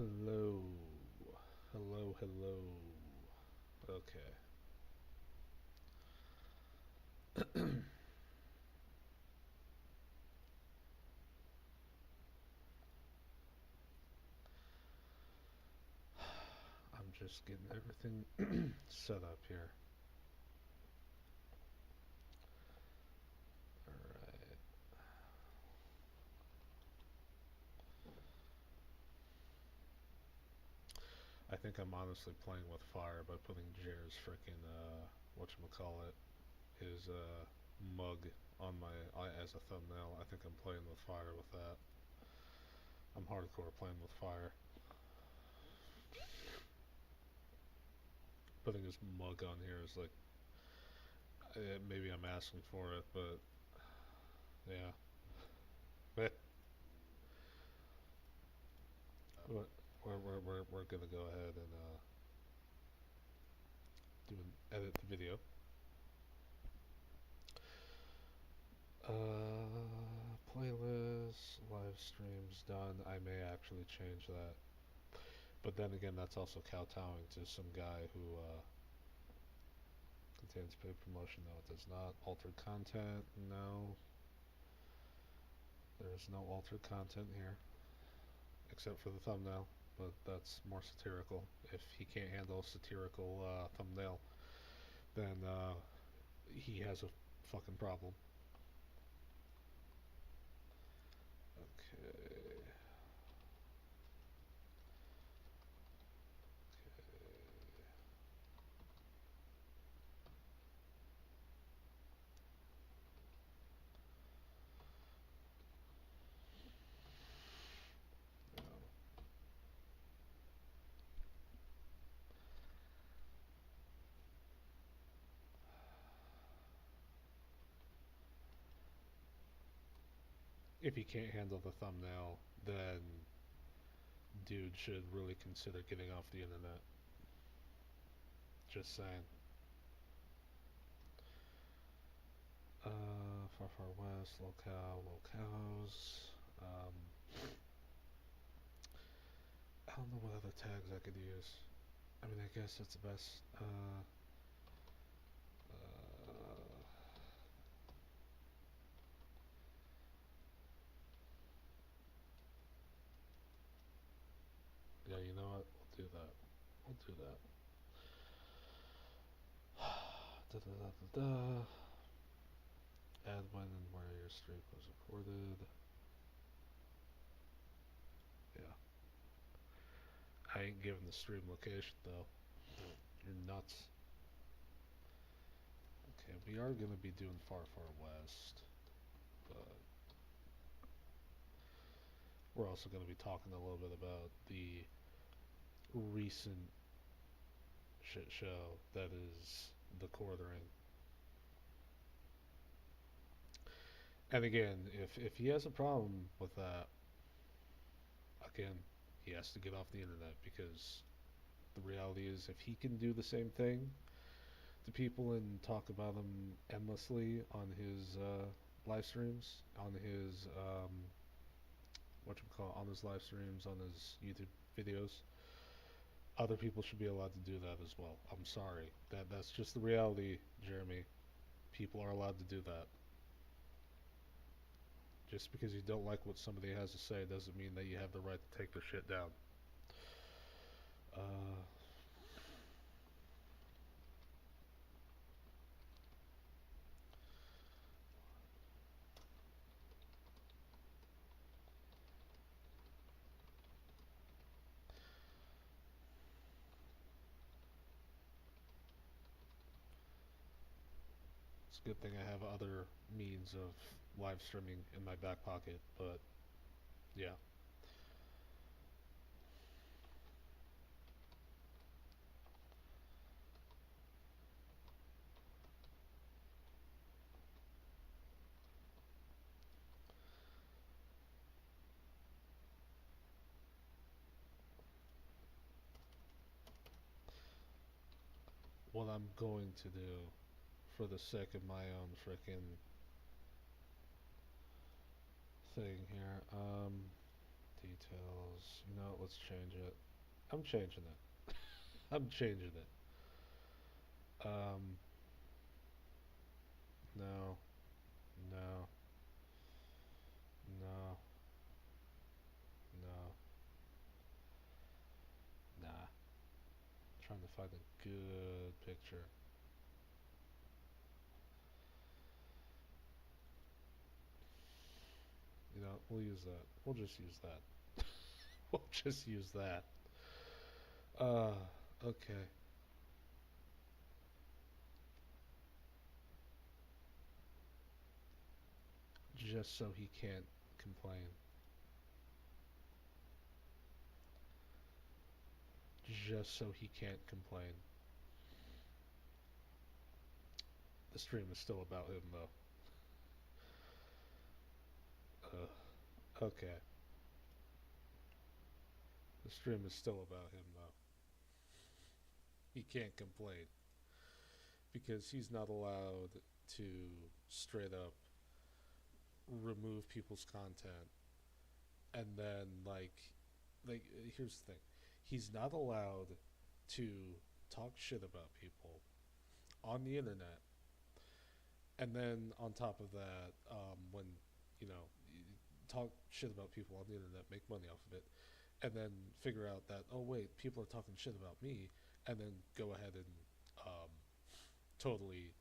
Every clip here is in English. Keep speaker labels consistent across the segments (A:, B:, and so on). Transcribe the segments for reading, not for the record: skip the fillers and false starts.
A: Hello. Hello, hello. Okay. I'm just getting everything set up here. Alright. I think I'm honestly playing with fire by putting Jer's freaking, whatchamacallit, his, mug on as a thumbnail. I think I'm playing with fire with that. I'm hardcore playing with fire. Putting his mug on here is like, maybe I'm asking for it, but yeah. But we're, we're gonna go ahead and, edit the video. Playlist, live streams done. I may actually change that. But then again, that's also kowtowing to some guy who contains paid promotion. No, it does not. Altered content. No. There's no altered content here. Except for the thumbnail. But that's more satirical. If he can't handle a satirical thumbnail, then he has a fucking problem. Okay. No. If he can't handle the thumbnail, then dude should really consider getting off the internet. Just saying. Far Far West, Lolcows. Um, I don't know what other tags I could use. I mean, I guess it's the best. Yeah, you know what? We'll do that. We'll do that. Da da da da da. Add when and where your stream was recorded. Yeah. I ain't giving the stream location though. You're nuts. Okay, we are gonna be doing Far Far West, but we're also gonna be talking a little bit about the recent shit show that is the quartering. And again, if he has a problem with that, again, he has to get off the internet because the reality is if he can do the same thing to people and talk about them endlessly on his live streams, on his on his live streams, on his YouTube videos, other people should be allowed to do that as well. I'm sorry. That's just the reality, Jeremy. People are allowed to do that. Just because you don't like what somebody has to say doesn't mean that you have the right to take their shit down. Uh, it's a good thing I have other means of live streaming in my back pocket, but yeah. What I'm going to do for the sake of my own freaking thing here, Details. You know, let's change it. I'm changing it. I'm changing it. Um, no, no, no, no, nah. Trying to find a good picture. You know, we'll use that. We'll just use that. We'll just use that. Uh, okay. Just so he can't complain. Just so he can't complain. The stream is still about him, though. Okay. The stream is still about him, though. He can't complain because he's not allowed to straight up remove people's content and then like here's the thing. He's not allowed to talk shit about people on the internet, and then on top of that, when you know talk shit about people on the internet, make money off of it, and then figure out that, oh wait, people are talking shit about me, and then go ahead and um, totally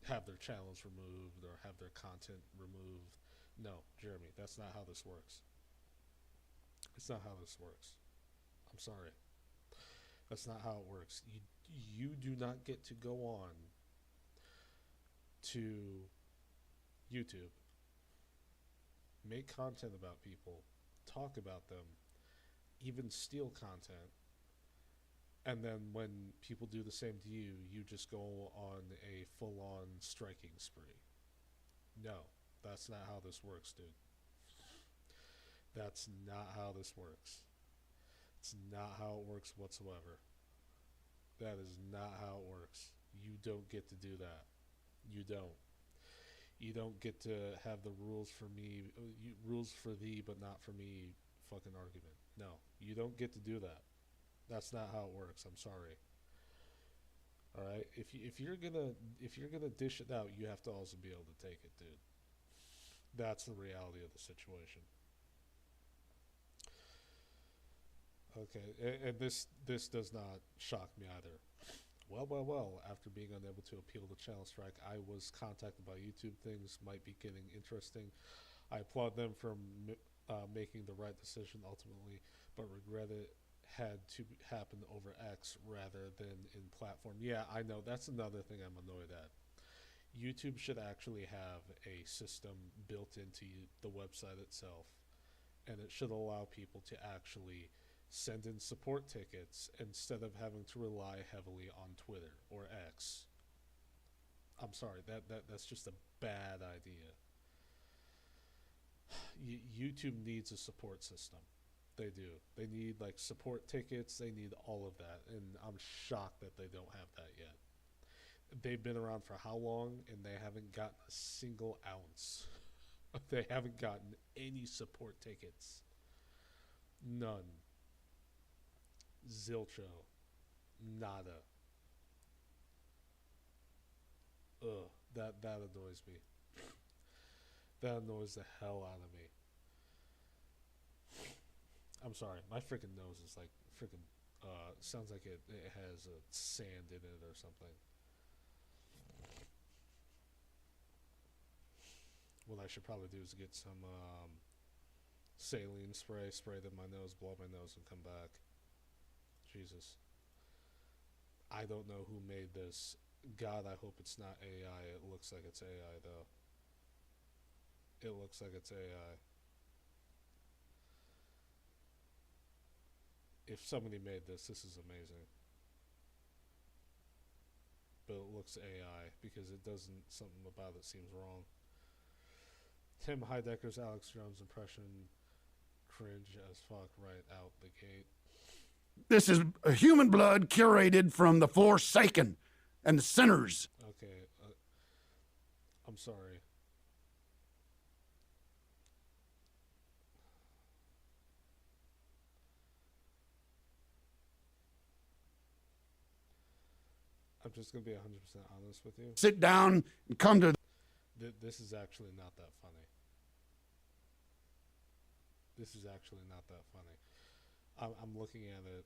A: have their channels removed or have their content removed. No, Jeremy, that's not how this works. It's not how this works. I'm sorry. That's not how it works. You do not get to go on to YouTube, make content about people, talk about them, even steal content, and then when people do the same to you, you just go on a full-on striking spree. No, that's not how this works, dude. That's not how this works. It's not how it works whatsoever. That is not how it works. You don't get to do that. You don't. You don't get to have the rules for me, rules for thee, but not for me. Fucking argument. No, you don't get to do that. That's not how it works. I'm sorry. All right. If you're gonna dish it out, you have to also be able to take it, dude. That's the reality of the situation. Okay, and this does not shock me either. Well. After being unable to appeal the channel strike, I was contacted by YouTube. Things might be getting interesting. I applaud them for making the right decision ultimately, but regret it had to happen over X rather than in platform. Yeah, I know. That's another thing I'm annoyed at. YouTube should actually have a system built into the website itself, and it should allow people to actually send in support tickets instead of having to rely heavily on Twitter or X. I'm sorry, that's just a bad idea. YouTube needs a support system. They do. They need like support tickets. They need all of that, and I'm shocked that they don't have that yet. They've been around for how long, and they haven't gotten a single ounce. They haven't gotten any support tickets. None. Zilcho. Nada. Ugh. That annoys me. That annoys the hell out of me. I'm sorry. My freaking nose is like freaking. Sounds like it has sand in it or something. What I should probably do is get some saline spray it in my nose, blow my nose, and come back. Jesus. I don't know who made this. God, I hope it's not AI. It looks like it's AI, though. It looks like it's AI. If somebody made this is amazing. But it looks AI because it doesn't, something about it seems wrong. Tim Heidecker's Alex Jones impression, cringe as fuck right out the gate.
B: This is human blood curated from the forsaken and the sinners.
A: Okay, I'm sorry. I'm just gonna be 100% honest with you.
B: sit down and come to
A: This is actually not that funny. This is actually not that funny. I'm looking at it.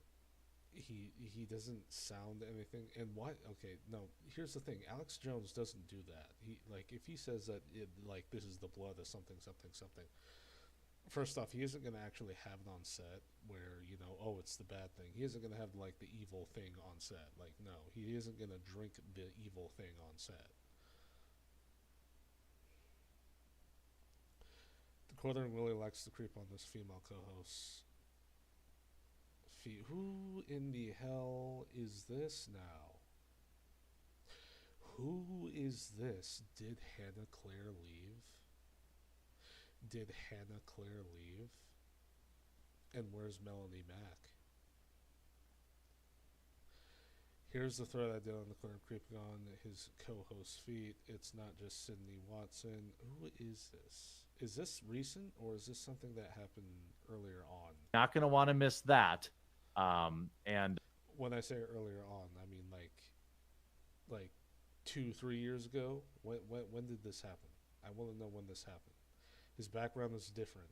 A: He doesn't sound anything. And why? Okay, no. Here's the thing. Alex Jones doesn't do that. He like if he says that like this is the blood of something something something. First off, he isn't gonna actually have it on set where oh it's the bad thing. He isn't gonna have like the evil thing on set. Like no, he isn't gonna drink the evil thing on set. The Quartering really likes to creep on this female co-host. Who in the hell is this now? Who is this? Did Hannah Claire leave? Did Hannah Claire leave? And where's Melanie Mack? Here's the thread I did on the Claire creeping on his co-host's feet. It's not just Sydney Watson. Who is this? Is this recent or is this something that happened earlier on?
C: Not going to want to miss that. And
A: when I say earlier on, I mean like 2-3 years ago. When did this happen? I want to know when this happened. His background is different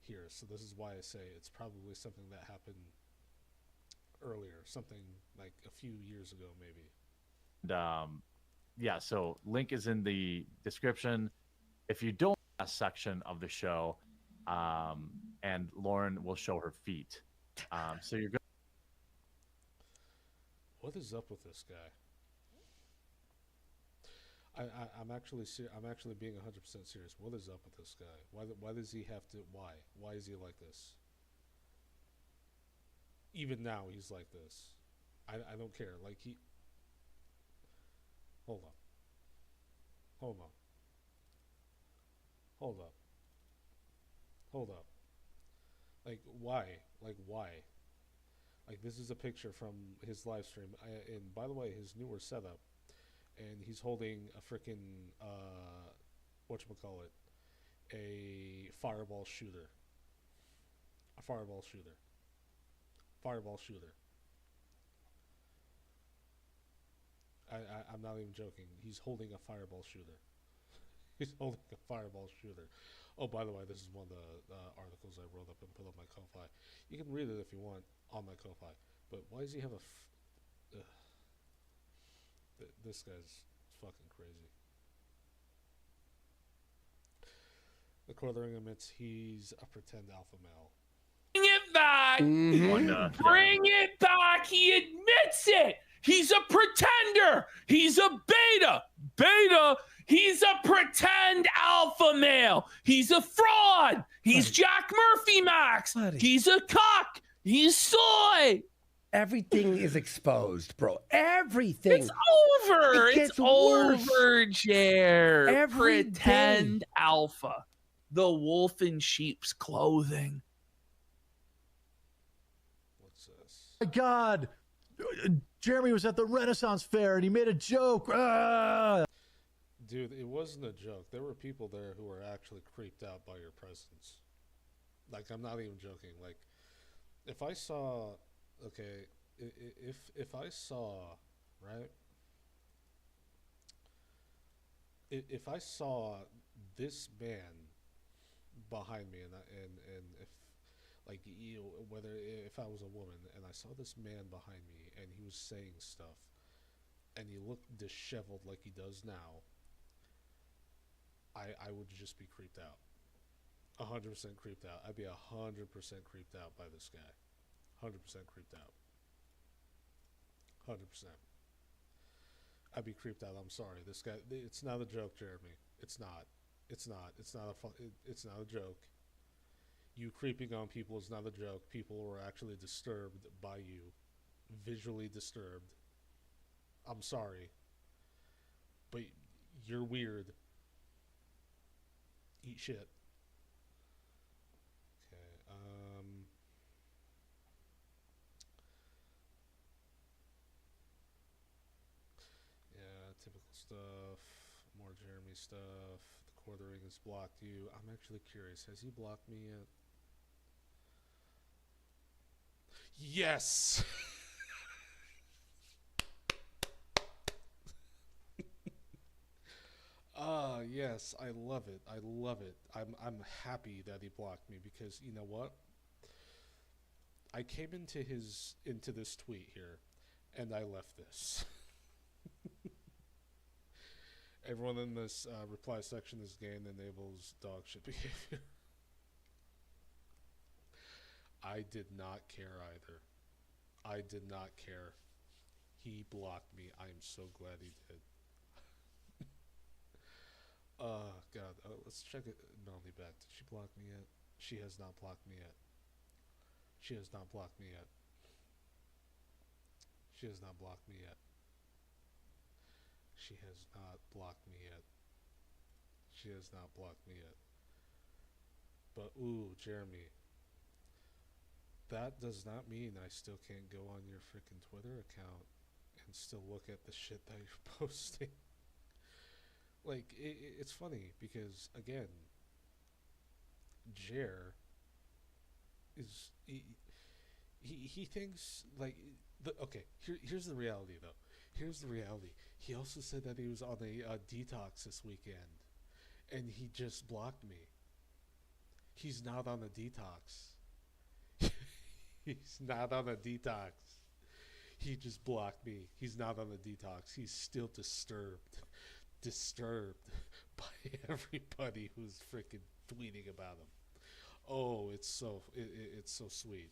A: here, so this is why I say it's probably something that happened earlier, something like a few years ago, maybe.
C: Yeah, so link is in the description. If you don't a section of the show, and Lauren will show her feet. So you're good.
A: What is up with this guy? I'm actually being 100% serious. What is up with this guy? Why does he have to? Why is he like this? Even now he's like this. I don't care. Like he. Hold on. Hold on. Hold up. Hold up. Like why? Like why? Like this is a picture from his live stream, and by the way, his newer setup, and he's holding a freaking whatchamacallit, a fireball shooter. A fireball shooter. Fireball shooter. I'm not even joking. He's holding a fireball shooter. He's holding a fireball shooter. Oh, by the way, this is one of the articles I wrote up and put on my Ko-Fi. You can read it if you want on my Ko-Fi. But why does he have a... this guy's fucking crazy. The Quartering admits he's a pretend alpha male.
D: Bring it back! Bring it back! He admits it! He's a pretender! He's a beta! Beta! He's a pretend alpha male! He's a fraud! He's Jack Murphy Max! He's a cock! He's soy!
E: Everything is exposed, bro. Everything.
D: It's over! It's over, Jer.
E: Every
D: Pretend
E: day.
D: alpha. The wolf in sheep's clothing.
A: What's this?
F: My God, Jeremy was at the Renaissance Fair and he made a joke. Ah!
A: Dude, it wasn't a joke. There were people there who were actually creeped out by your presence. Like, I'm not even joking. Like, if I saw, okay, if I saw, right? If I saw this man behind me, and if, like, whether if I was a woman and I saw this man behind me and he was saying stuff, and he looked disheveled like he does now, I would just be creeped out. 100% creeped out. I'd be 100% creeped out by this guy. 100% creeped out. 100%. I'd be creeped out. I'm sorry. This guy. It's not a joke, Jeremy. It's not. It's not. It's not it's not a joke. You creeping on people is not a joke. People were actually disturbed by you, visually disturbed. I'm sorry, but you're weird. Eat shit. Okay. Yeah, typical stuff. More Jeremy stuff. The Quartering has blocked you. I'm actually curious. Has he blocked me yet? Yes! yes, I love it. I love it. I'm happy that he blocked me because you know what? I came into this tweet here, and I left this. Everyone in this reply section this game enables dog shit behavior. I did not care either. I did not care. He blocked me. I am so glad he did. God. Let's check it. Melanie back. Did she block me yet? She has not blocked me yet. She has not blocked me yet. She has not blocked me yet. She has not blocked me yet. She has not blocked me yet. But ooh, Jeremy, that does not mean I still can't go on your freaking Twitter account and still look at the shit that you're posting. Like, it's funny because, again, Jer is. He thinks, like. Okay, here's the reality, though. Here's the reality. He also said that he was on a detox this weekend, and he just blocked me. He's not on a detox. He's not on a detox. He just blocked me. He's not on a detox. He's still disturbed by everybody who's freaking tweeting about him. Oh, it's so sweet.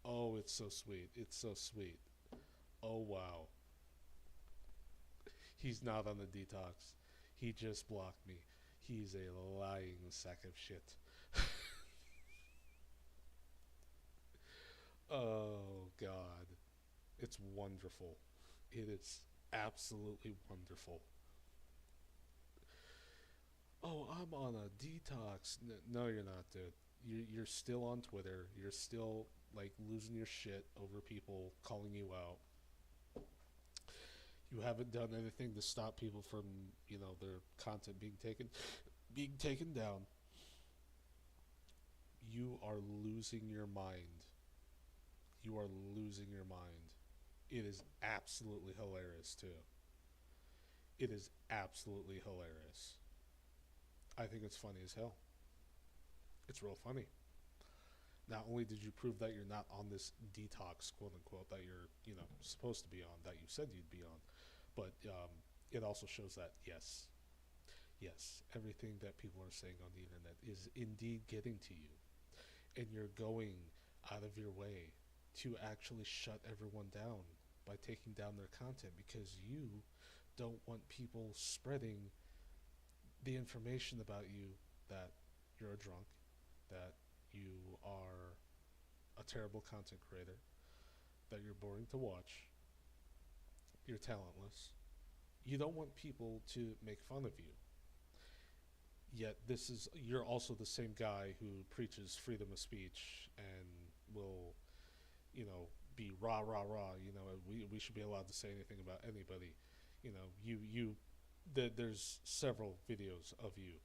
A: Oh, it's so sweet. It's so sweet. Oh, wow. He's not on the detox. He just blocked me. He's a lying sack of shit. Oh, God. It's wonderful. It is absolutely wonderful. Oh, I'm on a detox. No, you're not, dude. You're still on Twitter. You're still, like, losing your shit over people calling you out. You haven't done anything to stop people from, their content being taken down. You are losing your mind. You are losing your mind. It is absolutely hilarious, too. It is absolutely hilarious. I think it's funny as hell. It's real funny. Not only did you prove that you're not on this detox, quote unquote, that you're, supposed to be on, that you said you'd be on, but it also shows that, yes, everything that people are saying on the internet is indeed getting to you. And you're going out of your way to actually shut everyone down by taking down their content because you don't want people spreading the information about you that you're a drunk, that you are a terrible content creator, that you're boring to watch, you're talentless. You don't want people to make fun of you. Yet you're also the same guy who preaches freedom of speech and will, be rah, rah, rah, we should be allowed to say anything about anybody. There's several videos of you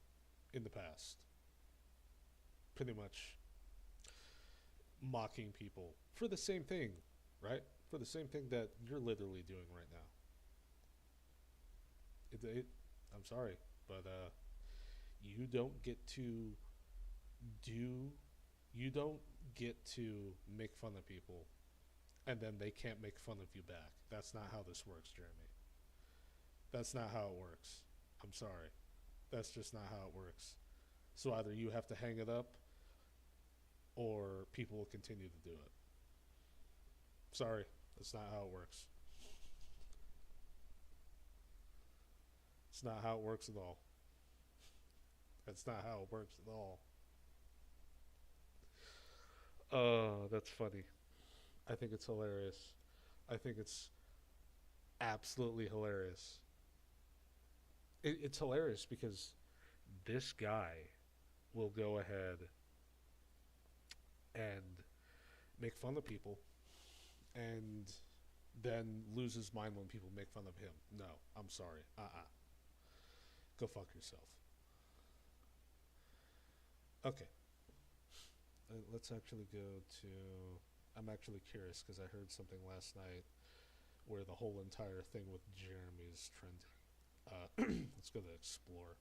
A: in the past pretty much mocking people for the same thing, right? For the same thing that you're literally doing right now. I'm sorry, but you don't get to make fun of people and then they can't make fun of you back. That's not how this works, Jeremy. That's not how it works. I'm sorry. That's just not how it works. So either you have to hang it up or people will continue to do it. Sorry, that's not how it works. It's not how it works at all. That's not how it works at all. Oh, that's funny. I think it's hilarious. I think it's absolutely hilarious. It's hilarious because this guy will go ahead and make fun of people and then lose his mind when people make fun of him. No, I'm sorry. Go fuck yourself. Okay. Let's actually go to... I'm actually curious because I heard something last night where the whole entire thing with Jeremy is trending. Let's go to Explore.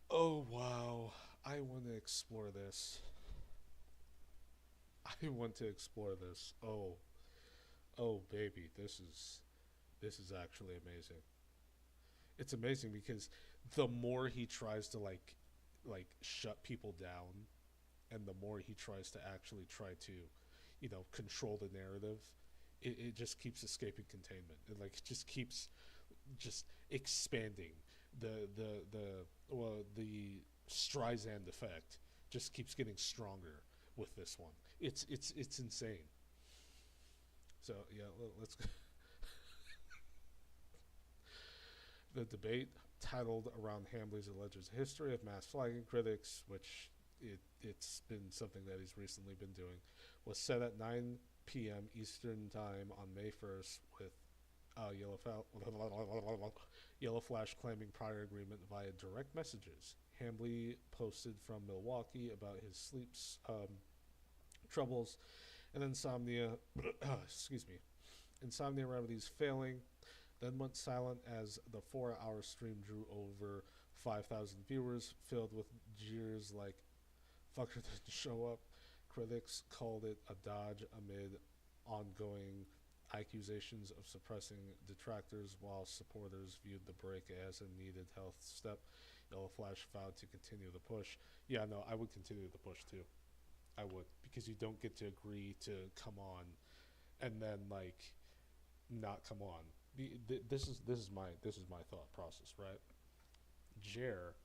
A: Oh wow, I want to explore this. I want to explore this. Oh baby, this is actually amazing. It's amazing because the more he tries to like shut people down, and the more he tries to actually try to, control the narrative, it just keeps escaping containment. It like just keeps just expanding. The Streisand effect just keeps getting stronger with this one. It's insane. So yeah, let's the debate titled around Hambley's alleged history of mass flagging critics, which it's been something that he's recently been doing, was set at 9 p.m. Eastern Time on May 1st with Yellow Flash claiming prior agreement via direct messages. Hambley posted from Milwaukee about his sleep troubles and insomnia. Excuse me. Insomnia remedies failing, then went silent as the 4-hour stream drew over 5,000 viewers, filled with jeers like, fucker didn't show up. Critics called it a dodge amid ongoing accusations of suppressing detractors, while supporters viewed the break as a needed health step. Yellow Flash vowed to continue the push. Yeah, no, I would continue the push too. I would, because you don't get to agree to come on and then like not come on. This is my thought process, right? Jer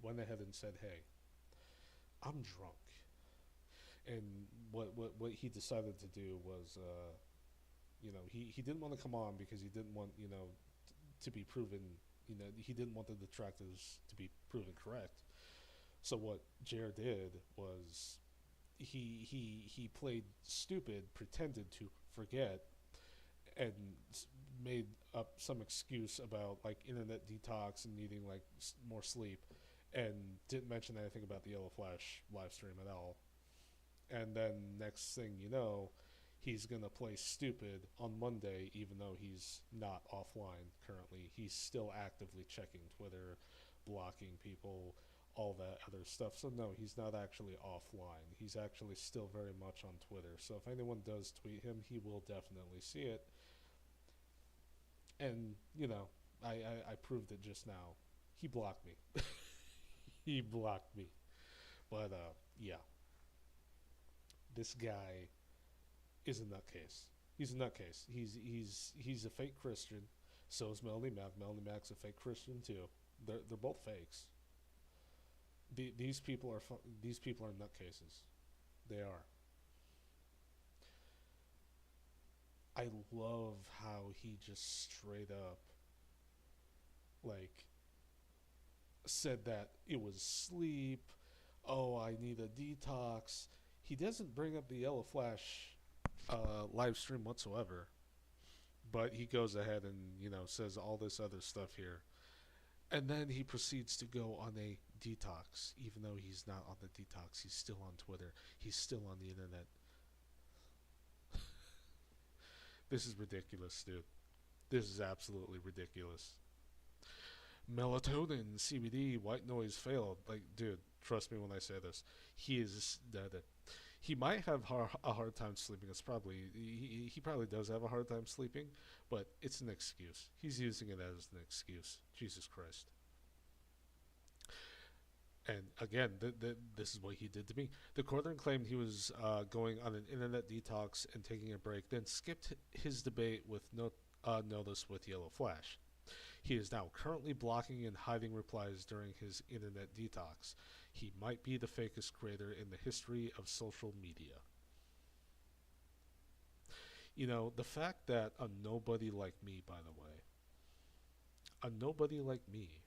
A: went ahead and said, "Hey, I'm drunk," and what he decided to do was, he didn't want to come on because he didn't want to be proven, he didn't want the detractors to be proven correct. So what Jer did was he played stupid, pretended to forget, and made up some excuse about like internet detox and needing like more sleep, and didn't mention anything about the Yellow Flash live stream at all. And then next thing you know, he's gonna play stupid on Monday, even though he's not offline currently. He's still actively checking Twitter, blocking people, all that other stuff. So no, he's not actually offline. He's actually still very much on Twitter. So if anyone does tweet him, he will definitely see it. And I proved it just now. He blocked me. He blocked me. But yeah, this guy is a nutcase. He's a nutcase. He's a fake Christian. So is Melanie Mac. Melanie Mac's a fake Christian too. They're both fakes. These people are nutcases. They are. I love how he just straight up like said that it was sleep. Oh, I need a detox. He doesn't bring up the Yellow Flash live stream whatsoever, but he goes ahead and says all this other stuff here, and then he proceeds to go on a detox, even though he's not on the detox. He's still on Twitter. He's still on the internet. This is ridiculous, dude. This is absolutely ridiculous. Melatonin, CBD, white noise failed. Like, dude, trust me when I say this. He is dead. He might have a hard time sleeping. It's probably he probably does have a hard time sleeping, but it's an excuse. He's using it as an excuse. Jesus Christ. And again, this is what he did to me. The court then claimed he was going on an internet detox and taking a break, then skipped his debate with notice with Yellow Flash. He is now currently blocking and hiding replies during his internet detox. He might be the fakest creator in the history of social media. The fact that a nobody like me, by the way, a nobody like me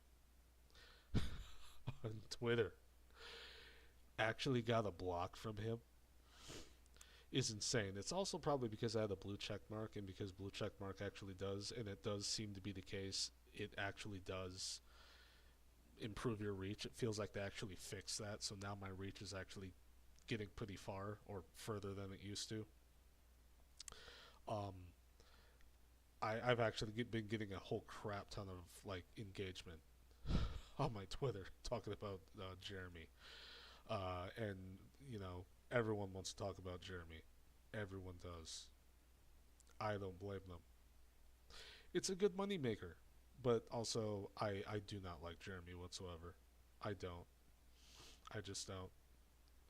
A: on Twitter actually got a block from him is insane. It's also probably because I had a blue check mark, and because blue check mark actually does, and it does seem to be the case, it actually does improve your reach. It feels like they actually fixed that, so now my reach is actually getting pretty far, or further than it used to. I've actually been getting a whole crap ton of like engagement on my Twitter talking about Jeremy, and you know everyone wants to talk about Jeremy. Everyone does. I don't blame them. It's a good money maker, but also I do not like Jeremy whatsoever. I don't. I just don't.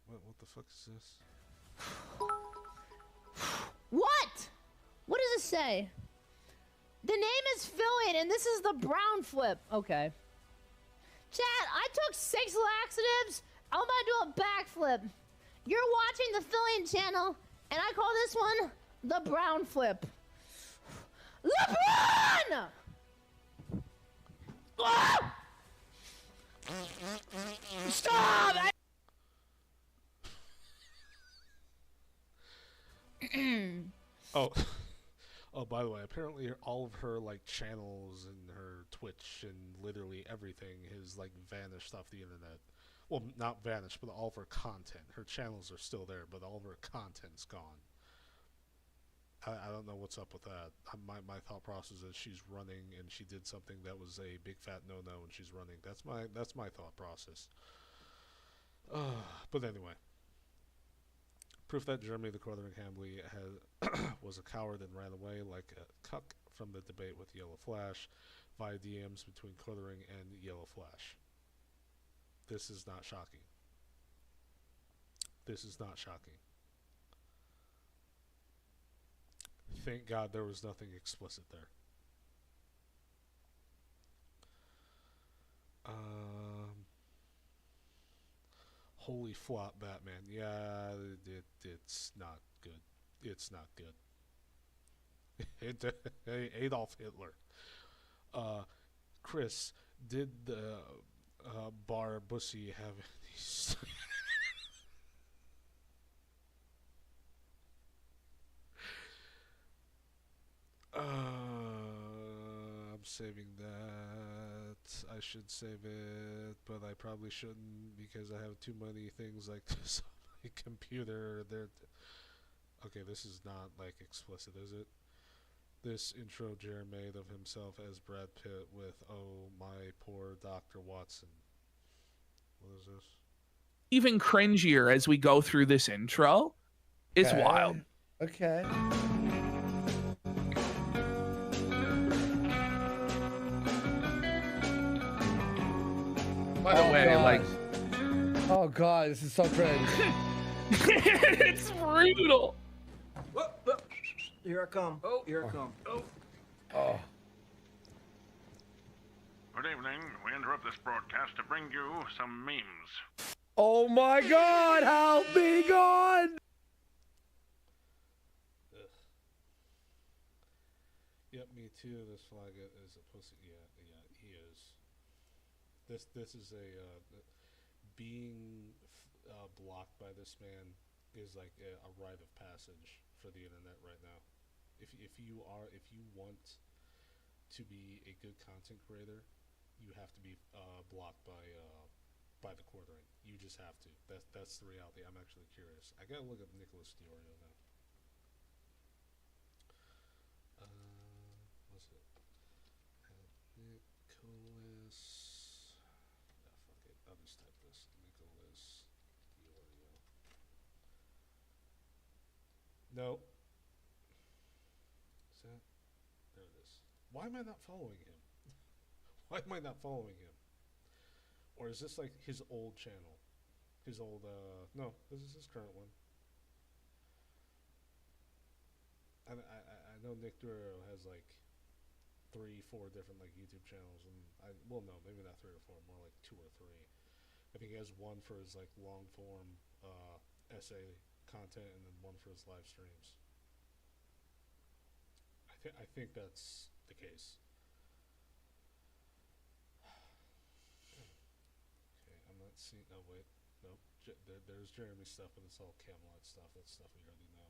A: What the fuck is this?
G: What? What does it say? The name is filling, and this is the brown flip. Okay. Chat, I took 6 laxatives. I'm about to do a backflip. You're watching the filling channel, and I call this one the brown flip. LeBron! Ah! Stop!
A: Oh, oh. By the way, apparently all of her like channels and her Twitch and literally everything has like vanished off the internet. Well, not vanished, but all of her content. Her channels are still there, but all of her content's gone. I don't know what's up with that. My thought process is she's running and she did something that was a big fat no-no and she's running. That's my thought process. But anyway, proof that Jeremy the Quartering Hamley was a coward and ran away like a cuck from the debate with Yellow Flash via DMs between Quartering and Yellow Flash. This is not shocking. This is not shocking. Thank God there was nothing explicit there. Holy flop, Batman. Yeah, it's not good. It's not good. Adolf Hitler. Chris, did the bar Bussy have any... I'm saving that. I should save it, but I probably shouldn't because I have too many things like this on my computer. Okay, this is not like explicit, is it? This intro Jerry made of himself as Brad Pitt with "Oh my poor Dr. Watson." What is this?
D: Even cringier as we go through this intro. It's
E: Okay.
D: wild.
E: Okay.
D: By the way,
E: God.
D: like,
E: Oh God, this is so cringe.
D: it's brutal.
H: Here I come. Oh, here I come. Oh.
E: Oh.
I: Good evening. We interrupt this broadcast to bring you some memes.
E: Oh my God, help me, God!
A: Yep, me too. This flag is a pussy. Yeah, he is. This is a being blocked by this man is like a rite of passage for the internet right now. If you want to be a good content creator, you have to be blocked by the quartering. You just have to. That's the reality. I'm actually curious. I gotta look up Nicholas Diorio now. What's it? Nicholas. Fuck it. I'll just type this. Nicholas Diorio. No. Is that? There it is. Why am I not following him? Why am I not following him? Or is this like his old channel? His old, no, this is his current one. I know Nick Duro has like 3-4 different like YouTube channels, and well, no, maybe not 3 or 4, more like 2 or 3. I think he has one for his like long form essay content, and then one for his live streams. I think that's the case. Okay, I'm not seeing. Oh wait, nope. There's Jeremy's stuff, but it's all Camelot stuff. That's stuff we already know.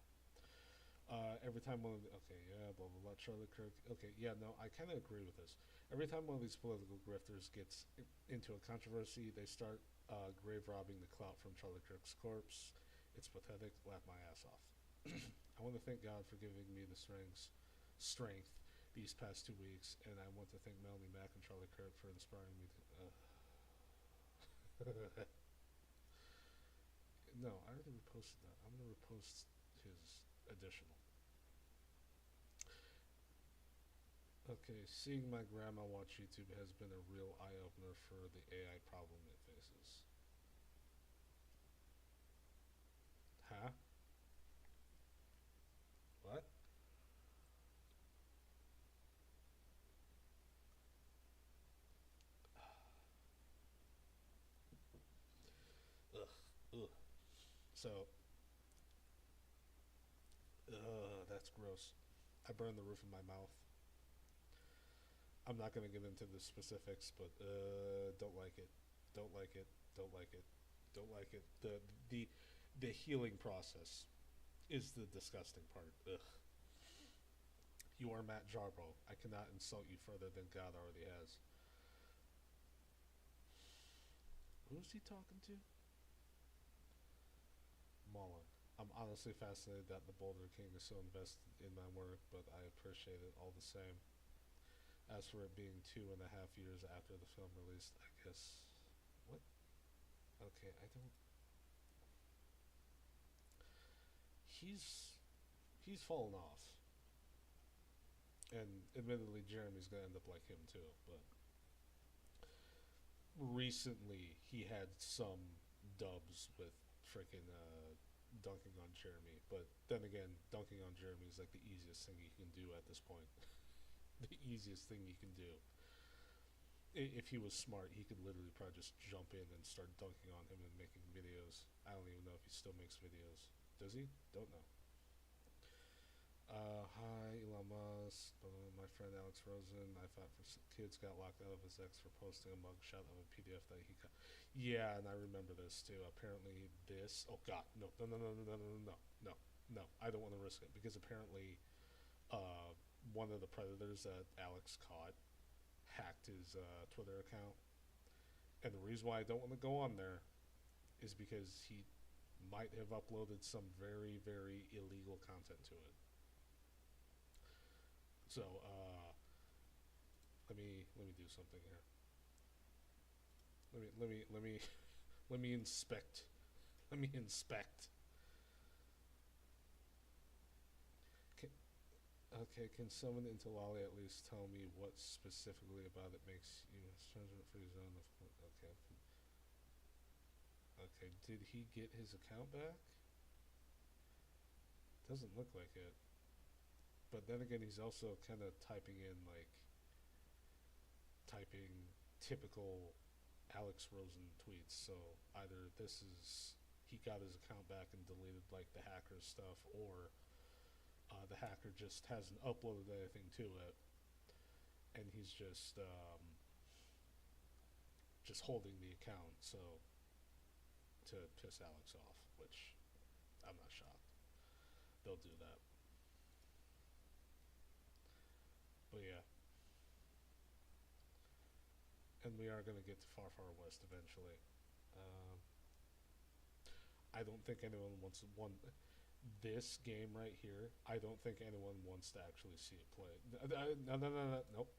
A: Every time one of the, okay, yeah, blah blah blah. Charlie Kirk. Okay, yeah, no, I kind of agree with this. Every time one of these political grifters gets into a controversy, they start grave robbing the clout from Charlie Kirk's corpse. It's pathetic. Laugh my ass off. I want to thank God for giving me the strength these past 2 weeks, and I want to thank Melanie Mack and Charlie Kirk for inspiring me to. No, I already reposted that. I'm gonna repost his additional. Okay, seeing my grandma watch YouTube has been a real eye-opener for the AI problem it faces. Huh? What? Ugh. Ugh. So, that's gross. I burned the roof of my mouth. I'm not gonna get into the specifics, but don't like it. Don't like it. Don't like it. Don't like it. The healing process is the disgusting part. Ugh. You are Matt Jarbo. I cannot insult you further than God already has. Who's he talking to? Mullen. I'm honestly fascinated that the Boulder King is so invested in my work, but I appreciate it all the same. As for it being 2.5 years after the film released, I guess. What? Okay, I don't. He's fallen off. And admittedly, Jeremy's gonna end up like him too, but recently he had some dubs with freaking dunking on Jeremy, but then again, dunking on Jeremy is like the easiest thing you can do at this point. The easiest thing you can do. If he was smart, he could literally probably just jump in and start dunking on him and making videos. I don't even know if he still makes videos. Does he? Don't know. Hi, Elon Musk. My friend Alex Rosen. I thought kids got locked out of his ex for posting a mugshot of a PDF that he got. Yeah, and I remember this too. Apparently, this. Oh God, no. I don't want to risk it because apparently, one of the predators that Alex caught hacked his Twitter account, and the reason why I don't want to go on there is because he might have uploaded some very, very illegal content to it. So let me do something here. Let me inspect. Let me inspect. Okay, can someone into Lolly at least tell me what specifically about it makes you free zone? Okay. Okay, did he get his account back? Doesn't look like it. But then again, he's also kind of typing typical Alex Rosen tweets. So either this is he got his account back and deleted like the hacker stuff, or the hacker just hasn't uploaded anything to it, and he's just holding the account so to piss Alex off, which I'm not shocked. They'll do that. But yeah. And we are going to get to Far, Far West eventually. I don't think anyone wants this game right here. I don't think anyone wants to actually see it play. No, nope.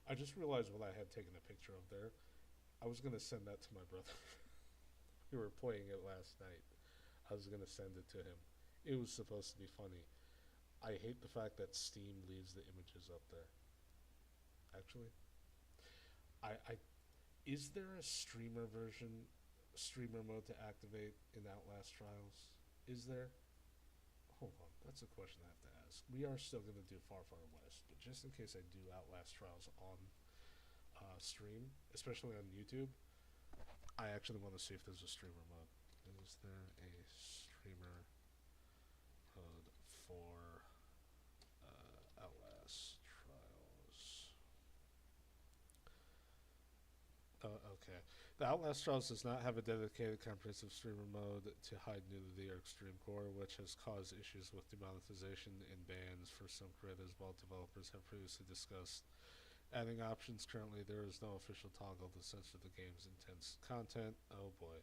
A: I just realized what I had taken a picture of there. I was going to send that to my brother. We were playing it last night. I was going to send it to him. It was supposed to be funny. I hate the fact that Steam leaves the images up there. Actually, is there a streamer mode to activate in Outlast Trials? Is there? Hold on, that's a question I have to ask. We are still going to do Far, Far West, but just in case I do Outlast Trials on stream, especially on YouTube, I actually want to see if there's a streamer mode. Is there a streamer mode for Outlast Trials? Okay. The Outlast Trials does not have a dedicated comprehensive streamer mode to hide nudity or extreme gore, which has caused issues with demonetization and bans for some creators, while developers have previously discussed adding options. Currently, there is no official toggle to censor the game's intense content. Oh boy.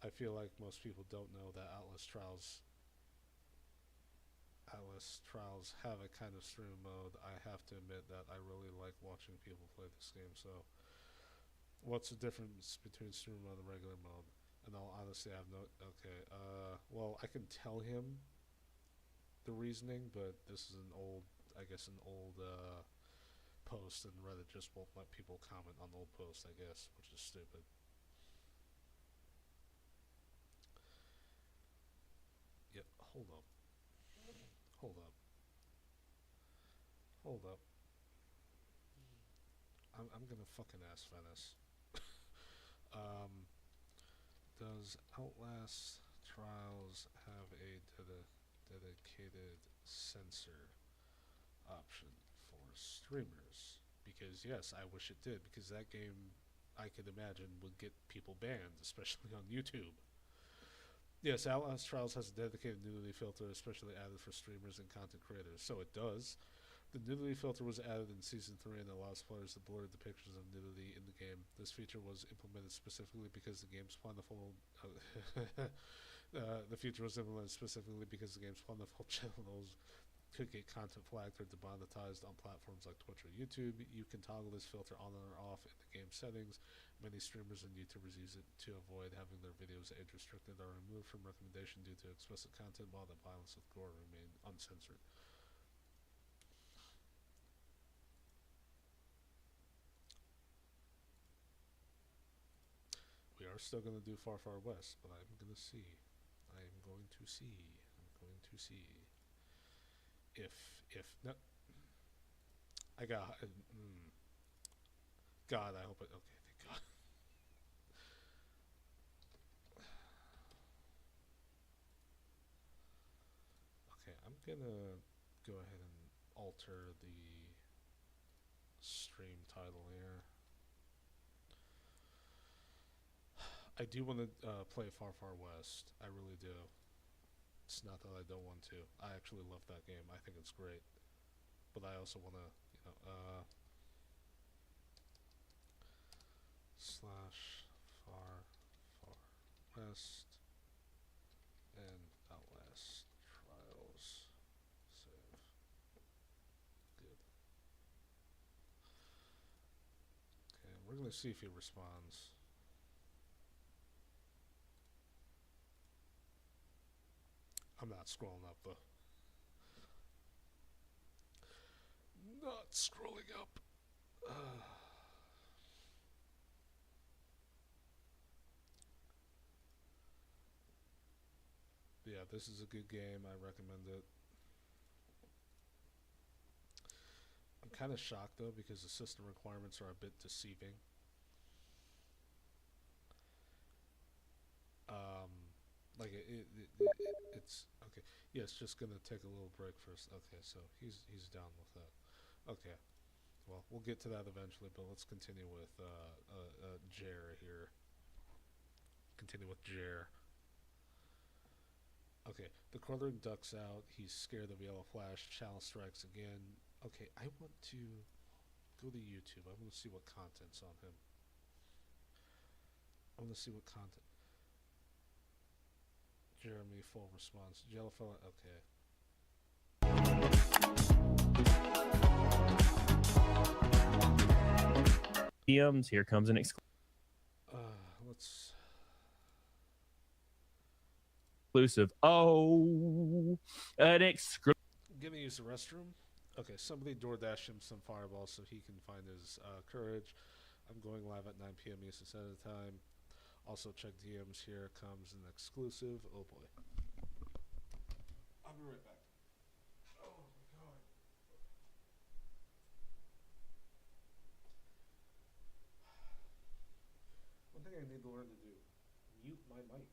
A: I feel like most people don't know that Outlast Trials have a kind of stream mode. I have to admit that I really like watching people play this game. So, what's the difference between stream mode and regular mode? In all honesty, I have no. Okay. Well, I can tell him the reasoning, but this is an old, I guess, an old post, and Reddit just won't let people comment on old posts, I guess, which is stupid. Yep. Hold up. Hold up. Hold up. I'm gonna fucking ask Venice. um, does Outlast Trials have a dedicated censor option for streamers? Because yes, I wish it did, because that game, I could imagine, would get people banned, especially on YouTube. Yes, Outlast Trials has a dedicated nudity filter, especially added for streamers and content creators. So it does. The nudity filter was added in Season 3 and allows players to blur depictions of nudity in the game. This feature was implemented specifically because the game's plentiful... the feature was implemented specifically because the game's plentiful channels could get content flagged or demonetized on platforms like Twitch or YouTube. You can toggle this filter on or off in the game settings. Many streamers and YouTubers use it to avoid having their videos age restricted or removed from recommendation due to explicit content, while the violence with gore remain uncensored. We are still going to do Far Far West, but I'm going to see. I'm going to see. I'm going to see. If no, I got. God, I hope it. Okay, thank God. Okay, I'm gonna go ahead and alter the stream title here. I do want to play Far Far West. I really do. It's not that I don't want to. I actually love that game. I think it's great. But I also want to, slash Far West and Outlast Trials. Save. Good. Okay, we're going to see if he responds. I'm not scrolling up though. Not scrolling up. Yeah, this is a good game. I recommend it. I'm kind of shocked though because the system requirements are a bit deceiving. Like it's okay. Yeah, it's just gonna take a little break first. Okay, so he's down with that. Okay, well we'll get to that eventually, but let's continue with Jer here. Continue with Jer. Okay, the quartering ducks out. He's scared of Yellow Flash. Channel strikes again. Okay, I want to go to YouTube. I want to see what content's on him. I want to see what content. Jeremy, full response. Yellowfella, okay.
J: DMs, here comes an
A: Let's.
J: exclusive. Oh, an exclusive.
A: Gonna use the restroom. Okay, somebody DoorDash him some fireballs so he can find his courage. I'm going live at 9 p.m. Eastern Standard Time. Also check DMs. Here comes an exclusive. Oh boy. I'll be right back. Oh my god. One thing I need to learn to do: mute my mic.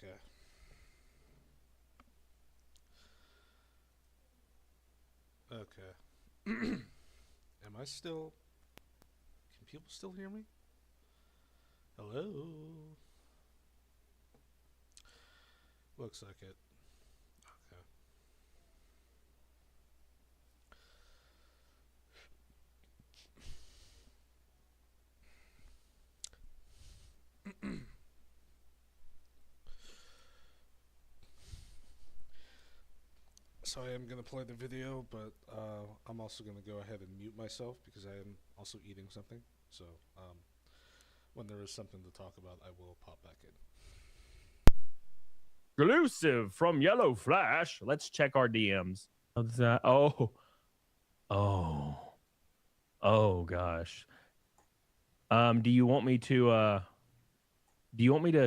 A: Okay. Okay. Am I still... Can people still hear me? Hello? Looks like it. Okay. So I am going to play the video, but I'm also going to go ahead and mute myself because I am also eating something. So when there is something to talk about, I will pop back in.
J: Exclusive from Yellow Flash. Let's check our DMs. Oh gosh. Do you want me to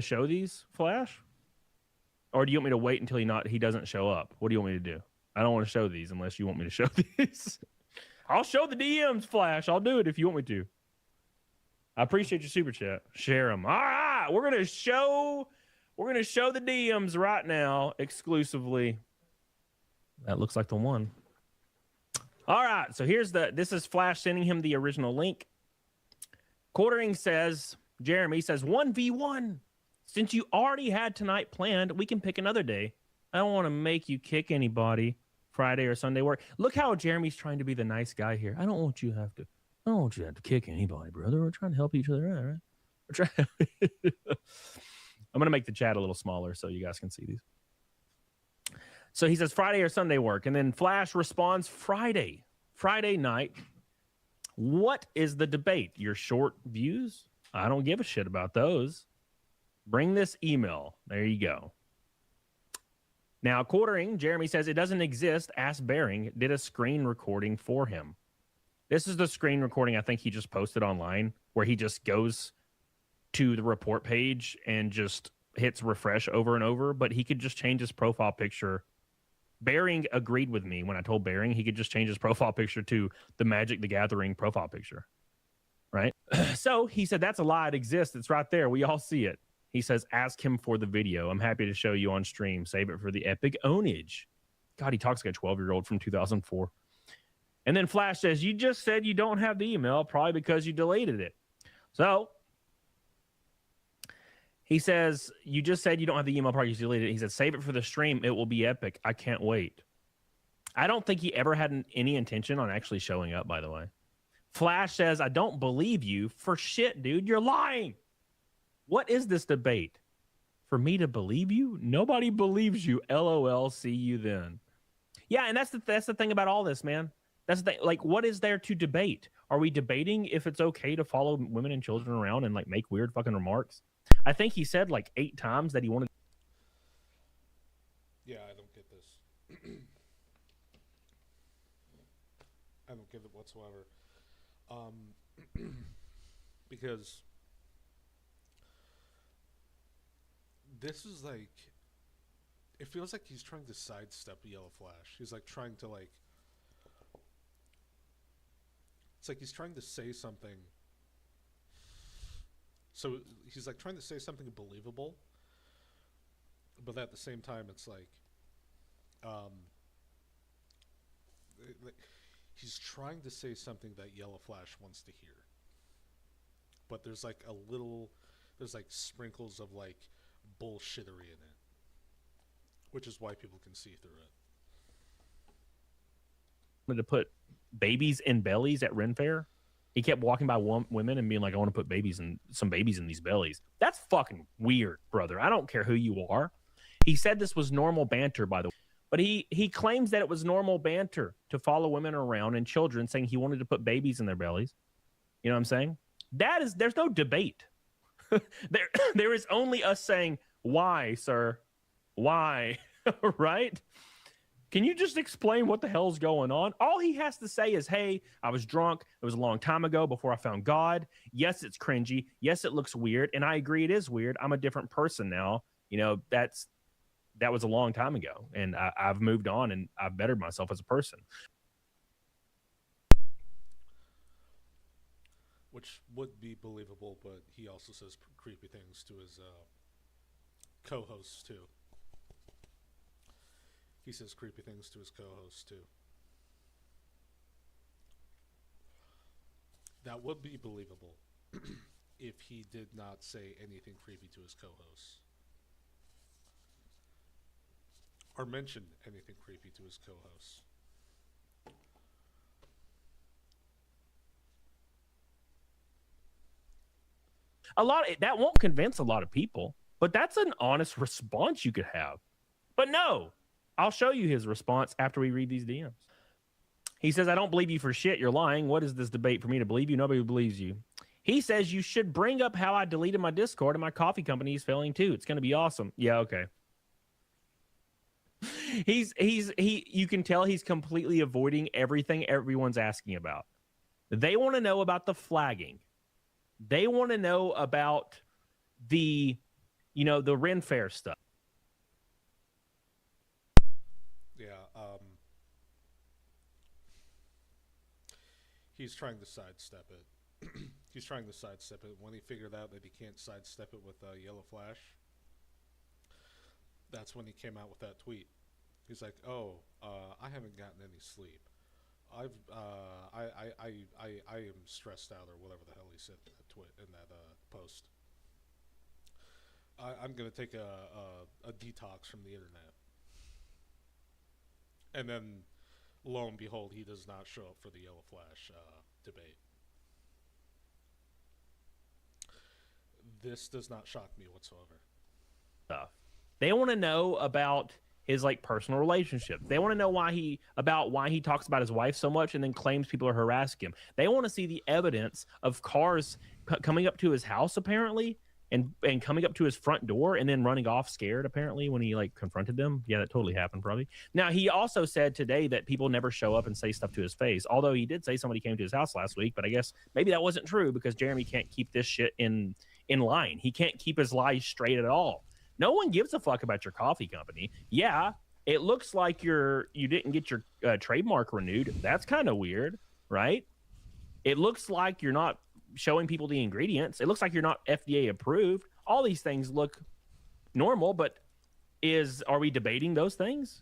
J: show these, Flash? Or do you want me to wait until he doesn't show up? What do you want me to do? I don't want to show these unless you want me to show these. I'll show the DMs, Flash. I'll do it if you want me to. I appreciate your super chat. Share them. All right, we're gonna show the DMs right now exclusively. That looks like the one. All right, so this is Flash sending him the original link. Quartering says, Jeremy says 1v1. Since you already had tonight planned, we can pick another day. I don't want to make you kick anybody Friday or Sunday work. Look how Jeremy's trying to be the nice guy here. I don't want you to have to kick anybody, brother. We're trying to help each other out, right? We're trying. I'm going to make the chat a little smaller so you guys can see these. So he says Friday or Sunday work. And then Flash responds Friday night. What is the debate? Your short views? I don't give a shit about those. Bring this email. There you go. Now, Quartering, Jeremy says it doesn't exist. Ask Bearing did a screen recording for him. This is the screen recording I think he just posted online where he just goes to the report page and just hits refresh over and over, but he could just change his profile picture. Bearing agreed with me when I told Bearing he could just change his profile picture to the Magic the Gathering profile picture, right? So he said, that's a lie. It exists. It's right there. We all see it. He says, ask him for the video. I'm happy to show you on stream. Save it for the epic ownage. God, he talks like a 12-year-old from 2004. And then Flash says, you just said you don't have the email, probably because you deleted it. So he says, you just said you don't have the email, probably because you deleted it. He said, save it for the stream. It will be epic. I can't wait. I don't think he ever had any intention on actually showing up, by the way. Flash says, I don't believe you for shit, dude. You're lying. What is this debate? For me to believe you? Nobody believes you. LOL. See you then. Yeah, and that's the thing about all this, man. That's the thing. Like, what is there to debate? Are we debating if it's okay to follow women and children around and like make weird fucking remarks? I think he said like 8 times that he wanted.
A: Yeah, I don't get this. I don't get it whatsoever. Because this is like, it feels like he's trying to sidestep Yellow Flash. He's like trying to like, it's like he's trying to say something. So he's like trying to say something believable, but at the same time, it's like, he's trying to say something that Yellow Flash wants to hear. But there's like there's like sprinkles of like bullshittery in it, which is why people can see through it.
J: To put babies in bellies at Ren Fair. He kept walking by women and being like, I want to put some babies in these bellies. That's fucking weird, brother. I don't care who you are. He said this was normal banter, by the way. But he claims that it was normal banter to follow women around and children, saying he wanted to put babies in their bellies. You know what I'm saying? There's no debate. There is only us saying, why, sir? Why? Right? Can you just explain what the hell's going on? All he has to say is, hey, I was drunk. It was a long time ago before I found God. Yes, it's cringy. Yes, it looks weird. And I agree it is weird. I'm a different person now. You know, that was a long time ago. And I've moved on and I've bettered myself as a person.
A: Which would be believable, but he also says creepy things to his co-hosts too. He says creepy things to his co-hosts too. That would be believable if he did not say anything creepy to his co-hosts. Or mention anything creepy to his co-hosts.
J: That won't convince a lot of people, but that's an honest response you could have. But no, I'll show you his response after we read these DMs. He says, I don't believe you for shit. You're lying. What is this debate for me to believe you? Nobody believes you. He says you should bring up how I deleted my Discord and my coffee company is failing too. It's going to be awesome. Yeah, okay. You can tell he's completely avoiding everything everyone's asking about. They want to know about the flagging. They want to know about the Ren Fair stuff.
A: Yeah, he's trying to sidestep it. He's trying to sidestep it. When he figured out that he can't sidestep it with Yellow Flash, that's when he came out with that tweet. He's like, "Oh, I haven't gotten any sleep. I am stressed out," or whatever the hell he said in that post. I'm gonna take a detox from the internet, and then lo and behold, he does not show up for the Yellow Flash debate. This does not shock me whatsoever.
J: They want to know about his personal relationship. They want to know why he talks about his wife so much and then claims people are harassing him. They want to see the evidence of cars coming up to his house apparently and coming up to his front door and then running off scared apparently when he confronted them. Yeah, that totally happened probably. Now, he also said today that people never show up and say stuff to his face. Although he did say somebody came to his house last week, but I guess maybe that wasn't true because Jeremy can't keep this shit in line. He can't keep his lies straight at all. No one gives a fuck about your coffee company. Yeah, it looks like you didn't get your trademark renewed. That's kind of weird, right? It looks like you're not showing people the ingredients. It looks like you're not FDA approved. All these things look normal, but are we debating those things?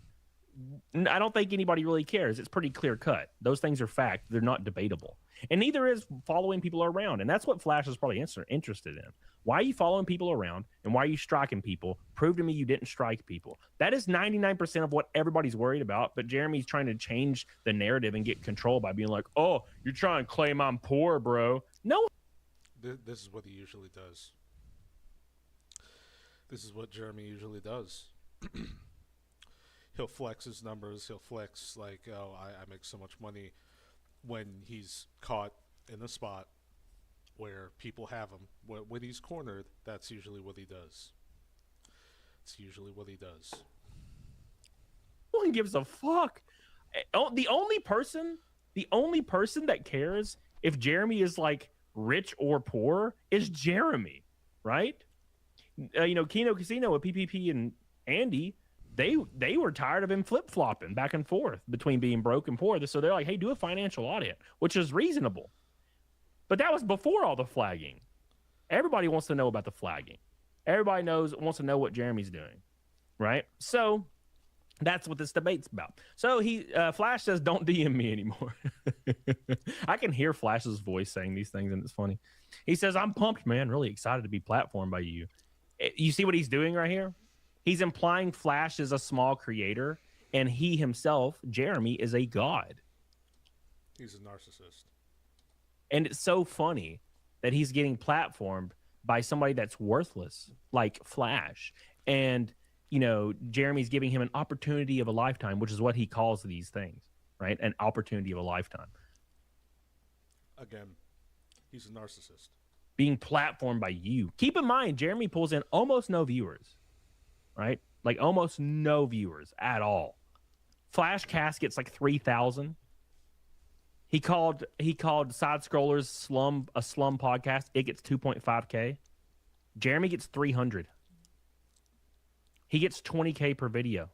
J: I don't think anybody really cares. It's pretty clear cut. Those things are fact. They're not debatable. And neither is following people around. And that's what Flash is probably interested in. Why are you following people around and why are you striking people? Prove to me you didn't strike people. That is 99% of what everybody's worried about. But Jeremy's trying to change the narrative and get control by being like, oh, you're trying to claim I'm poor, bro. No.
A: This is what he usually does. This is what Jeremy usually does. He'll flex his numbers. He'll flex oh, I make so much money when he's caught in a spot where people have him. When he's cornered, that's usually what he does. It's usually what he does.
J: No one gives a fuck. The only person that cares if Jeremy is rich or poor is Jeremy, right? Kino Casino with PPP and Andy, they were tired of him flip-flopping back and forth between being broke and poor. So they're like, hey, do a financial audit, which is reasonable. But that was before all the flagging. Everybody wants to know about the flagging. Everybody wants to know what Jeremy's doing, right? So that's what this debate's about. So Flash says, don't DM me anymore. I can hear Flash's voice saying these things, and it's funny. He says, I'm pumped, man. Really excited to be platformed by you. You see what he's doing right here? He's implying Flash is a small creator, and he himself, Jeremy, is a god.
A: He's a narcissist.
J: And it's so funny that he's getting platformed by somebody that's worthless, like Flash. And, Jeremy's giving him an opportunity of a lifetime, which is what he calls these things, right? An opportunity of a lifetime.
A: Again, he's a narcissist.
J: Being platformed by you. Keep in mind, Jeremy pulls in almost no viewers, right? Almost no viewers at all. Flash Cast gets 3,000. He called Side Scrollers a slum podcast. It gets 2.5K. Jeremy gets 300. He gets 20K per video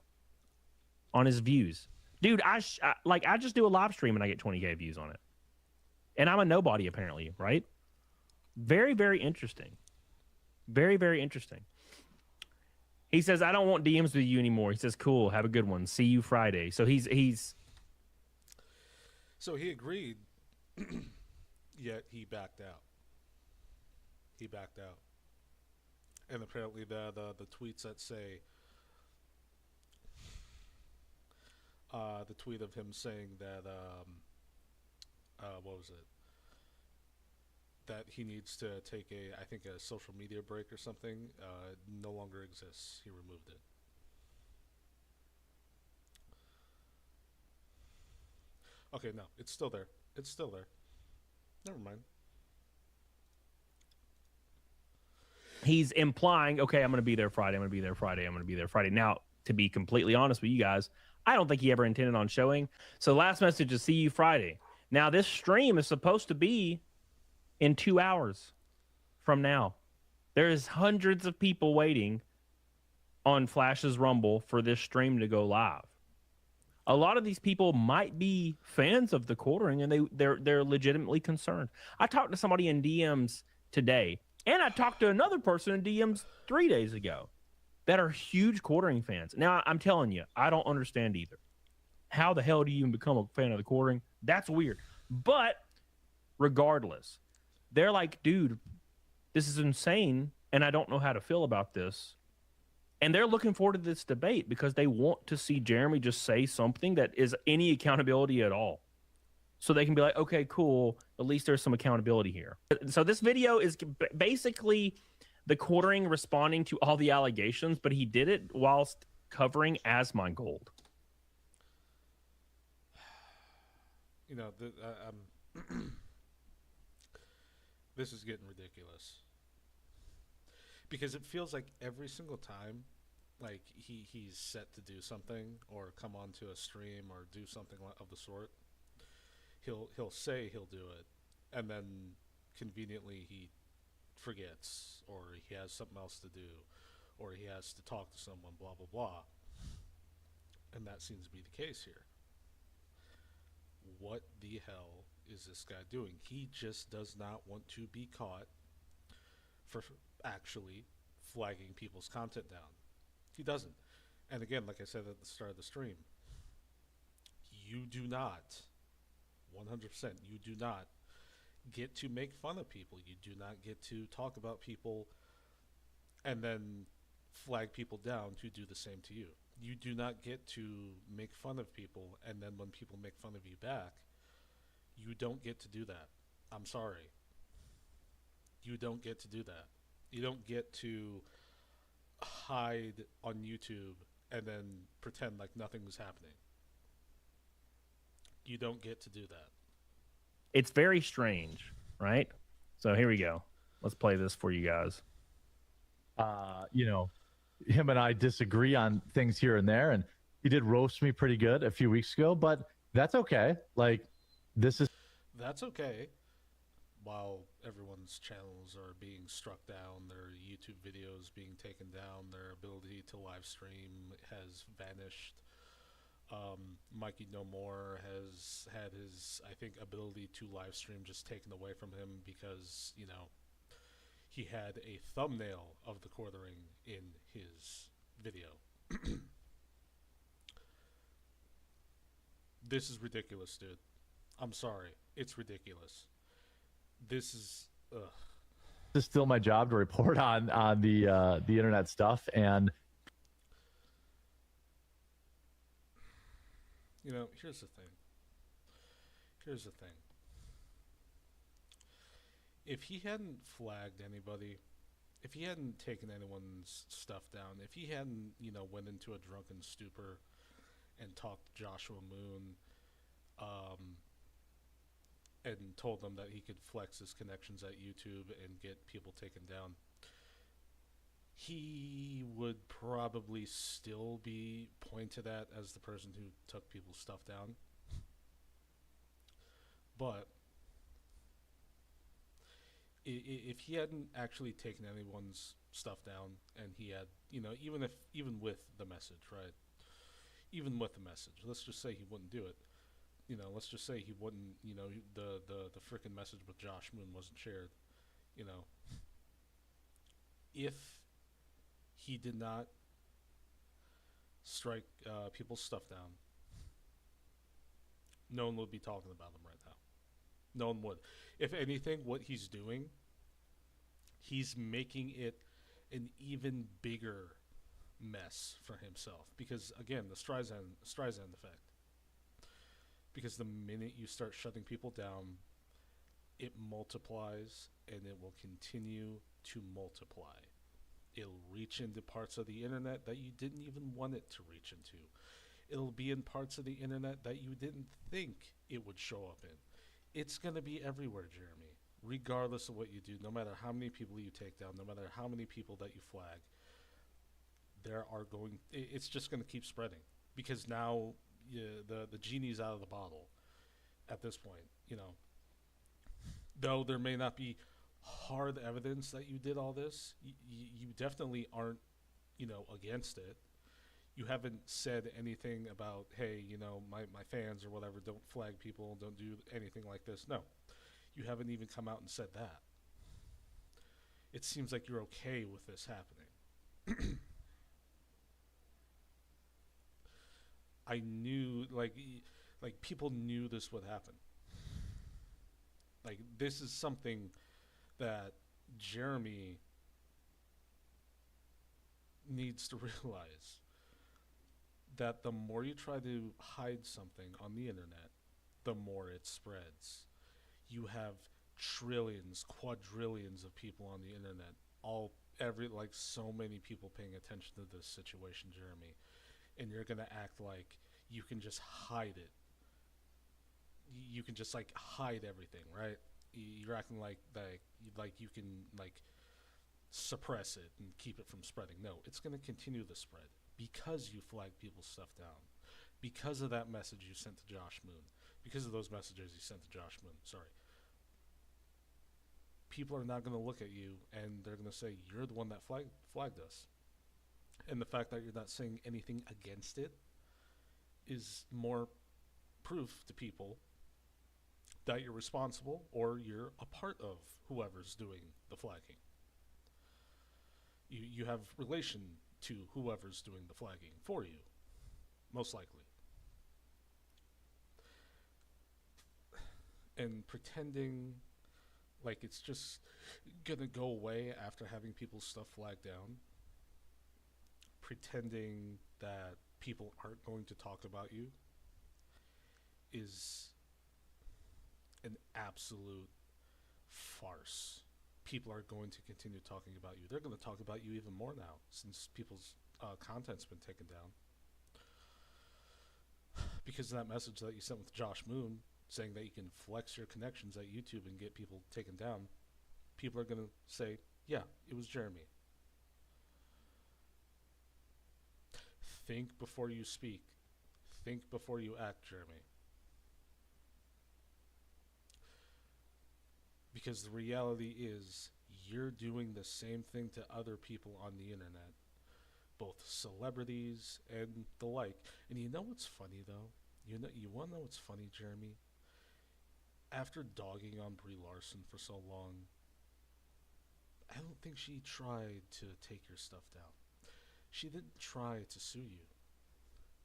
J: on his views. Dude, I just do a live stream and I get 20K views on it. And I'm a nobody apparently, right? Very, very interesting. Very, very interesting. He says, I don't want DMs with you anymore. He says, cool, have a good one. See you Friday. So he's
A: So he agreed, yet he backed out. He backed out. And apparently the tweets that say, the tweet of him saying that, what was it? That he needs to take I think a social media break or something, no longer exists. He removed it. Okay, no, it's still there. It's still there. Never mind.
J: he's implying, okay, I'm going to be there Friday. I'm going to be there Friday. I'm going to be there Friday. Now, to be completely honest with you guys, I don't think he ever intended on showing. So last message is see you Friday. Now, this stream is supposed to be in 2 hours from now. There is hundreds of people waiting on Flash's Rumble for this stream to go live. A lot of these people might be fans of the quartering, and they're legitimately concerned. I talked to somebody in DMs today, and I talked to another person in DMs 3 days ago that are huge quartering fans. Now, I'm telling you, I don't understand either. How the hell do you even become a fan of the quartering? That's weird. But regardless, they're like, dude, this is insane, and I don't know how to feel about this. And they're looking forward to this debate because they want to see Jeremy just say something that is any accountability at all. So they can be like, okay, cool. At least there's some accountability here. So this video is basically the quartering responding to all the allegations, but he did it whilst covering Asmongold.
A: You know, this is getting ridiculous. Because it feels like every single time, like he's set to do something or come onto a stream or do something of the sort, he'll say he'll do it, and then conveniently he forgets, or he has something else to do, or he has to talk to someone, blah blah blah. And that seems to be the case here. What the hell is this guy doing? He just does not want to be caught for actually flagging people's content down. He doesn't. And again, like I said at the start of the stream, you do not, 100%, you do not get to make fun of people. You do not get to talk about people and then flag people down to do the same to you. You do not get to make fun of people, and then when people make fun of you back, you don't get to do that. I'm sorry. You don't get to do that. You don't get to hide on YouTube and then pretend like nothing was happening. You don't get to do that.
J: It's very strange, right? So here we go. Let's play this for you guys.
F: You know, him and I disagree on things here and there, and he did roast me pretty good a few weeks ago, but that's okay. Like,
A: That's okay. While everyone's channels are being struck down, their YouTube videos being taken down, their ability to live stream has vanished. Mikey No More has had his, I think, ability to live stream just taken away from him because, you know, he had a thumbnail of the quartering in his video. This is ridiculous, dude. I'm sorry. It's ridiculous. This is
F: still my job to report on the internet stuff, and
A: you know, here's the thing. If he hadn't flagged anybody, if he hadn't taken anyone's stuff down, if he hadn't, you know, went into a drunken stupor and talked to Joshua Moon, and told them that he could flex his connections at YouTube and get people taken down, he would probably still be pointed at as the person who took people's stuff down. But if he hadn't actually taken anyone's stuff down, and he had, you know, even with the message, right? Even with the message, let's just say he wouldn't do it. You know, let's just say he wouldn't, you know, the frickin' message with Josh Moon wasn't shared. You know, if he did not strike people's stuff down, no one would be talking about him right now. No one would. If anything, what he's doing, he's making it an even bigger mess for himself. Because again, the Streisand effect. Because the minute you start shutting people down, it multiplies and it will continue to multiply. It'll reach into parts of the internet that you didn't even want it to reach into. It'll be in parts of the internet that you didn't think it would show up in. It's going to be everywhere, Jeremy, regardless of what you do, no matter how many people you take down, no matter how many people that you flag. It's just going to keep spreading, because now the genie's out of the bottle at this point, Though there may not be hard evidence that you did all this, you definitely aren't, against it. You haven't said anything about, hey, my fans or whatever don't flag people, don't do anything like this. No, you haven't even come out and said that. It seems like you're okay with this happening. I knew, like people knew this would happen. Like, this is something that Jeremy needs to realize, that the more you try to hide something on the internet, the more it spreads. You have trillions, quadrillions of people on the internet, so many people paying attention to this situation, Jeremy, and you're gonna act like you can just hide it. You can just hide everything, right? You're acting like you can suppress it and keep it from spreading. No, it's going to continue to spread because you flag people's stuff down, because of that message you sent to Josh Moon, because of those messages you sent to Josh Moon. Sorry. People are not going to look at you and they're going to say you're the one that flagged us. And the fact that you're not saying anything against it is more proof to people that you're responsible, or you're a part of whoever's doing the flagging. You have relation to whoever's doing the flagging for you, most likely. And pretending like it's just gonna go away after having people's stuff flagged down, pretending that people aren't going to talk about you, is an absolute farce. People are going to continue talking about you. They're going to talk about you even more now, since people's content's been taken down. Because of that message that you sent with Josh Moon, saying that you can flex your connections at YouTube and get people taken down, people are going to say, yeah, it was Jeremy. Think before you speak. Think before you act, Jeremy. Because the reality is, you're doing the same thing to other people on the internet, both celebrities and the like. And you know what's funny, though? You want to know what's funny, Jeremy? After dogging on Brie Larson for so long, I don't think she tried to take your stuff down. She didn't try to sue you.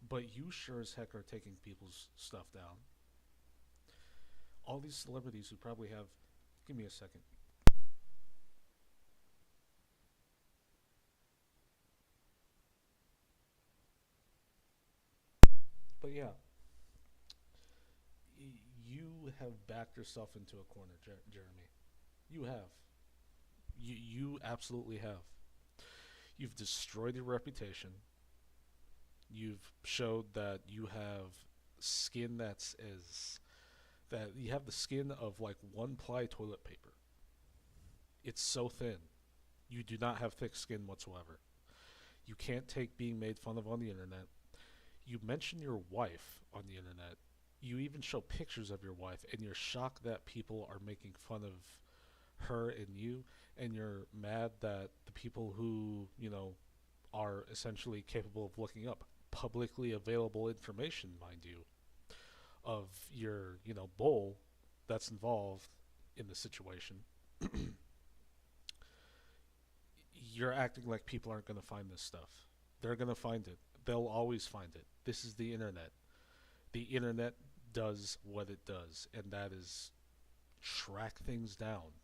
A: But you sure as heck are taking people's stuff down. All these celebrities who probably have... Give me a second. But yeah, you have backed yourself into a corner, Jeremy. You have. You absolutely have. You've destroyed your reputation. You've showed that you have skin that you have the skin of like 1-ply toilet paper. It's so thin. You do not have thick skin whatsoever. You can't take being made fun of on the internet. You mention your wife on the internet. You even show pictures of your wife, and you're shocked that people are making fun of her and you, and you're mad that the people who, are essentially capable of looking up publicly available information, mind you, of your, bull that's involved in the situation. You're acting like people aren't going to find this stuff. They're going to find it. They'll always find it. This is the internet. The internet does what it does, and that is track things down.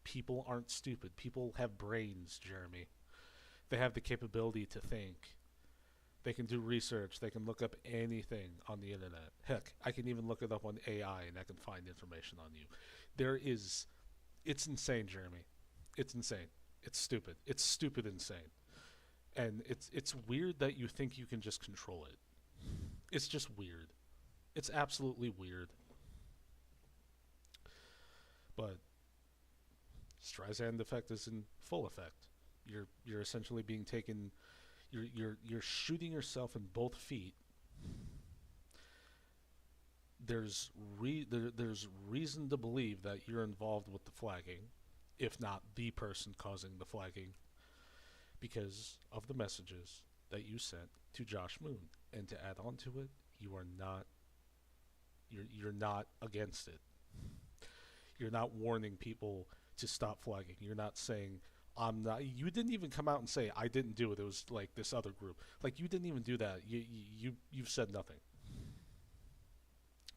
A: People aren't stupid. People have brains, Jeremy. They have the capability to think. They can do research. They can look up anything on the internet. Heck, I can even look it up on AI and I can find information on you. It's insane, Jeremy. It's insane. It's stupid. It's stupid insane. And it's weird that you think you can just control it. It's just weird. It's absolutely weird. But Streisand effect is in full effect. You're essentially being taken. You're shooting yourself in both feet. There's reason to believe that you're involved with the flagging, if not the person causing the flagging, because of the messages that you sent to Josh Moon. And to add on to it, you're not against it. You're not warning people to stop flagging. You're not saying I'm not. You didn't even come out and say I didn't do it. It was like this other group. Like, you didn't even do that. You've said nothing.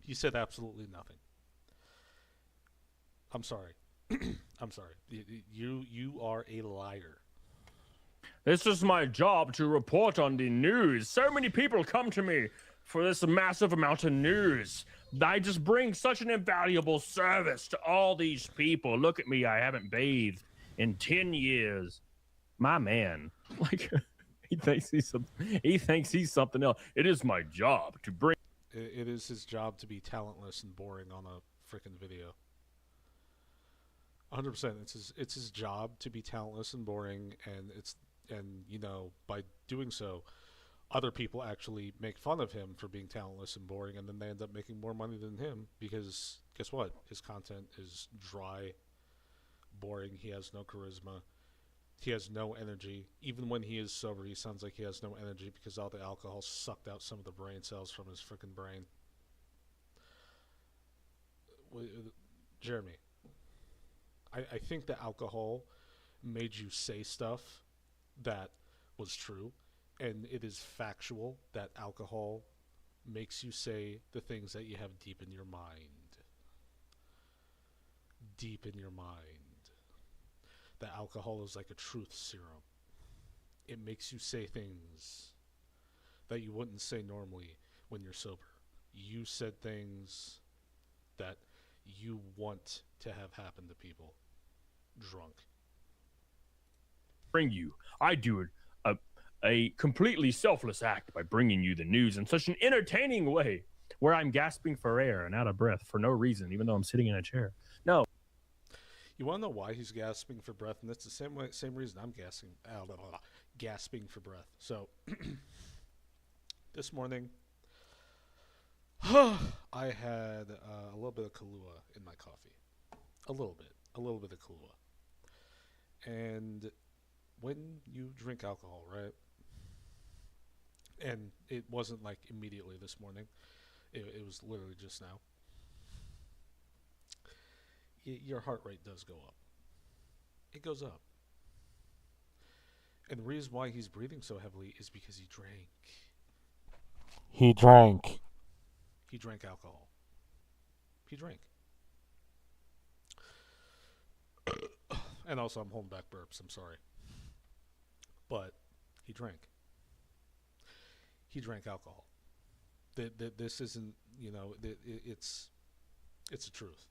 A: You said absolutely nothing. I'm sorry. I'm sorry. You are a liar.
J: This is my job to report on the news. So many people come to me for this massive amount of news. I just bring such an invaluable service to all these people. Look at me, I haven't bathed in 10 years. My man, like, he thinks he's something else. It is my job to bring.
A: It is his job to be talentless and boring on a freaking video. 100%. It's his job to be talentless and boring, and by doing so, other people actually make fun of him for being talentless and boring, and then they end up making more money than him because guess what? His content is dry, boring. He has no charisma. He has no energy. Even when he is sober, he sounds like he has no energy because all the alcohol sucked out some of the brain cells from his freaking brain. Jeremy, I think the alcohol made you say stuff that was true, and it is factual that alcohol makes you say the things that you have deep in your mind. Deep in your mind. That alcohol is like a truth serum. It makes you say things that you wouldn't say normally when you're sober. You said things that you want to have happen to people drunk.
J: Bring you. I do a completely selfless act by bringing you the news in such an entertaining way where I'm gasping for air and out of breath for no reason, even though I'm sitting in a chair. No.
A: You want to know why he's gasping for breath? And it's the same reason I'm gasping for breath. So, this morning, I had a little bit of Kahlua in my coffee. A little bit of Kahlua. And when you drink alcohol, right? And it wasn't like immediately this morning. It was literally just now. Your heart rate does go up. It goes up. And the reason why he's breathing so heavily is because he drank. He drank alcohol. He drank. And also, I'm holding back burps. I'm sorry. But he drank. He drank alcohol. This isn't, it's the truth.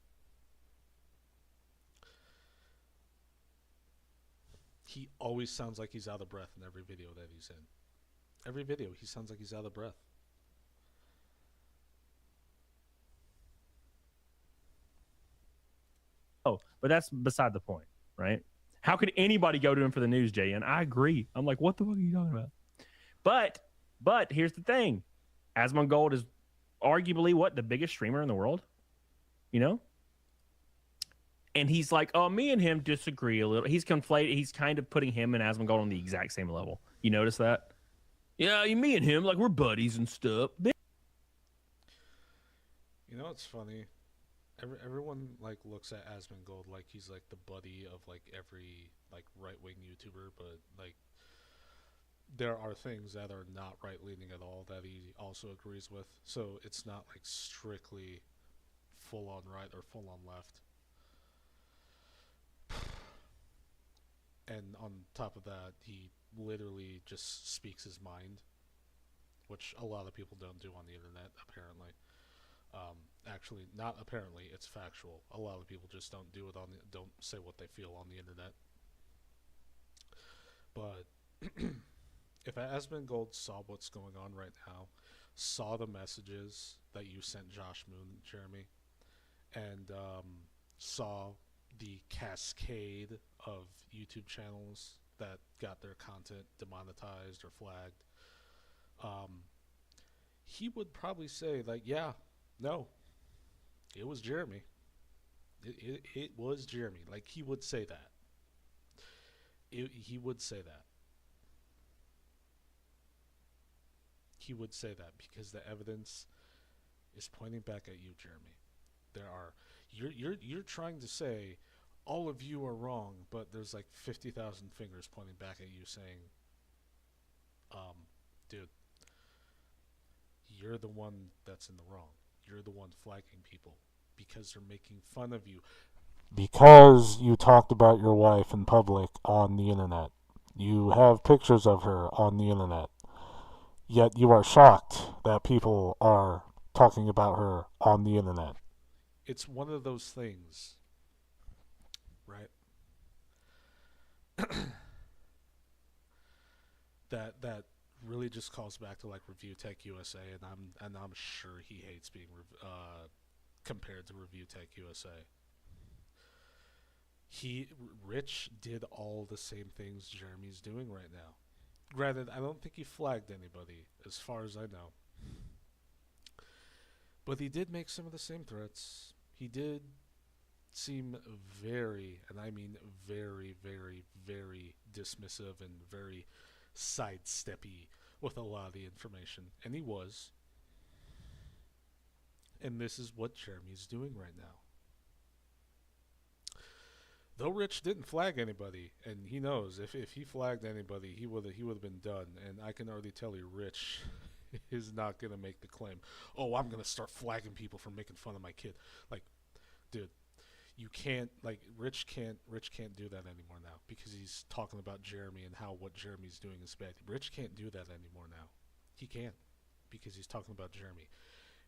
A: He always sounds like he's out of breath in every video that he's in. Every video, he sounds like he's out of breath.
J: Oh, but that's beside the point, right? How could anybody go to him for the news, Jay? And I agree. I'm like, what the fuck are you talking about? But here's the thing. Asmongold is arguably the biggest streamer in the world, And he's like, oh, me and him disagree a little. He's conflated. He's kind of putting him and Asmongold on the exact same level. You notice that? Yeah, me and him, like, we're buddies and stuff.
A: It's funny. Everyone like looks at Asmongold like he's like the buddy of like every like right-wing YouTuber, but like there are things that are not right leaning at all that he also agrees with. So it's not like strictly full on right or full on left. And on top of that, he literally just speaks his mind, which a lot of people don't do on the internet, apparently. Actually, not apparently, it's factual. A lot of people just don't do it don't say what they feel on the internet. But if Asmongold saw what's going on right now, saw the messages that you sent Josh Moon, Jeremy, and saw the cascade of YouTube channels that got their content demonetized or flagged, he would probably say, like, yeah, no, it was Jeremy. It was Jeremy. Like, he would say that. He would say that. He would say that because the evidence is pointing back at you, Jeremy. You're trying to say all of you are wrong, but there's like 50,000 fingers pointing back at you saying, dude, you're the one that's in the wrong. You're the one flagging people because they're making fun of you. Because you talked about your wife in public on the internet. You have pictures of her on the internet. Yet you are shocked that people are talking about her on the internet. It's one of those things, right? that really just calls back to like Review Tech USA, and I'm sure he hates being compared to Review Tech USA. Rich did all the same things Jeremy's doing right now. Granted, I don't think he flagged anybody, as far as I know. But he did make some of the same threats. He did seem very, and I mean very, very, very dismissive and very sidesteppy with a lot of the information. And he was. And this is what Jeremy's doing right now. Though Rich didn't flag anybody, and he knows if he flagged anybody, he would have been done. And I can already tell you, Rich is not gonna make the claim, "Oh, I'm gonna start flagging people for making fun of my kid." Like, dude, you can't. Like, Rich can't do that anymore now because he's talking about Jeremy and how what Jeremy's doing is bad. Rich can't do that anymore now. He can't because he's talking about Jeremy,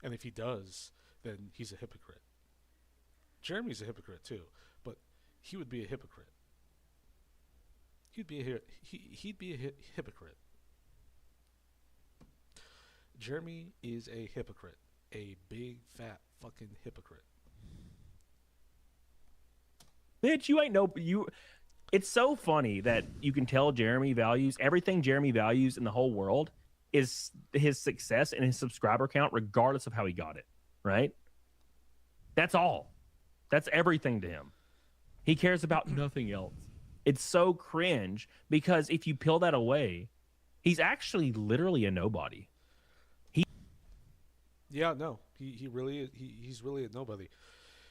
A: and if he does, then he's a hypocrite. Jeremy's a hypocrite too, but he would be a hypocrite. He'd be a hypocrite. Jeremy is a hypocrite. A big, fat, fucking hypocrite.
J: Bitch, you ain't no... It's so funny that you can tell Jeremy values... Everything Jeremy values in the whole world is his success and his subscriber count, regardless of how he got it. Right? That's all. That's everything to him. He cares about nothing else. It's so cringe because if you peel that away, he's actually literally a nobody.
A: Yeah, no, he's really a nobody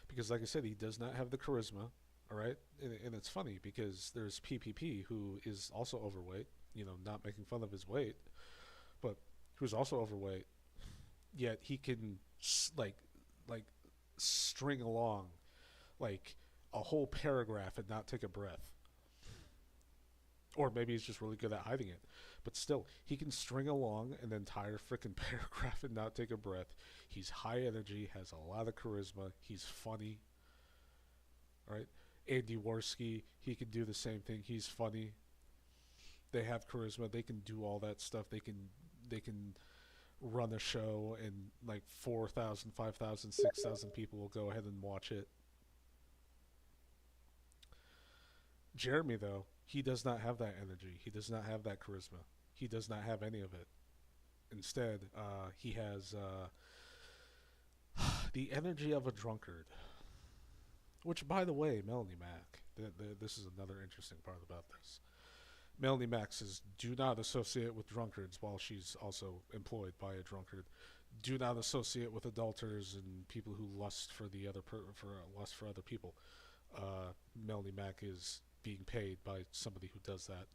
A: because, like I said, he does not have the charisma. All right, and it's funny because there's PPP who is also overweight. You know, not making fun of his weight, but who's also overweight. Yet he can like string along like a whole paragraph and not take a breath. Or maybe he's just really good at hiding it. But still, he can string along an entire freaking paragraph and not take a breath. He's high energy, has a lot of charisma, he's funny. Alright? Andy Worski, he can do the same thing. He's funny. They have charisma, they can do all that stuff. They can run a show and like 4,000, 5,000, 6,000 people will go ahead and watch it. Jeremy, though, he does not have that energy. He does not have that charisma. He does not have any of it. Instead, he has the energy of a drunkard. Which, by the way, Melanie Mack, this is another interesting part about this. Melanie Mack says, do not associate with drunkards while she's also employed by a drunkard. Do not associate with adulterers and people who lust for lust for other people. Melanie Mack is being paid by somebody who does that.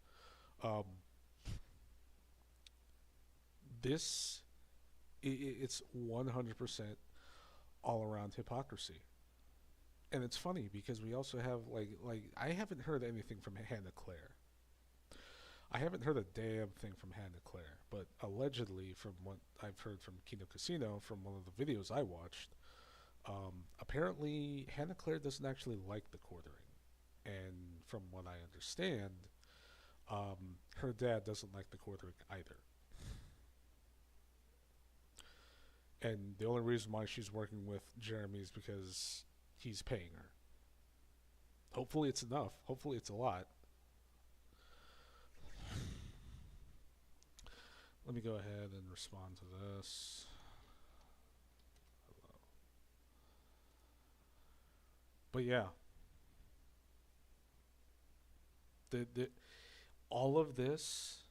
A: this, it's 100% all around hypocrisy. And it's funny because we also have like I haven't heard anything from Hannah Claire. I haven't heard a damn thing from Hannah Claire, but allegedly, from what I've heard from Kino Casino, from one of the videos I watched, apparently Hannah Claire doesn't actually like the quartering. And from what I understand, her dad doesn't like the quartering either. And the only reason why she's working with Jeremy is because he's paying her. Hopefully it's enough. Hopefully it's a lot. Let me go ahead and respond to this. Hello. But yeah. All of this,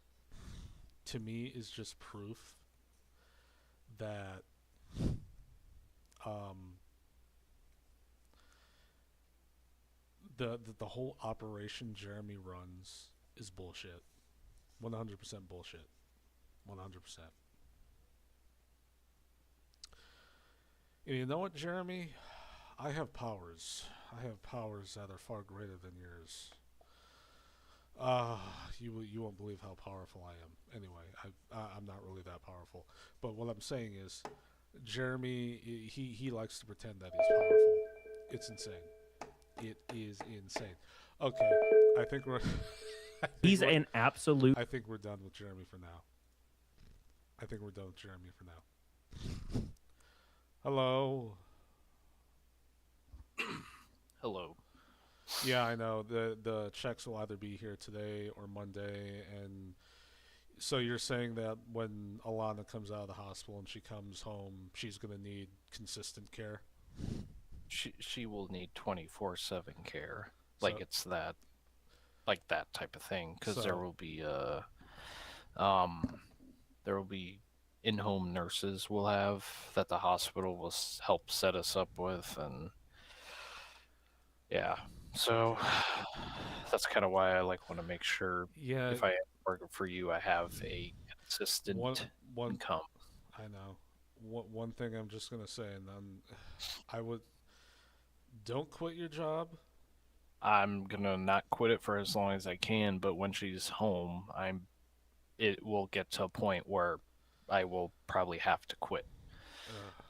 A: to me, is just proof that the whole operation Jeremy runs is bullshit. 100% bullshit. 100%. And you know what, Jeremy? I have powers. I have powers that are far greater than yours. You won't believe how powerful I am. Anyway, I'm not really that powerful. But what I'm saying is, Jeremy, he likes to pretend that he's powerful. It's insane. It is insane. Okay, I think we're...
J: He's an absolute...
A: I think we're done with Jeremy for now. Hello.
K: Hello.
A: Yeah, I know. The checks will either be here today or Monday, and so you're saying that when Alana comes out of the hospital and she comes home, she's going to need consistent care?
K: She will need 24/7 care. Like
A: So-
K: it's that, like that type of thing, because
A: So-
K: there will be in-home nurses we'll have that the hospital will help set us up with, and yeah. So that's kind of why I want to make sure
A: Yeah.
K: if I am working for you, I have a consistent
A: one
K: income.
A: I know. One thing I'm just going to say, and then I would... Don't quit your job.
K: I'm gonna not quit it for as long as I can, but when she's home, it will get to a point where I will probably have to quit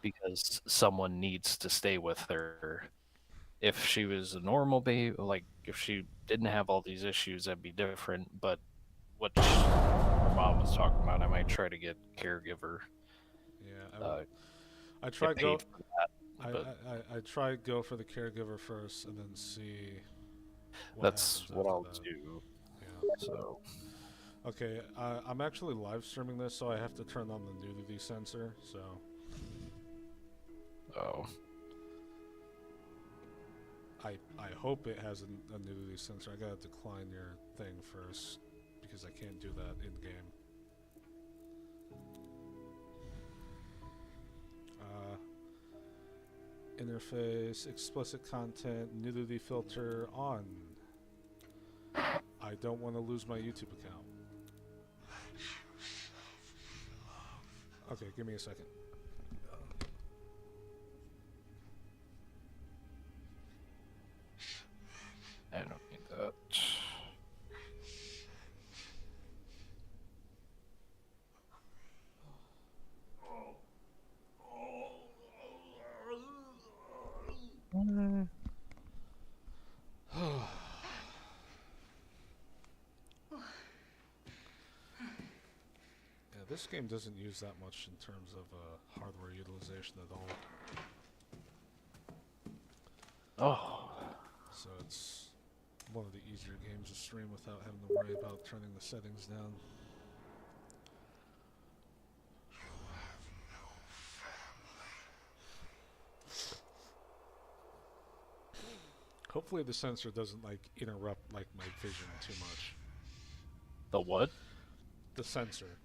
K: because someone needs to stay with her. If she was a normal baby, like if she didn't have all these issues, that'd be different. But what her mom was talking about, I might try to get a caregiver.
A: Yeah, I
K: get
A: try
K: paid
A: go.
K: for that. But
A: I try go for the caregiver first, and then see.
K: that's what I'll
A: that.
K: do.
A: Yeah.
K: So
A: Okay, I'm actually live streaming this, so I have to turn on the nudity sensor. So.
K: Oh.
A: I hope it has a nudity sensor. I gotta decline your thing first because I can't do that in game. Interface, explicit content, nudity filter on. I don't want to lose my YouTube account. Okay, give me a second.
K: I don't need that.
A: Yeah, this game doesn't use that much in terms of hardware utilization at all.
K: Oh.
A: So it's one of the easier games to stream without having to worry about turning the settings down. Hopefully the sensor doesn't interrupt my vision too much.
K: The what?
A: The sensor.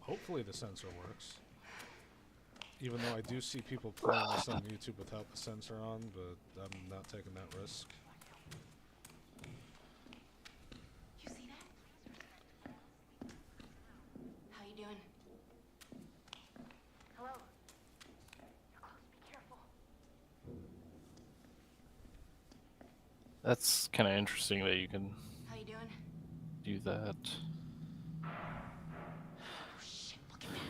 A: Hopefully the sensor works. Even though I do see people playing this on YouTube without the sensor on, but I'm not taking that risk.
L: You see that?
K: That's kind of interesting that you can
L: How you doing?
K: do that.
L: Oh shit, look at that.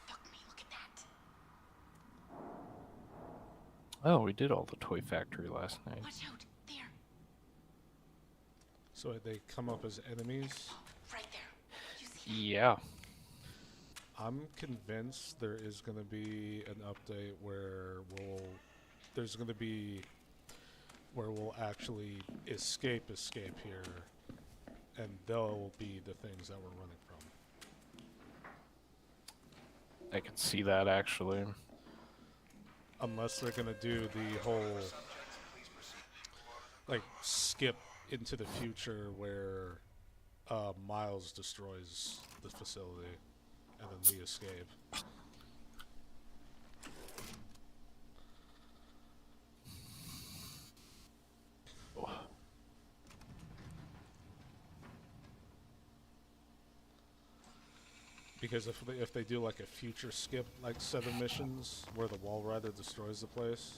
L: Fuck me, look at that.
K: Oh, we did all the Toy Factory last night.
L: Watch out, there.
A: So they come up as enemies.
L: Right there. You see that?
K: Yeah.
A: I'm convinced there is going to be an update where we'll actually escape here, and they'll be the things that we're running from.
K: I can see that actually.
A: Unless they're going to do the whole like skip into the future where Miles destroys the facility and then we escape. Because if they do like a future skip, like 7 missions where the Wall Rider destroys the place,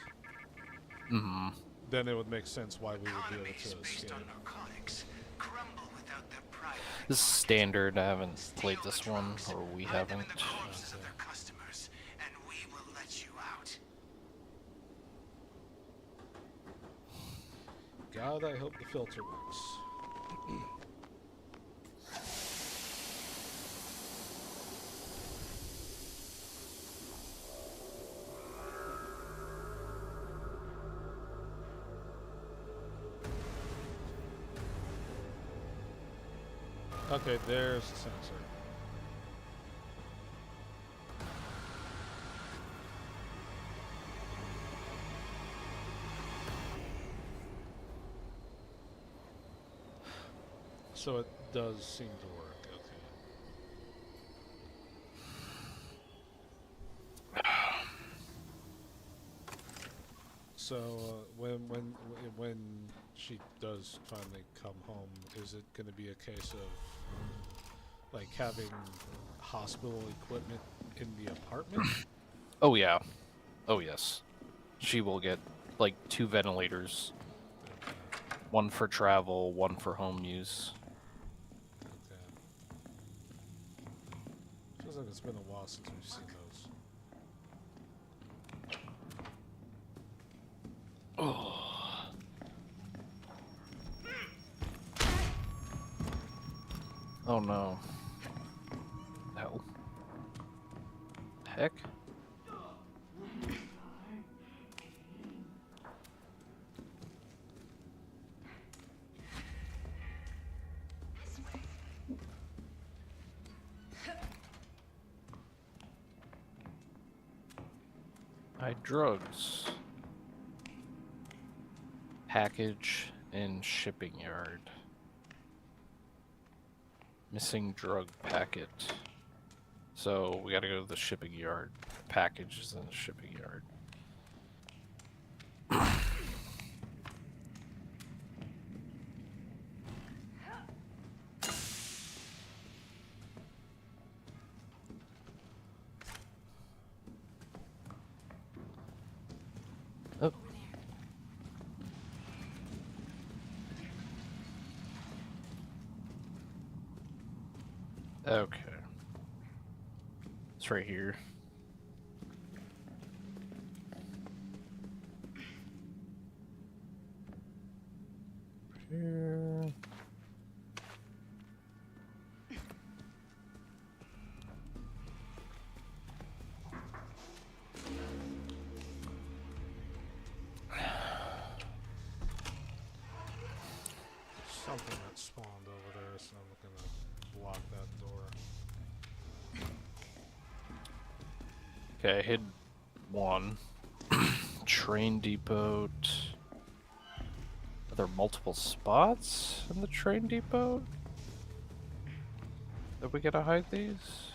A: then it would make sense why we would be able to escape.
K: This is standard. I haven't played this one, or we haven't.
A: God, I hope the filter works. Okay, there's the sensor. So it does seem to work, okay. So when she does finally come home, is it going to be a case of like having hospital equipment in the apartment?
K: Oh yeah. Oh yes. She will get like 2 ventilators.
A: Okay.
K: One for travel, one for home use.
A: Okay. Feels like it's been a while since we've seen those.
K: Oh. Oh no. Hell. Heck? Drugs. Package and shipping yard. Missing drug packet. So we gotta go to the shipping yard. Package is in the shipping yard. Oh. Okay. It's right here. Here.
A: Something that spawned over there, so I'm gonna block that door.
K: Okay, I hit one. Train depot. Are there multiple spots in the train depot? Are we gonna hide these?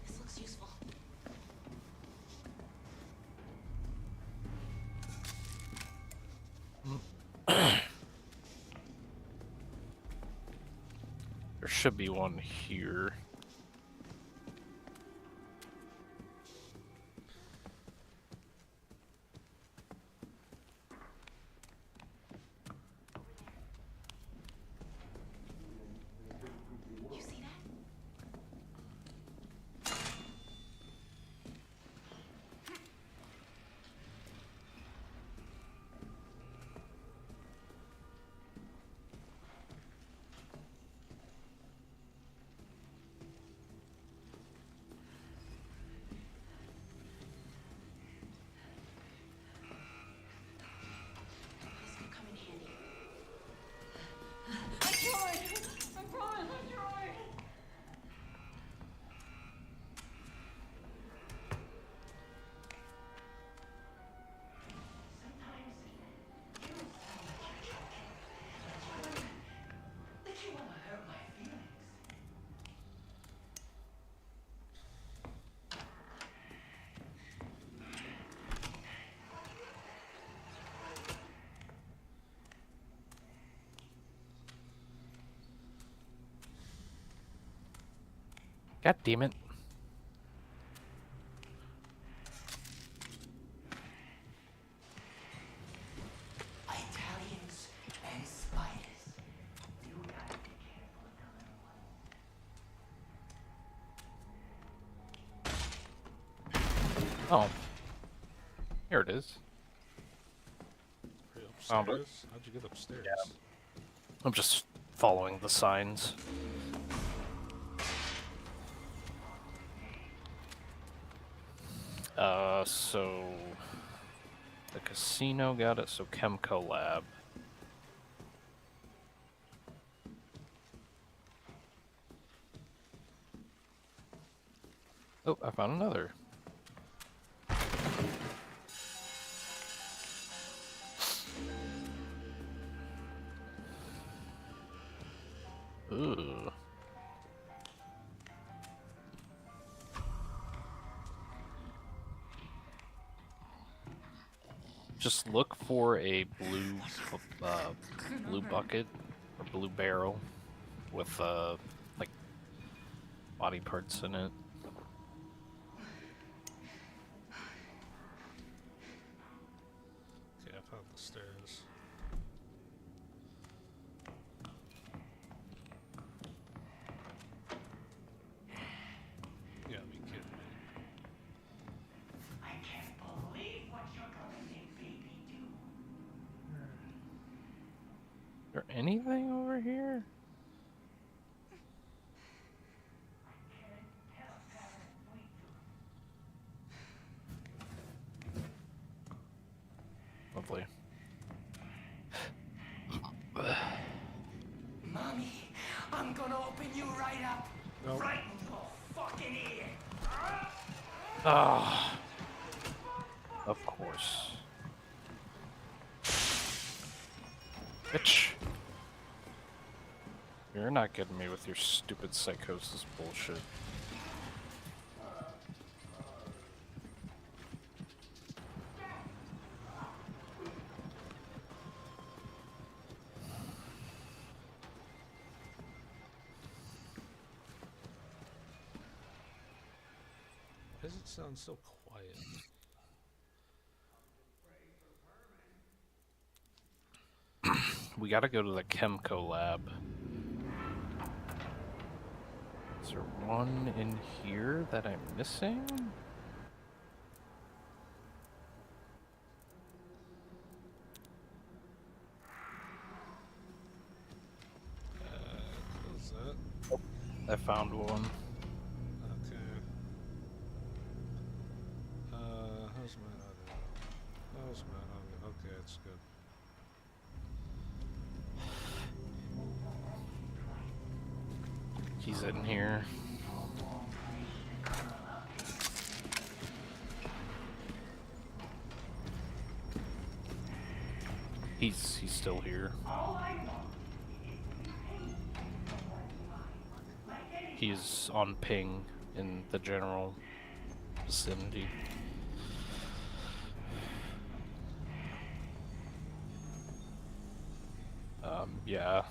L: This looks useful.
K: There should be one here.
L: You see that? This could come in handy. I'm trying. I'm trying. I'm trying.
K: God damn it.
L: Italians and spiders. You gotta be careful with the little one.
K: Oh. Here it is.
A: Are you
K: Found it.
A: upstairs? How'd you get upstairs?
K: Yeah. I'm just following the signs. So the casino got it, so Chemco Lab. Oh, I found another. Ooh. Just look for a blue bucket or blue barrel with like body parts in it.
A: Okay, I found the stairs. You gotta be kidding me.
L: I can't believe what you're gonna make baby do.
K: Is there anything over here? Lovely.
L: Mommy, I'm gonna open you right up.
A: Nope.
L: Right in your fucking ear.
K: Ah, of course. Bitch. You're not getting me with your stupid psychosis bullshit.
A: Why does it sound so quiet?
K: We gotta go to the Chemco Lab. Is there one in here that I'm missing?
A: Close that.
K: I found one.
A: Okay. How's my audio? How's my audio? Okay, it's good.
K: He's in here. He's still here. He's on ping in the general vicinity. Yeah.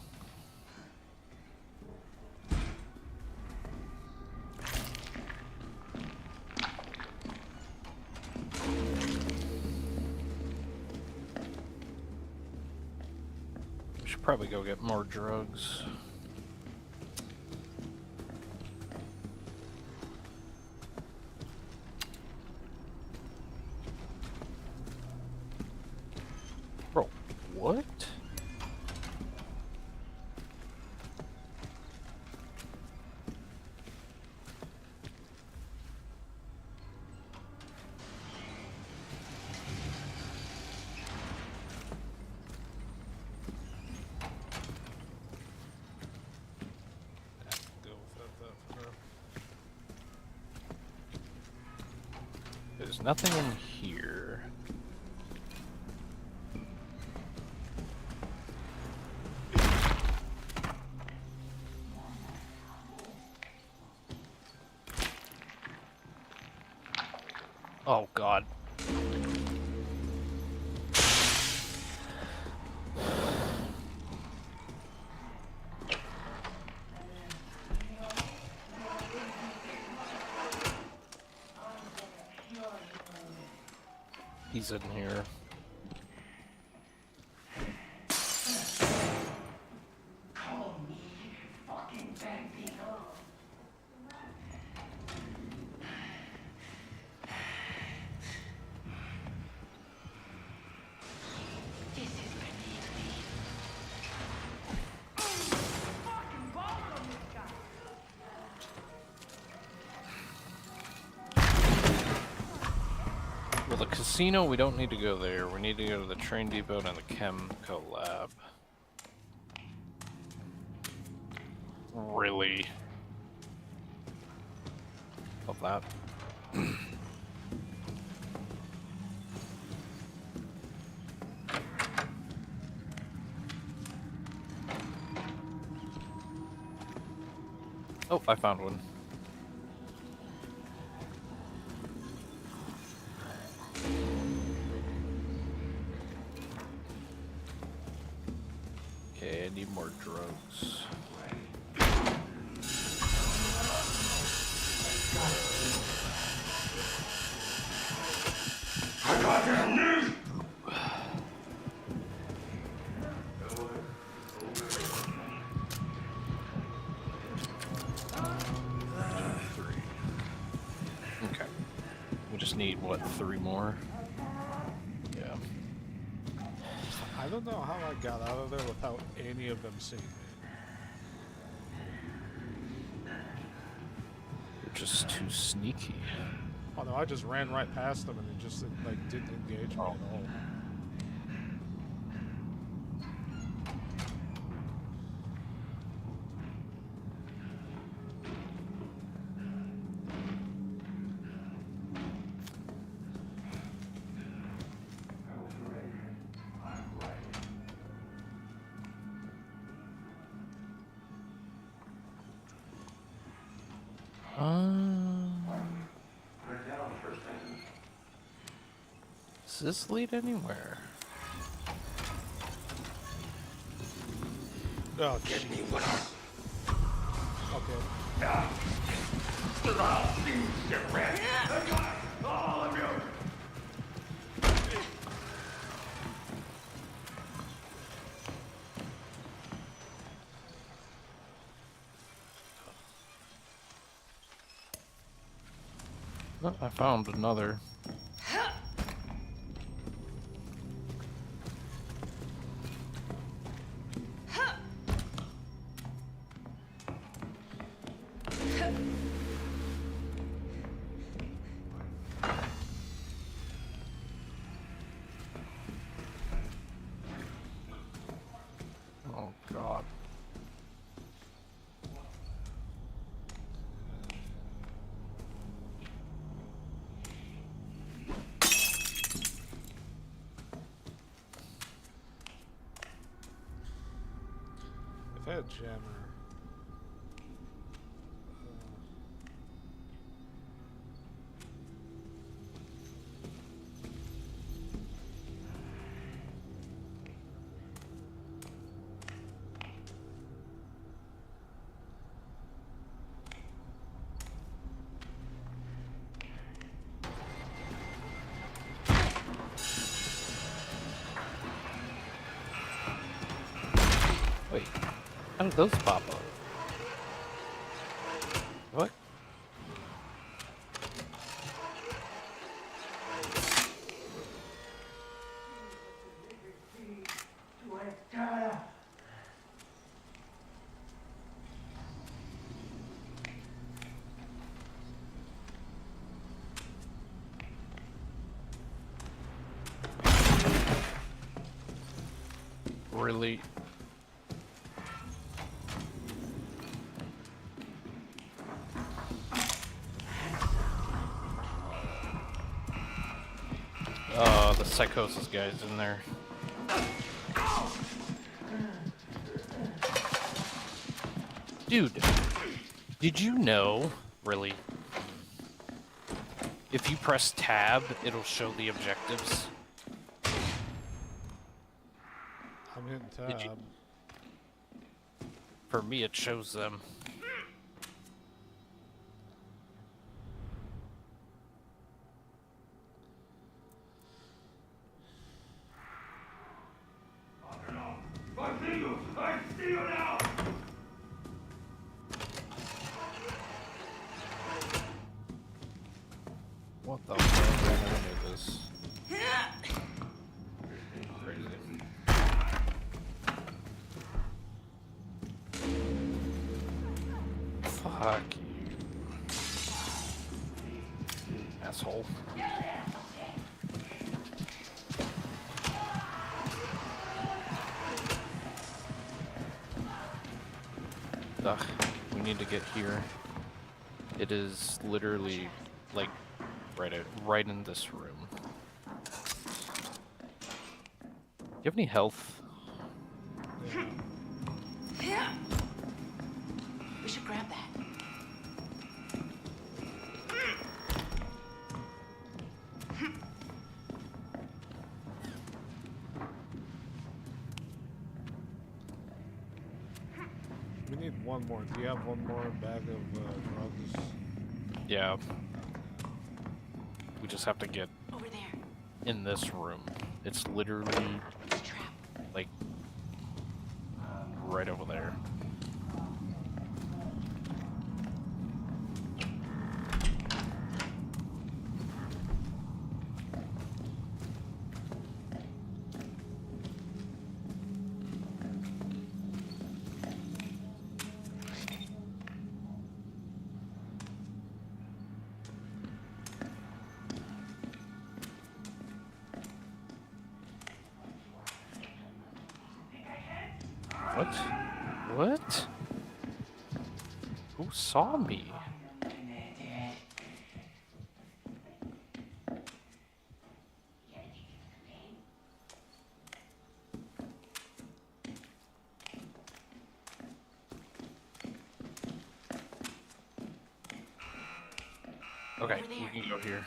K: probably go get more drugs. Bro, what?
A: Go with that for now.
K: There's nothing in here. Oh God. He's in here. Well, the casino, we don't need to go there. We need to go to the train depot and the chemical lab. Really? Love that. Oh, I found one. Okay, I need more drugs. Okay. We just need, what, 3 more? Yeah.
A: I don't know how I got out of there without any of them seeing me.
K: You're just too sneaky.
A: Oh no, I just ran right past them and it just like didn't engage me at all.
K: Does this lead anywhere?
A: Oh, jeez. Okay.
L: All of you!
K: Oh, I found another. Oh God.
A: If I had jammer.
K: How did those pop up? What? Really? The psychosis guy's in there. Dude, did you know, really, if you press tab, it'll show the objectives?
A: I'm hitting
K: Did you-
A: tab.
K: For me, it shows them. What the fuck? I never knew this. Crazy. Fuck you. Asshole. Ugh, we need to get here. It is literally like right in this room. Do you have any health?
L: We should grab that.
A: We need one more. Do you have one more bag of drugs?
K: Yeah. We just have to get
L: Over there.
K: in this room. It's literally like right over there. What? What? Who saw me? Okay, we can go here.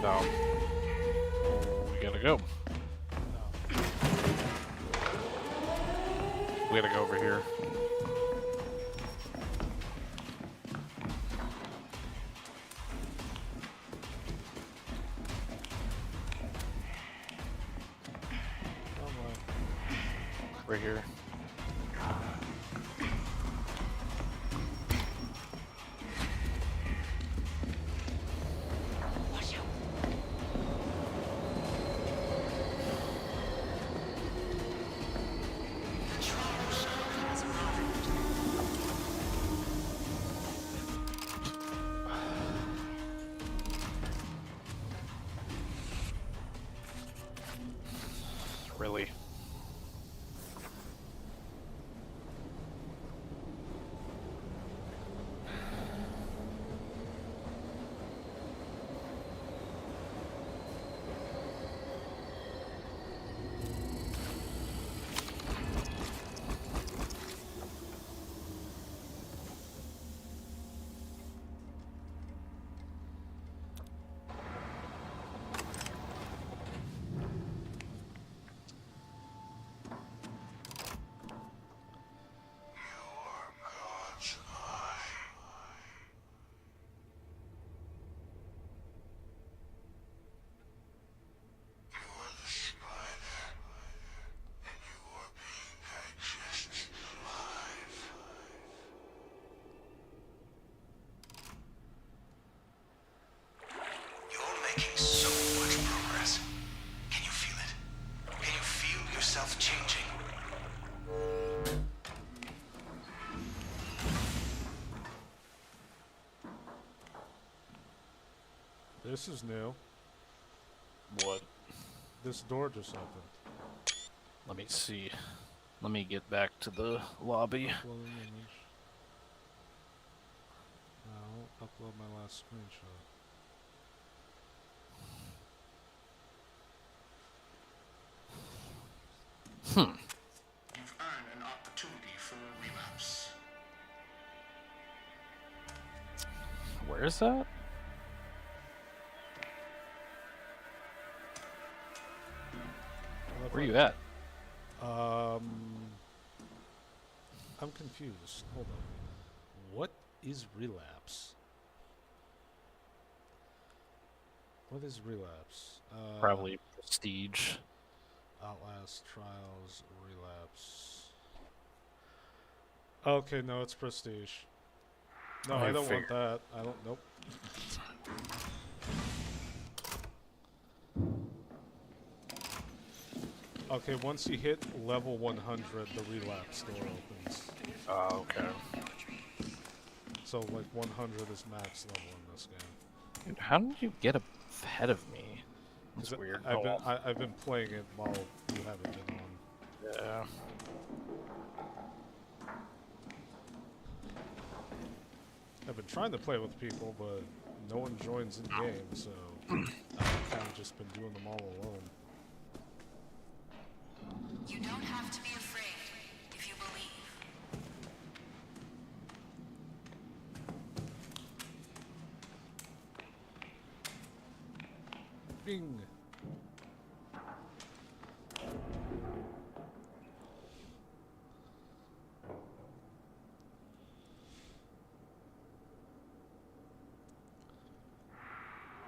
K: No. We gotta go. We gotta go over here. Right here. Really?
A: this is new.
K: What?
A: This door just opened.
K: Let me see. Let me get back to the lobby.
A: Upload an image. I'll upload my last screenshot.
B: You've earned an opportunity for relapse.
K: Where is that? Where are you at?
A: I'm confused. Hold on. What is relapse? What is relapse?
K: Probably prestige.
A: Outlast, trials, relapse. Okay, no, it's prestige. No, I don't want that. I don't. Nope. Okay, once you hit level 100, the relapse door opens.
K: Oh, okay.
A: So, like, 100 is max level in this game.
K: Dude, how did you get ahead of me? That's
A: 'Cause
K: weird.
A: I've been playing it while you haven't been on.
K: Yeah.
A: I've been trying to play with people, but no one joins in game, so I've kind of just been doing them all alone.
L: You don't have to be afraid if you believe.
A: Bing!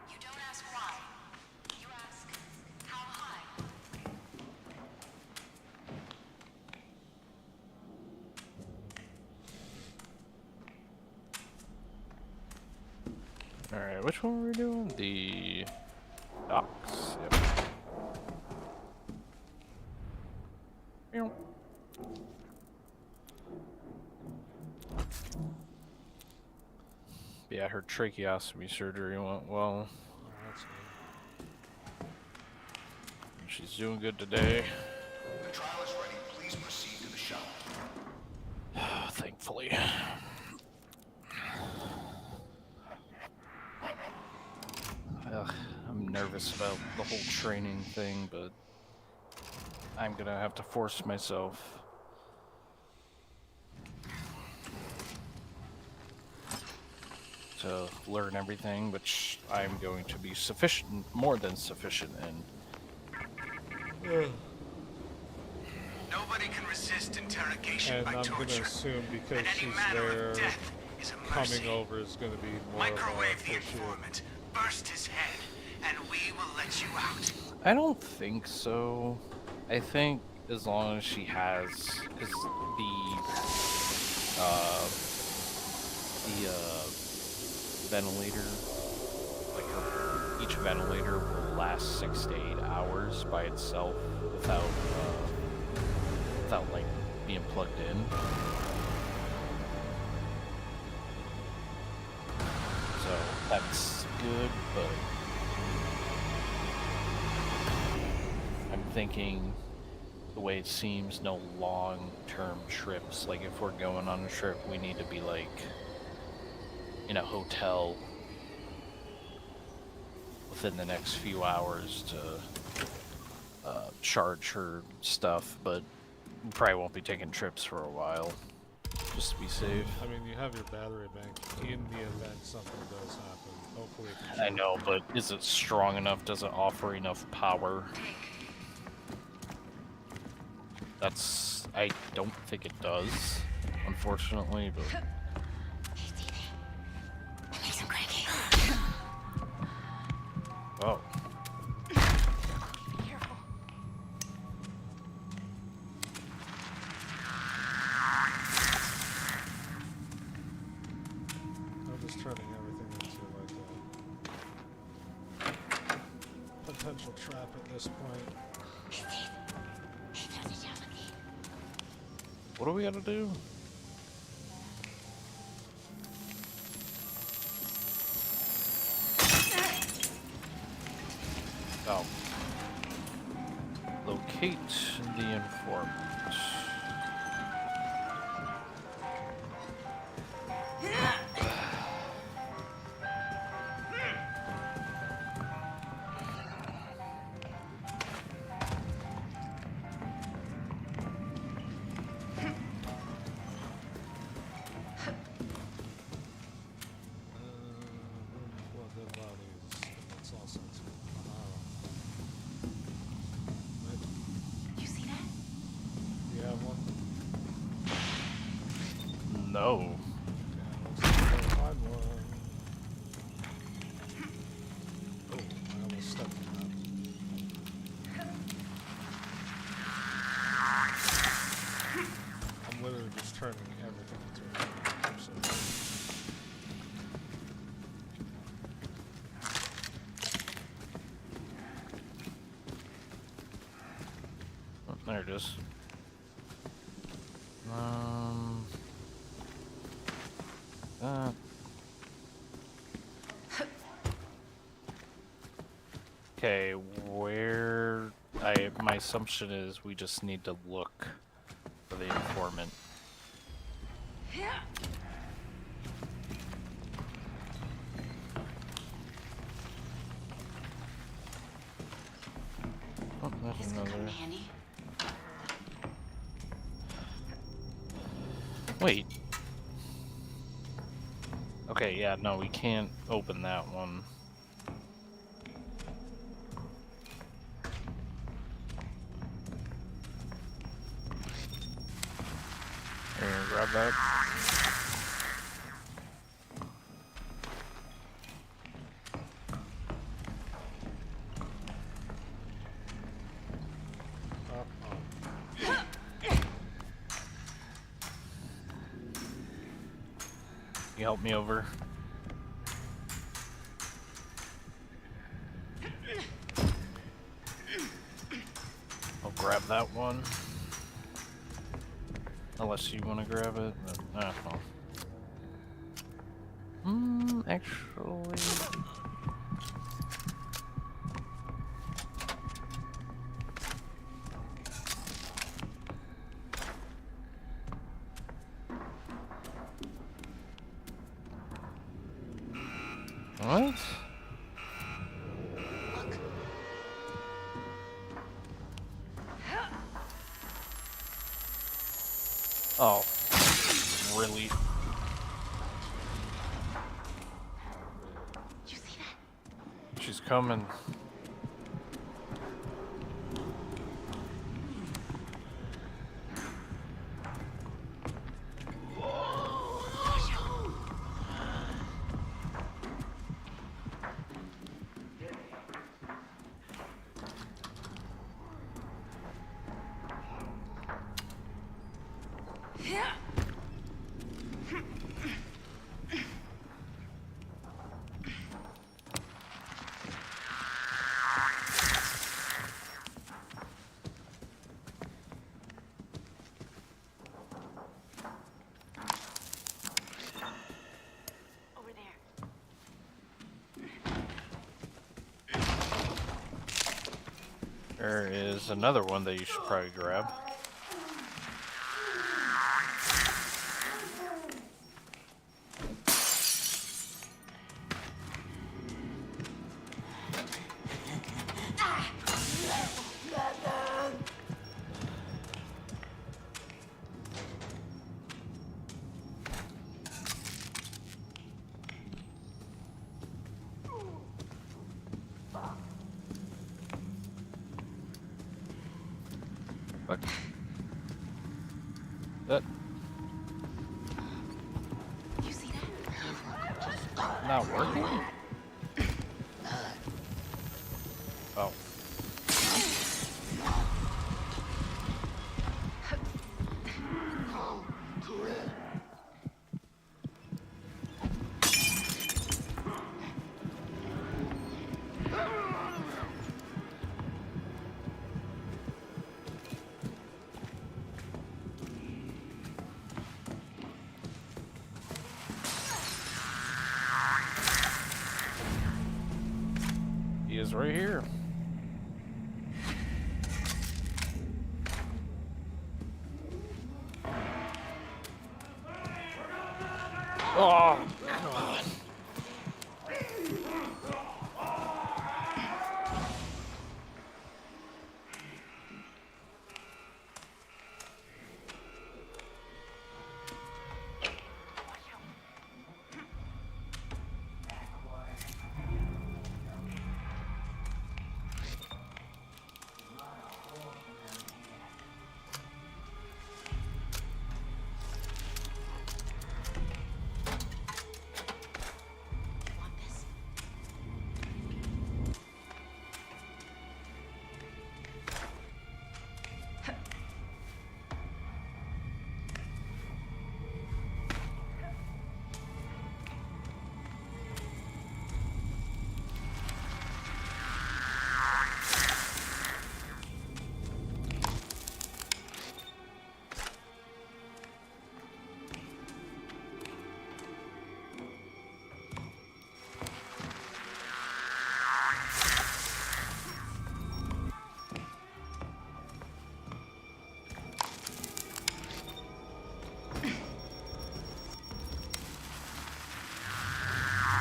L: You don't ask why. You ask how high.
K: Alright, which one were we doing? The docks. Yep. Meow. Yeah, her tracheostomy surgery went well.
A: Oh, that's good.
K: She's doing good today.
B: The trial is ready. Please proceed to the shop.
K: Thankfully. Ugh, I'm nervous about the whole training thing, but I'm gonna have to force myself. To learn everything, which I'm going to be sufficient, more than sufficient in.
B: Nobody can resist interrogation
A: And
B: by
A: I'm gonna
B: torture.
A: assume because
B: And any
A: she's
B: manner
A: there,
B: of death is a
A: coming
B: mercy.
A: over is gonna be more
B: Microwave the
A: of a issue.
B: informant, burst his head, and we will let you out.
K: I don't think so. I think as long as she has, because the ventilator, like each ventilator will last 6 to 8 hours by itself without like being plugged in. So that's good, but I'm thinking the way it seems, no long-term trips. Like if we're going on a trip, we need to be like in a hotel within the next few hours to charge her stuff, but we probably won't be taking trips for a while, just to be safe.
A: I mean, you have your battery bank in the event something does happen. Hopefully it can
K: I know, but is it strong enough? Does it offer enough power? I don't think it does, unfortunately, but... Oh.
A: I'm just turning everything into like a potential trap at this point.
K: What do we gotta do? Oh. Locate the informant.
A: Well, dead bodies. That's all sensible.
L: You see that?
A: You have one?
K: No.
A: Okay, looks like I gotta find one. Oh, I almost stepped in that. I'm literally just turning everything into a so.
K: Oh, there it is. Okay, where my assumption is we just need to look for the informant. Oh, there's
L: This could come in
K: another.
L: handy.
K: Wait. Okay, yeah, no, we can't open that one. Here, grab that. You help me over. I'll grab that one. Unless you want to grab it. But, well. Actually. What? Oh, really?
L: Did you see that?
K: She's coming.
L: Over there.
K: There is another one that you should probably grab. Fuck. That
L: You see that?
K: not working? Oh. He is right here.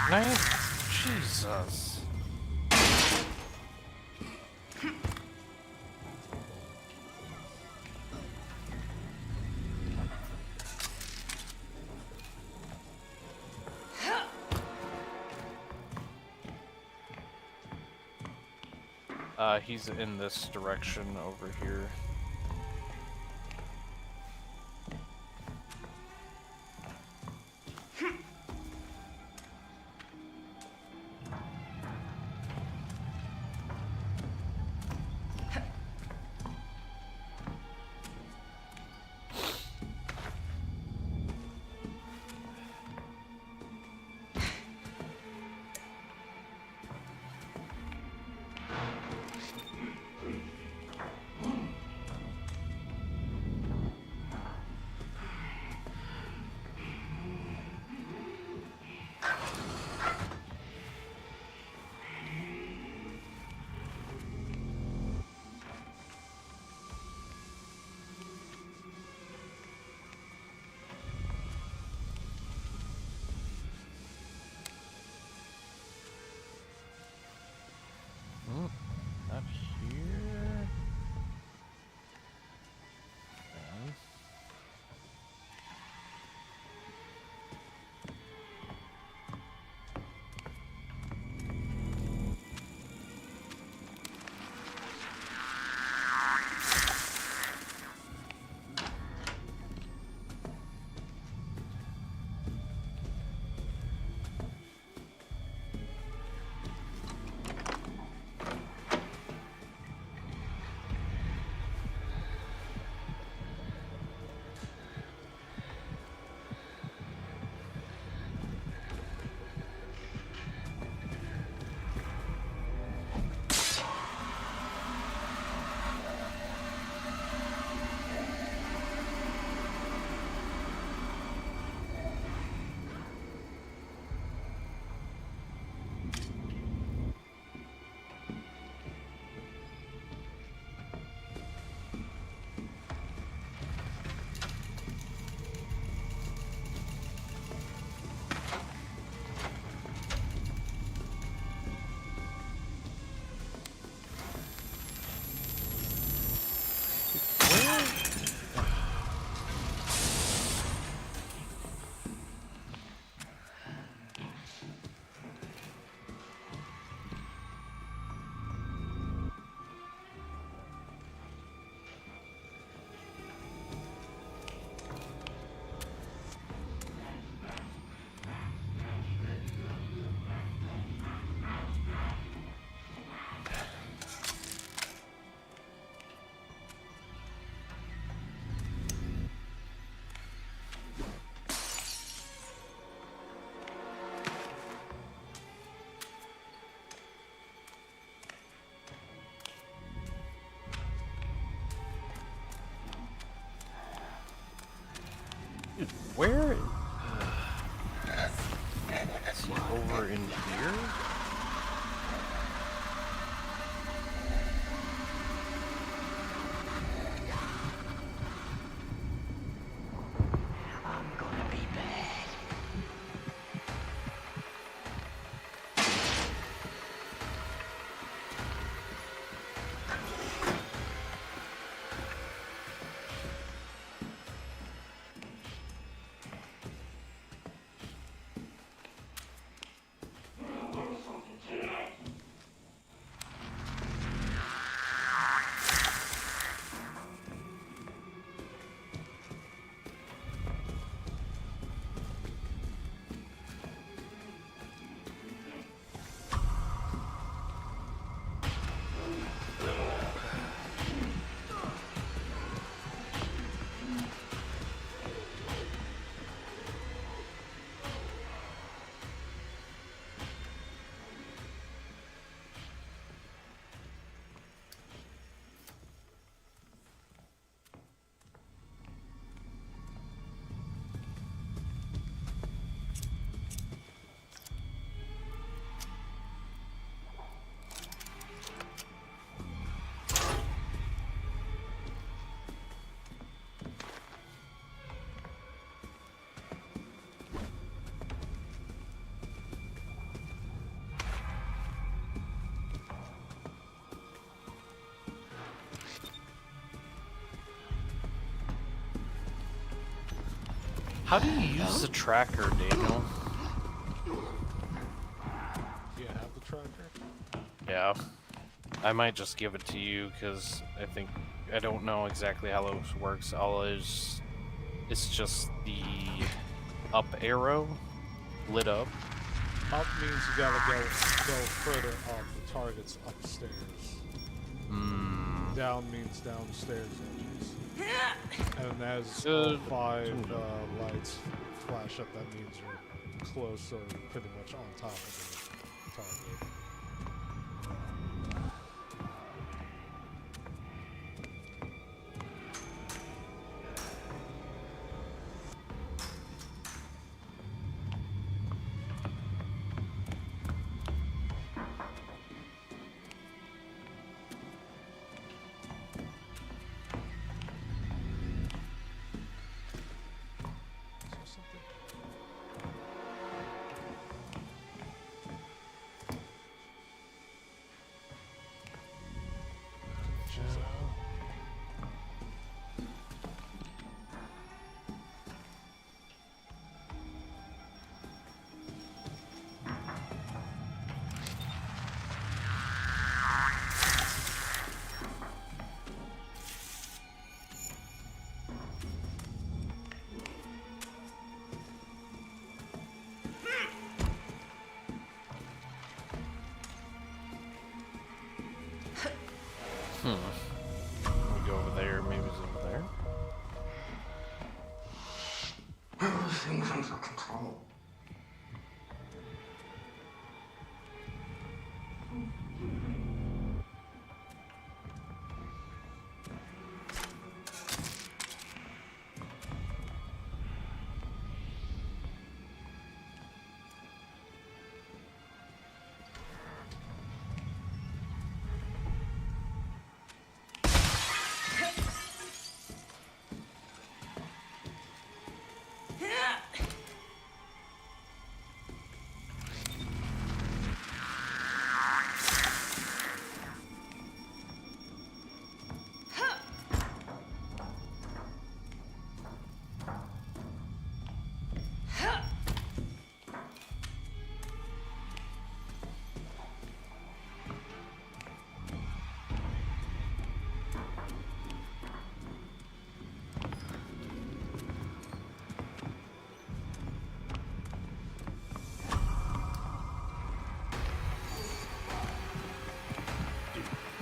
K: Jesus. He's in this direction over here. Up here. Okay. Where is he over in here?
L: I'm gonna be bad.
K: How do you use the tracker, Daniel?
A: Do you have the tracker?
K: Yeah. I might just give it to you because I don't know exactly how this works. It's just the up arrow lit up.
A: Up means you gotta go further up. The target's upstairs. Down means downstairs edges. And as all 5 lights flash up, that means you're close or pretty much on top of the target.
K: We'll go over there. Maybe it's over there.
L: Everything's under control.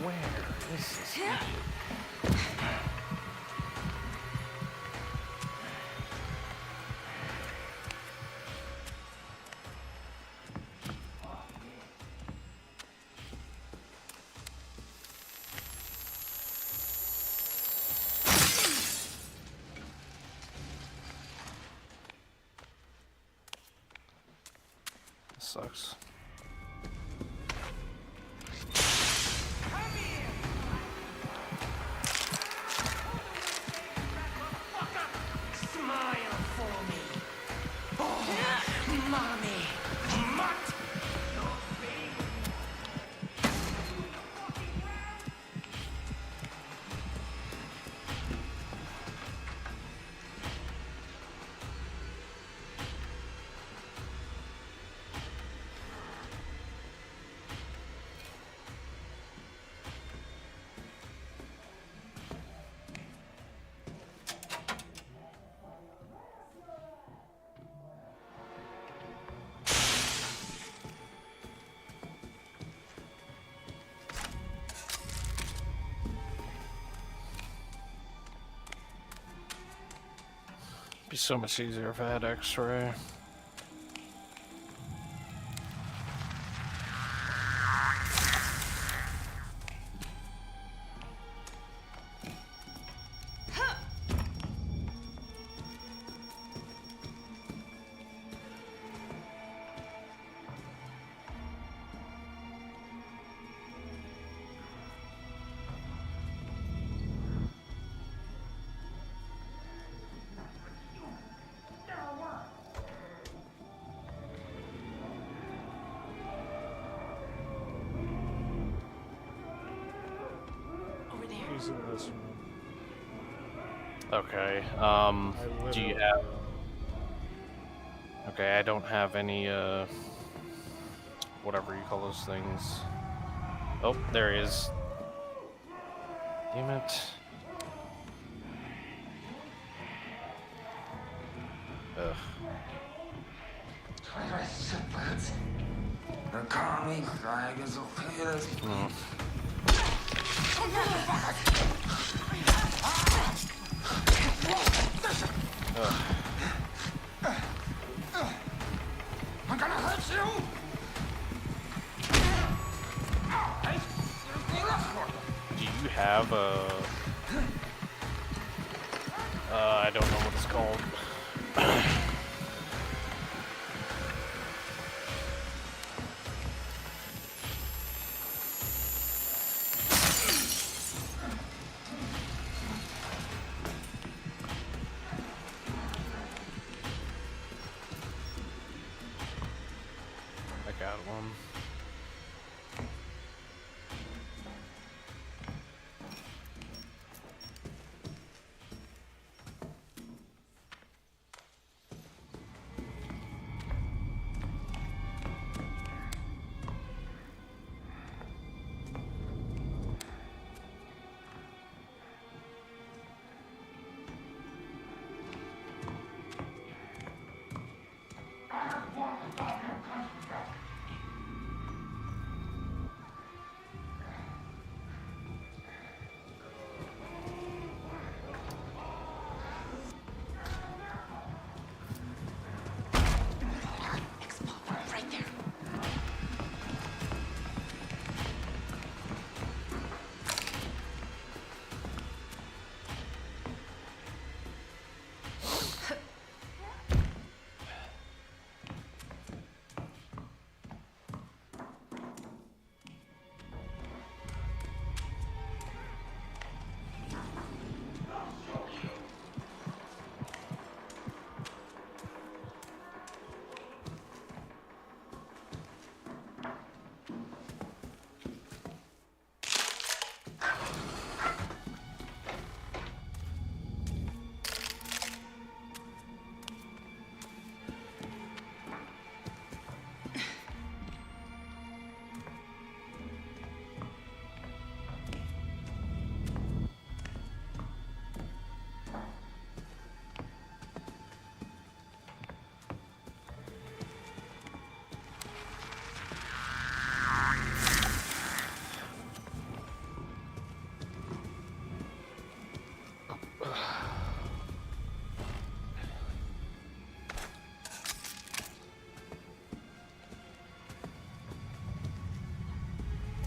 K: Where is this idiot? This sucks. Be so much easier if I had X-ray.
A: He's in this room.
K: Okay.
A: I
K: Do you
A: literally,
K: have? Okay, I don't have any, whatever you call those things. Oh, there he is. Damn it. Ugh.
B: I'm gonna hurt you!
K: Do you have a... I don't know what it's called. I got one.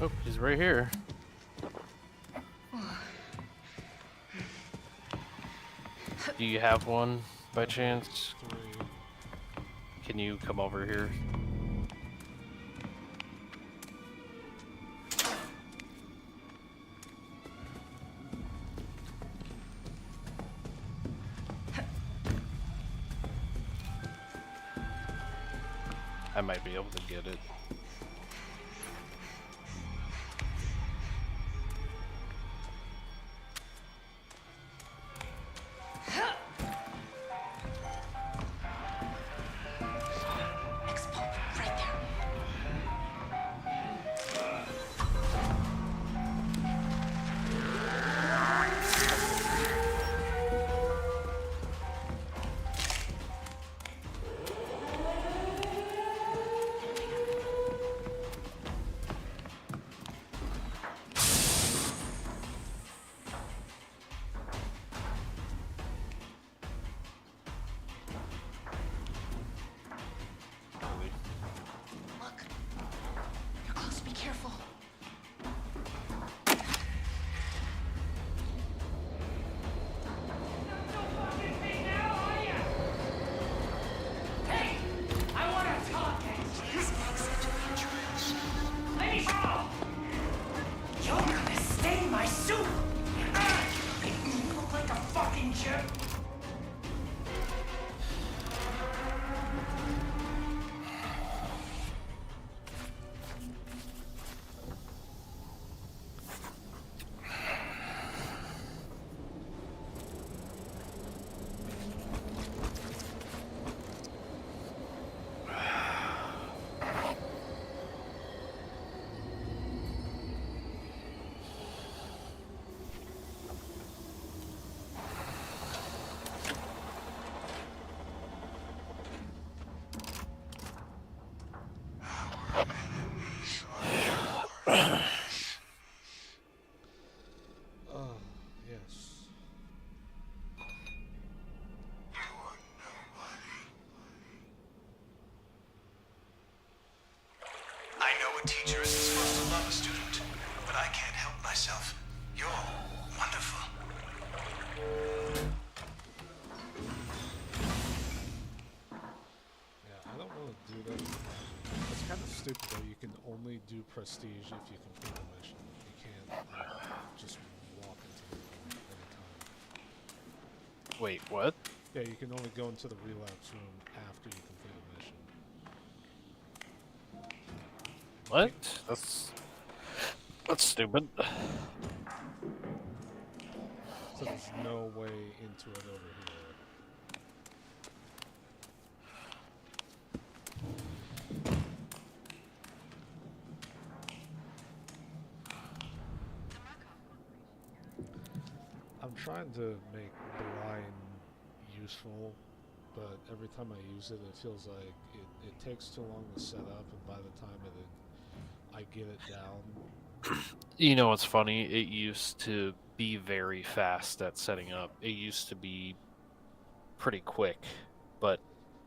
K: Oh, he's right here. Do you have one by chance? Can you come over here? I might be able to get it.
A: Yes.
L: I know a teacher isn't supposed to love a student, but I can't help myself. You're wonderful.
A: Yeah, I don't want to do that. It's kind of stupid though. You can only do prestige if you complete a mission. You can't just walk into the room anytime.
K: Wait, what?
A: Yeah, you can only go into the relapse room after you complete a mission.
K: What? That's stupid.
A: So there's no way into it over here. I'm trying to make blind useful, but every time I use it, it feels like it takes too long to set up, and by the time I get it down.
K: You know what's funny? It used to be very fast at setting up. It used to be pretty quick, but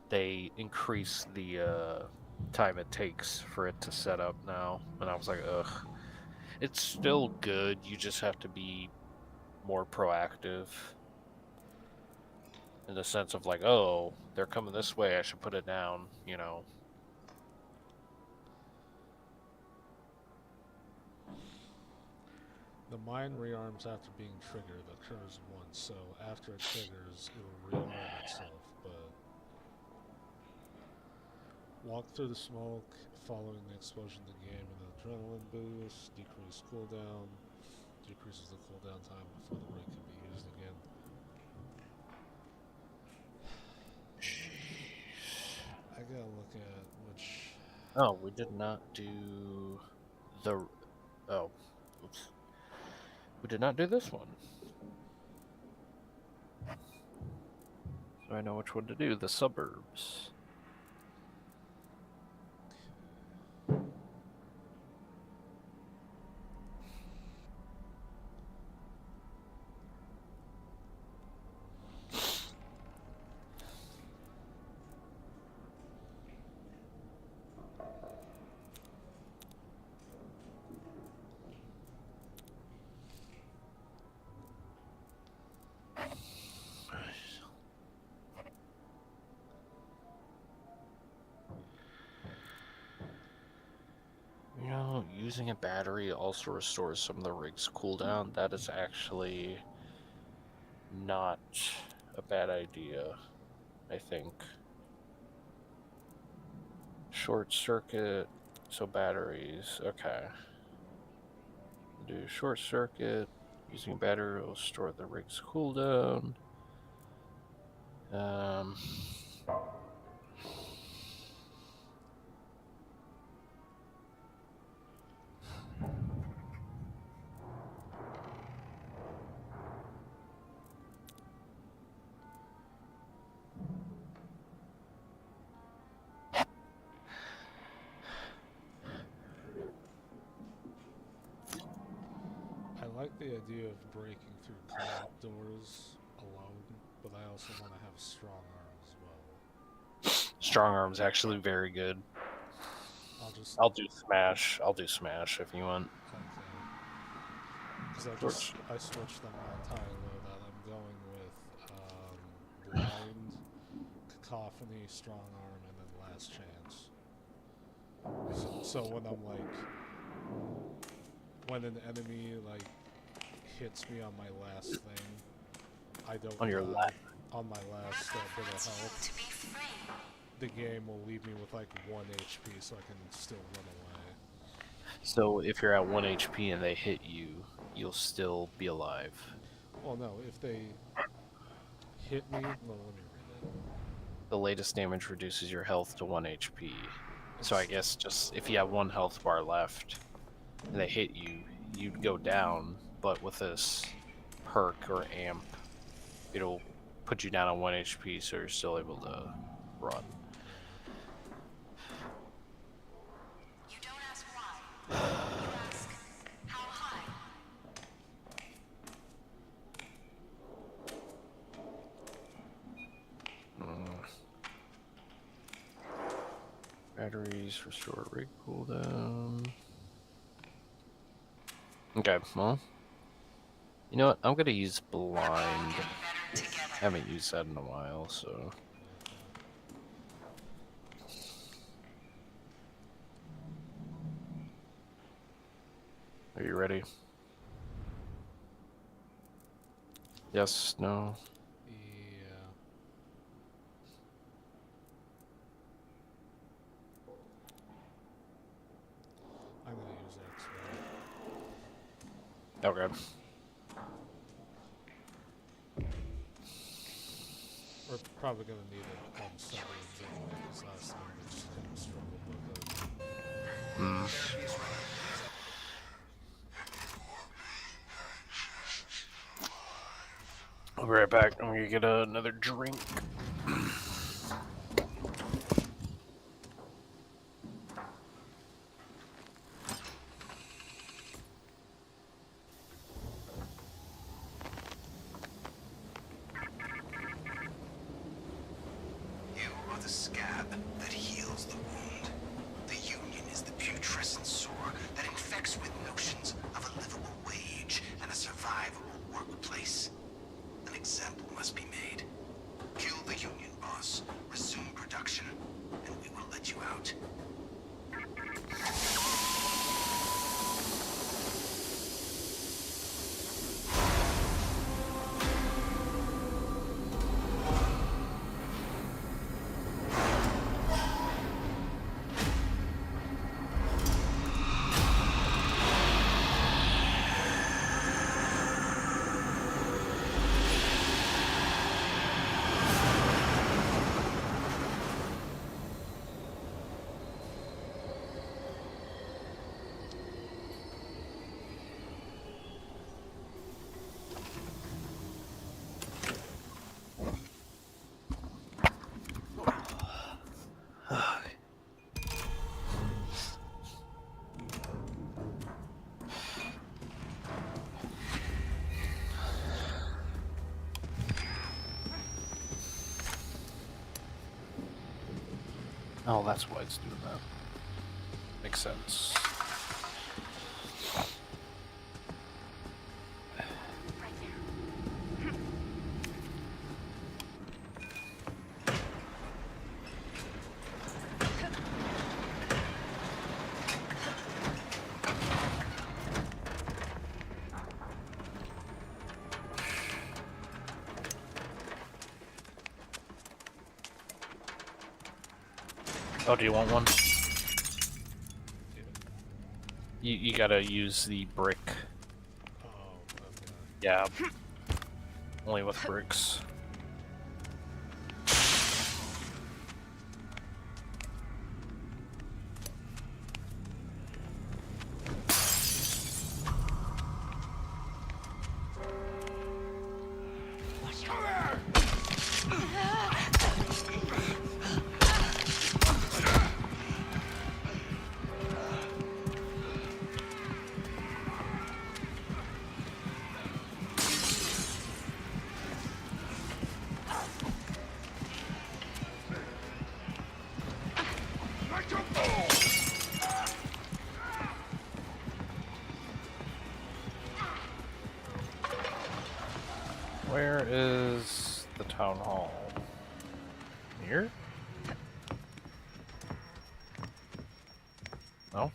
K: they increased the time it takes for it to set up now. And I was like, ugh. It's still good. You just have to be more proactive. In the sense of like, oh, they're coming this way, I should put it down, you know.
A: The mind rearms after being triggered occurs once, so after it triggers, it'll rearm itself, but... Walk through the smoke, following the explosion to gain an adrenaline boost, decrease cooldown, decreases the cooldown time before the ring can be used again. I gotta look at which...
K: Oh, we did not do the... Oh, oops. We did not do this one. So I know which one to do, the suburbs. You know, using a battery also restores some of the rig's cooldown. That is actually not a bad idea, I think. Short circuit, so batteries, okay. Do short circuit, using a battery will restore the rig's cooldown.
A: I like the idea of breaking through co-op doors alone, but I also want to have strong arm as well.
K: Strong arm's actually very good. I'll do smash. I'll do smash if you want.
A: Because I switched them all the time though, that I'm going with blind, cacophony, strong arm, and then last chance. So when I'm like, when an enemy like hits me on my last thing, I don't
K: on your
A: die on my last bit of health. The game will leave me with like 1 HP, so I can still run away.
K: So if you're at 1 HP and they hit you, you'll still be alive.
A: Well, no, if they hit me, no, let me read it.
K: The latest damage reduces your health to 1 HP. So I guess just if you have 1 health bar left and they hit you, you'd go down, but with this perk or amp, it'll put you down on 1 HP so you're still able to run.
L: You don't ask why. You ask
K: Let's restore rig cooldown. Okay, well. You know what? I'm gonna use blind. I haven't used that in a while, so. Are you ready? Yes, no.
A: Yeah. I'm gonna use X-ray.
K: Okay.
A: We're probably gonna need it on several anyway, because last time we just kind of struggled with it.
K: I'll be right back. I'm gonna get another drink.
L: You are the scab that heals the wound. The Union is the putrescent sore that infects with notions of a livable wage and a survivable workplace. An example must be made. Kill the Union boss, resume production, and we will let you out. Oh, that's why it's doing that. Makes sense. Oh, do you want one? You gotta use the brick.
A: Oh, okay.
K: Yeah. Only with bricks. Where is the town hall? Here? No?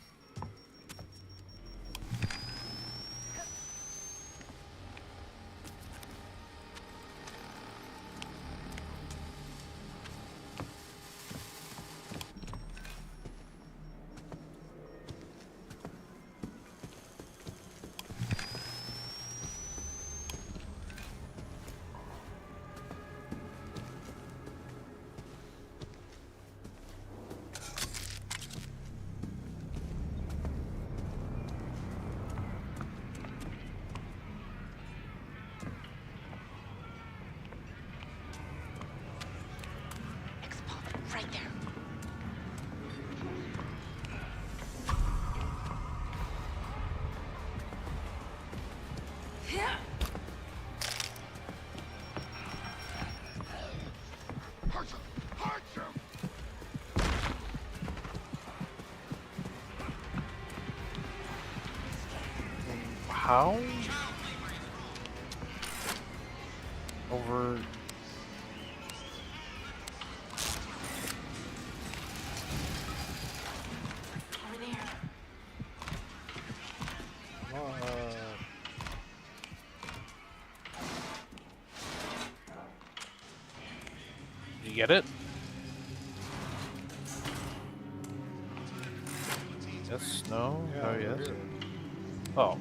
K: How? Over. You get it? Yes, no?
A: Yeah,
K: Oh,
A: we're
K: yes.
A: here.
K: Oh.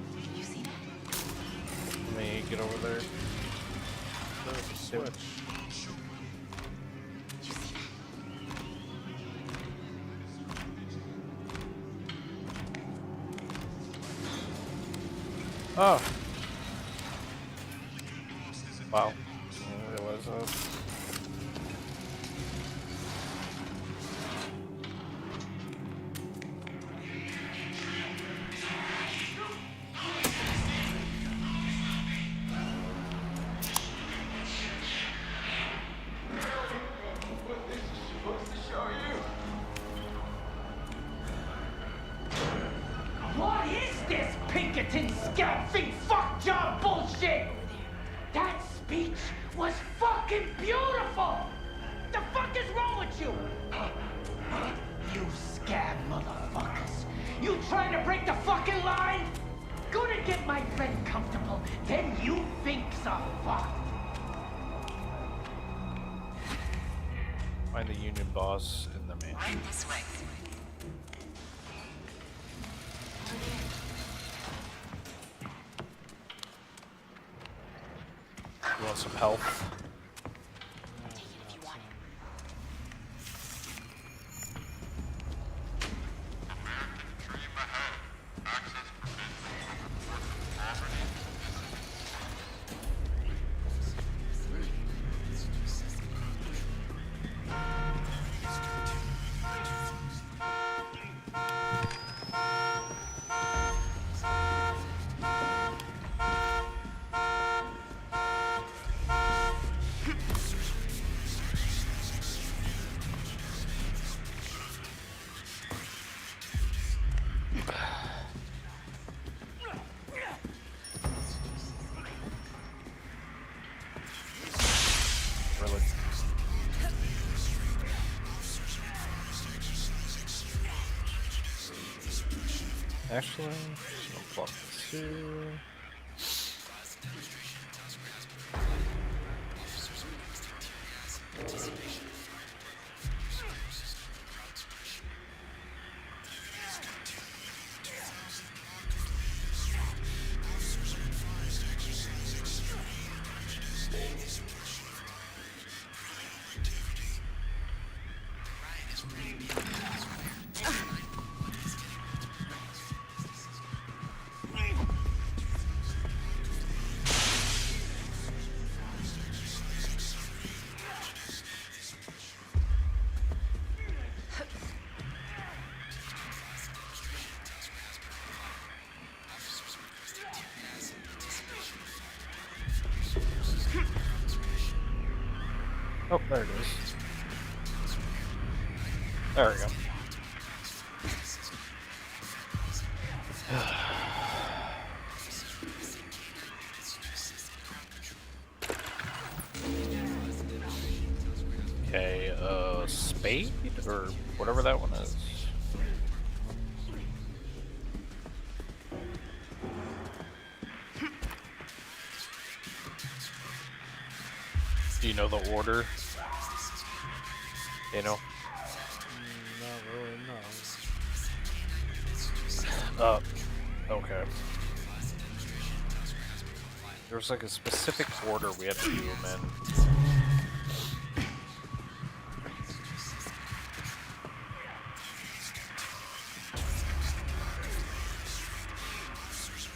K: Let me get over there.
A: There's a switch.
K: Oh. Wow. Didn't realize that.
L: What is this Pinkerton scalping fuck job bullshit? That speech was fucking beautiful! The fuck is wrong with you? You scab motherfuckers. You trying to break the fucking line? Gonna get my friend comfortable, then you think's a fuck.
K: Find the union boss in the mansion.
L: Right this way.
K: You want some health? Really? Actually, just gonna plug this here. Oh, there it is. There we go. Okay, spade or whatever that one is. Do you know the order? You know?
A: Not really, no.
K: Okay. There was like a specific order we had to do them in.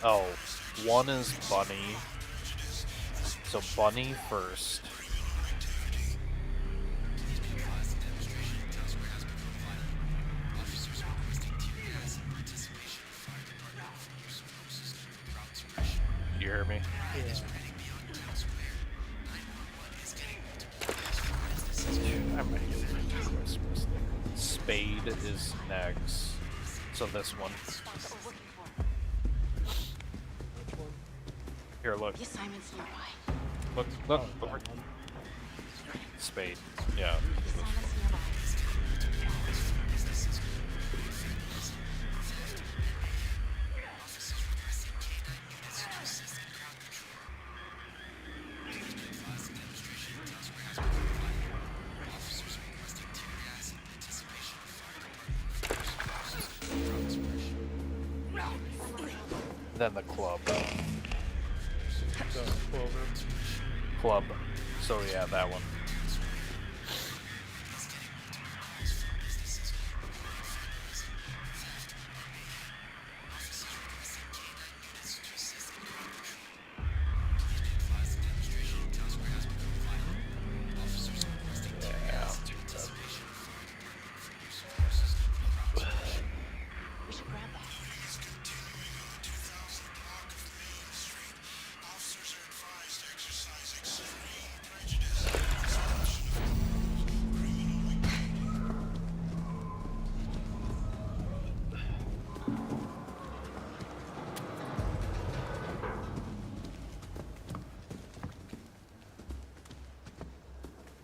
K: Oh, one is Bunny. So Bunny first. You hear me?
A: Yeah.
K: I might get my Christmas there. Spade is next. So this one.
A: Which one?
K: Here, look.
L: The assignment's nearby.
K: Look, look. Over. Spade. Yeah.
L: The assignment's nearby.
K: Then the club. Club. So yeah, that one.
L: We should grab that.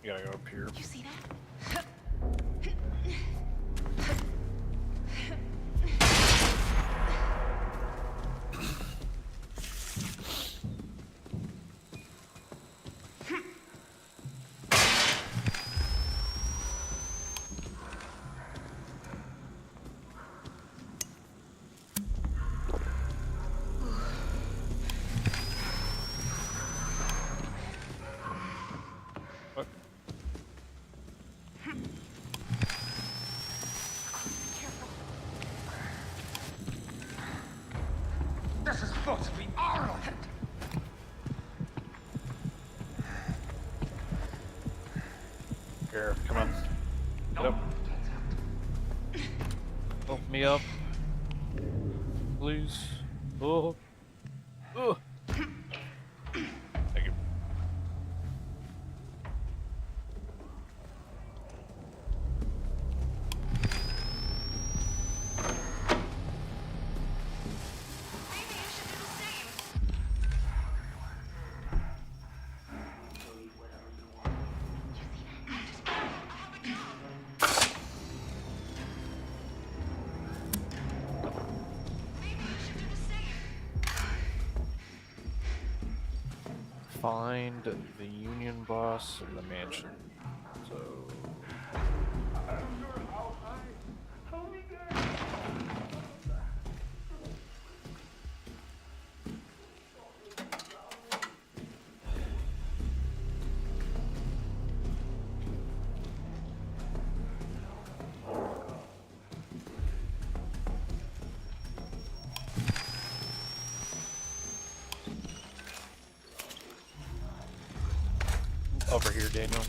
K: You gotta go up here.
L: You see that?
K: What?
L: This is supposed to be our land.
K: Here, come on. Get up. Help me up. Please. Oh. Oh. Thank you. Find the Union boss in the mansion. So. Over here, Daniel.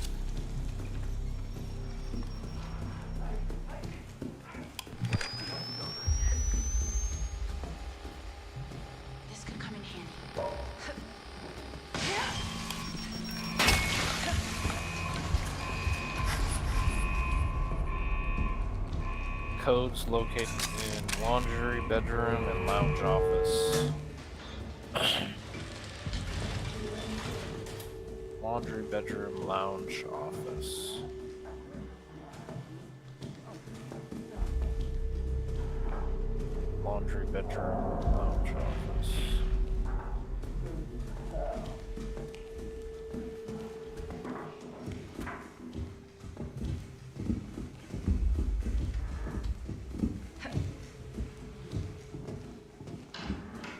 L: This could come in handy.
K: Codes located in laundry, bedroom, and lounge office. Laundry, bedroom, lounge, office. Laundry, bedroom, lounge, office.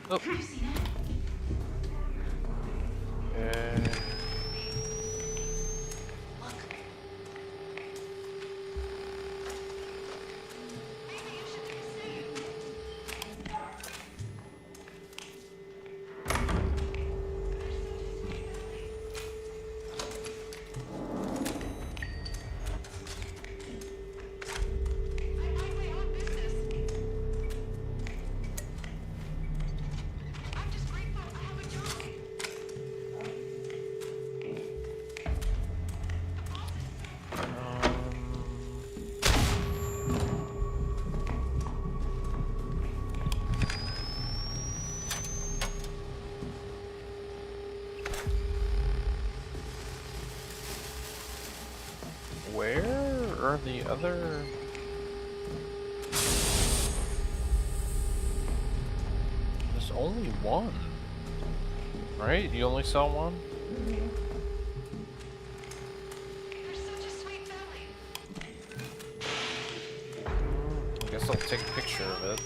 K: Oh.
L: You see that?
K: And are the other? There's only one. Right? You only saw one? I guess I'll take a picture of it.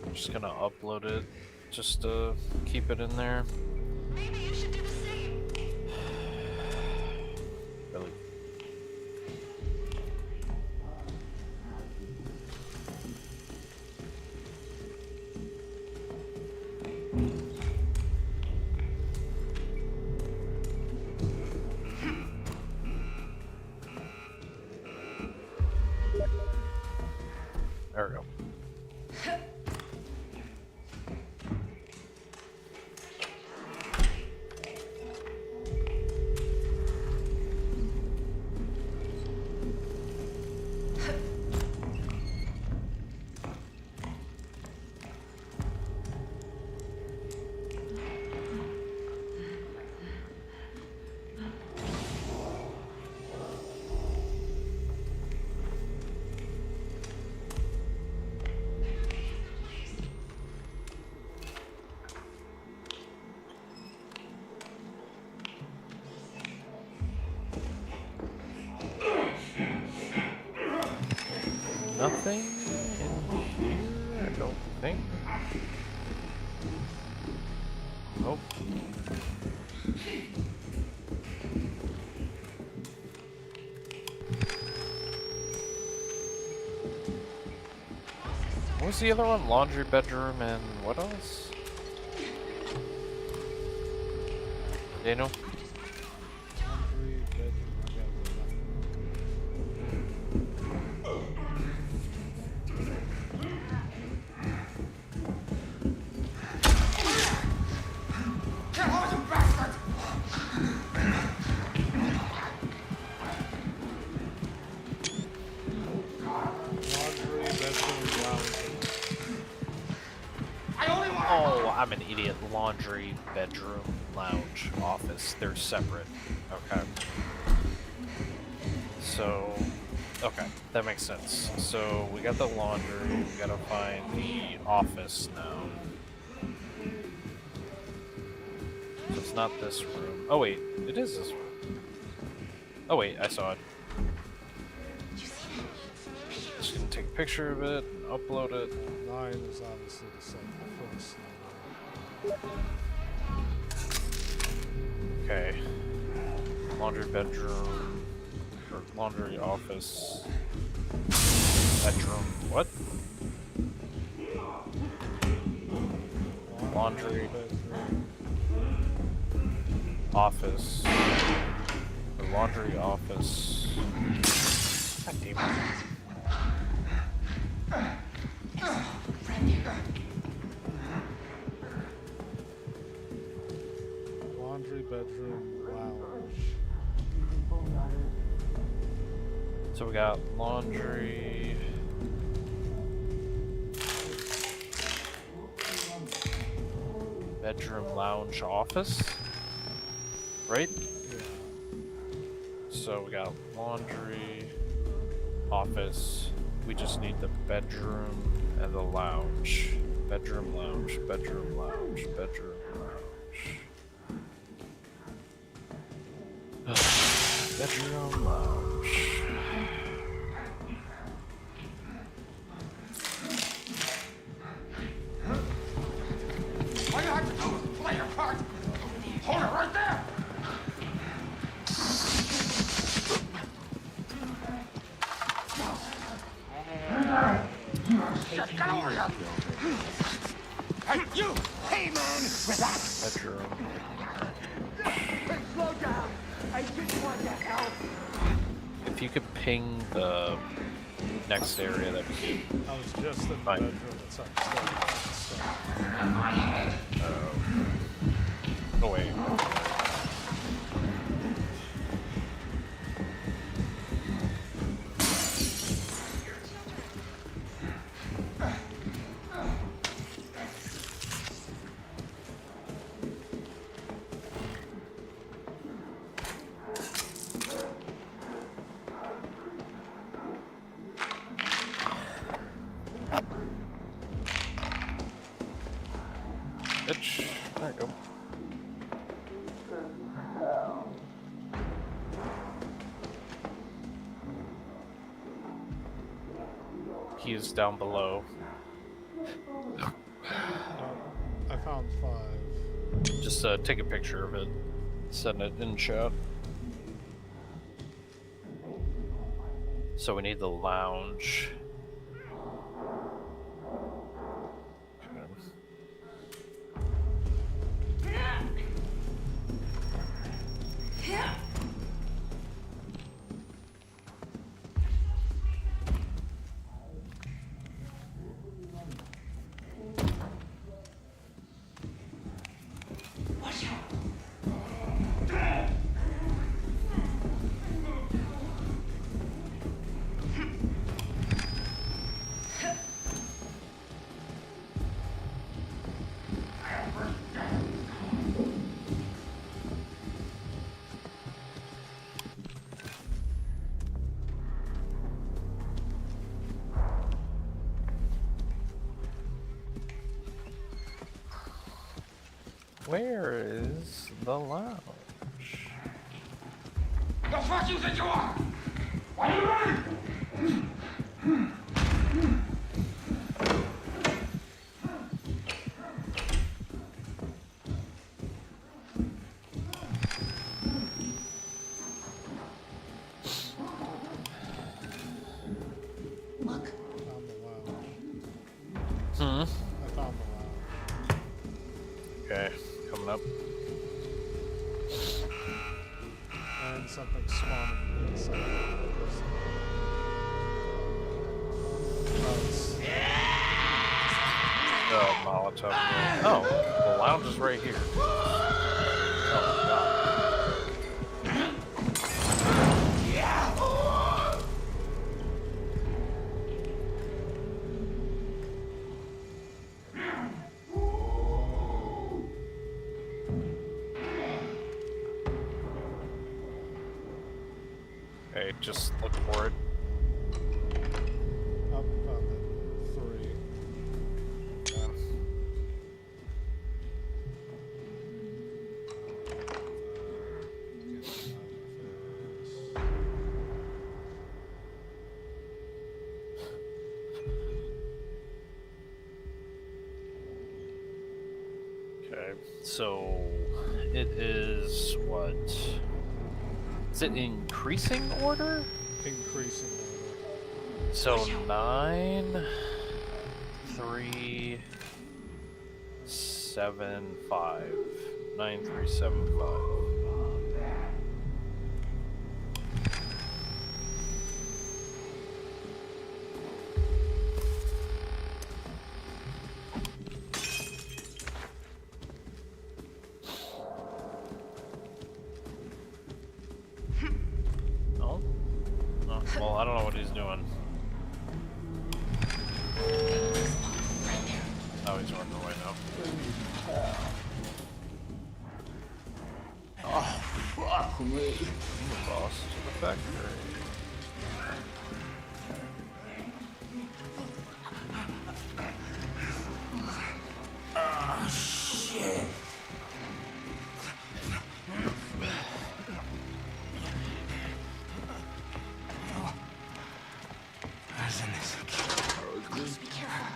K: I'm just gonna upload it just to keep it in there.
L: Maybe you should do the same.
K: Really? There we go. Nothing in here, I don't think. Nope. What was the other one? Laundry bedroom and what else? Daniel?
A: Laundry, bedroom, I gotta go back. Laundry, bedroom, lounge.
K: Oh, I'm an idiot. Laundry, bedroom, lounge, office. They're separate. Okay. So, okay, that makes sense. So we got the laundry, we gotta find the office now. So it's not this room. Oh wait, it is this room. Oh wait, I saw it. Just gonna take a picture of it and upload it.
A: 9 is obviously the second, the first.
K: Okay. Laundry bedroom. Or laundry office. Bedroom. What? Laundry. Office. The laundry office. God damn it.
A: Laundry, bedroom, lounge.
K: So we got laundry. Bedroom, lounge, office. Right?
A: Yeah.
K: So we got laundry, office. We just need the bedroom and the lounge. Bedroom, lounge, bedroom, lounge, bedroom, lounge. Bedroom, lounge.
L: All you have to do is play your part. Hold it right there. Get over here. Hey, you! Hey, man! Relax.
K: Bedroom.
L: Hey, slow down. I just want to help.
K: If you could ping the next area, that'd be good.
A: I was just in the
K: Fine.
A: bedroom. It's upstairs.
K: Oh wait. bitch. There you go. He is down below.
A: I found 5.
K: Just take a picture of it. Send it in chat. So we need the lounge. Where is the lounge?
L: The fuck you think you are? Why are you running?
A: Look. Found the lounge.
K: Hmm?
A: I found the lounge.
K: Okay, coming up.
A: And something spawning inside the person.
K: Molotov. Oh, the lounge is right here. Oh, God. Okay, just look for it.
A: Up on the 3.
K: Okay, so it is what? Is it increasing order?
A: Increasing order.
K: So 9, 3, 7, 5. 9, 3, 7, 5. Oh? Oh, well, I don't know what he's doing. Oh, he's running away now.
H: Oh, fuck me.
K: Boss to the factory.
L: Oh, shit. Where's in this? Please be careful.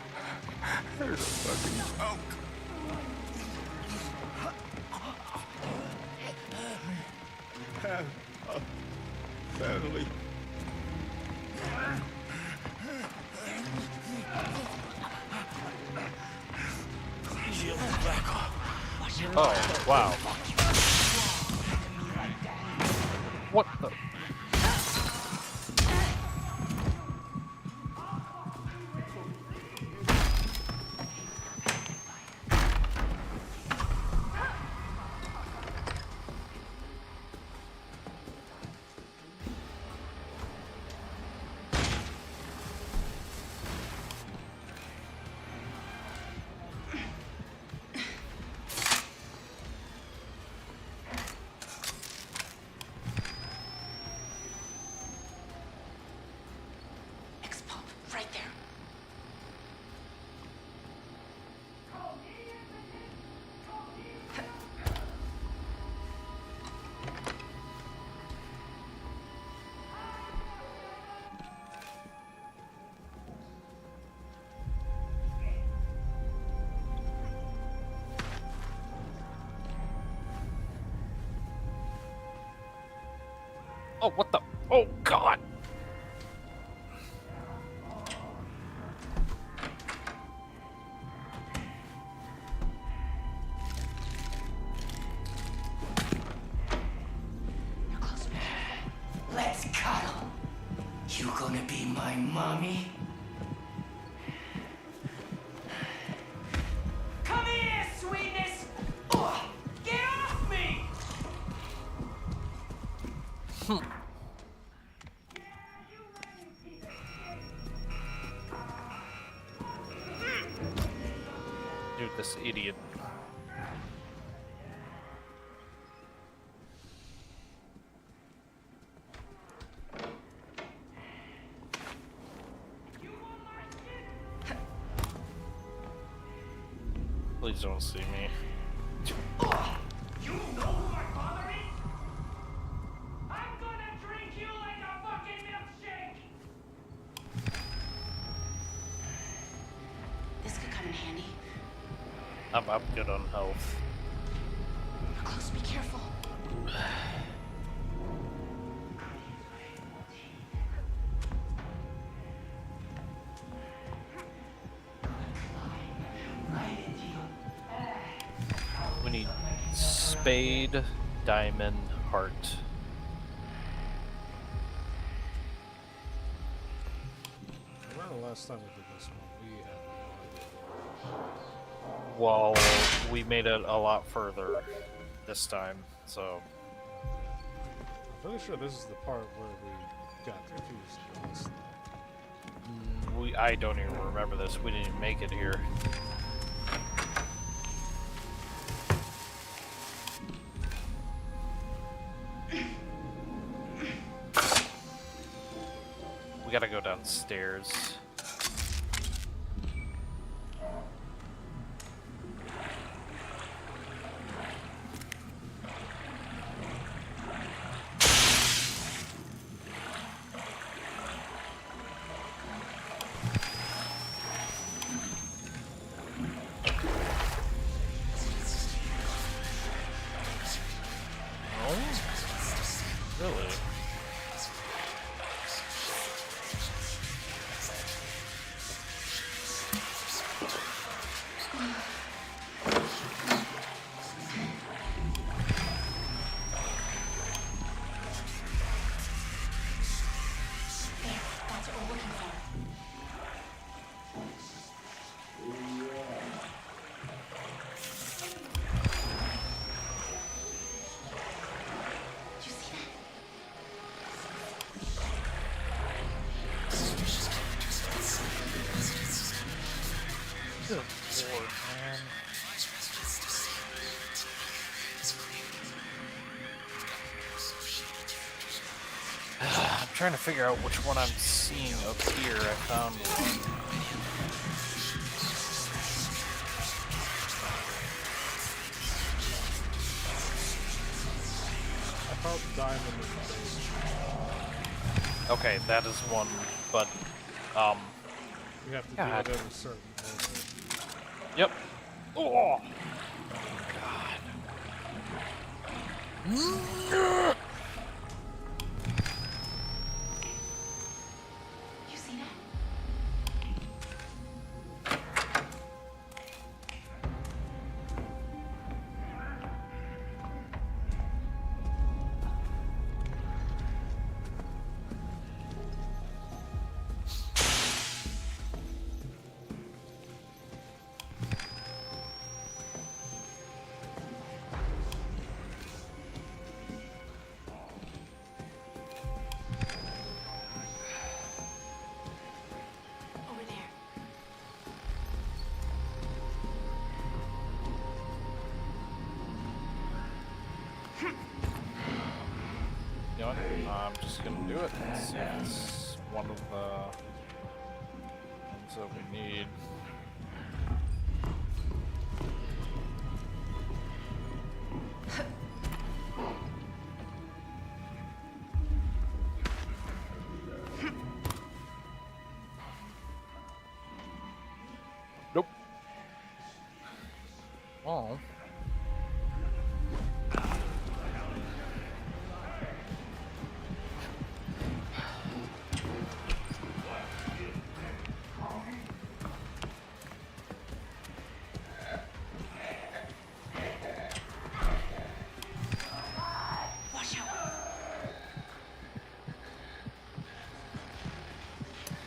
L: There's a fucking smoke. Have a family.
K: Oh, wow. What the? Oh, what the? Oh, God.
L: Let's cuddle. You gonna be my mommy? Come here, sweetness! Oh, get off me!
K: Dude, this idiot. Please don't see me.
L: You know who my father is? I'm gonna drink you like a fucking milkshake!
M: This could come in handy.
K: I'm good on health.
M: Close, be careful.
K: We need spade, diamond, heart.
A: Around the last time we did this one, we had no idea.
K: Well, we made it a lot further this time, so.
A: I'm pretty sure this is the part where we got confused. Honestly.
K: I don't even remember this. We didn't even make it here. We gotta go downstairs. Really?
M: That's what we're looking for. Did you see that?
K: Good lord, man. I'm trying to figure out which one I'm seeing up here. I found one.
A: I thought diamond was the base.
K: Okay, that is one, but
A: We have to
K: God.
A: do it in a certain order.
K: Yep. Oh. God.
M: You see that? Over there.
K: You know what? I'm just gonna do it. See if it's one of the ones that we need. Nope. Oh.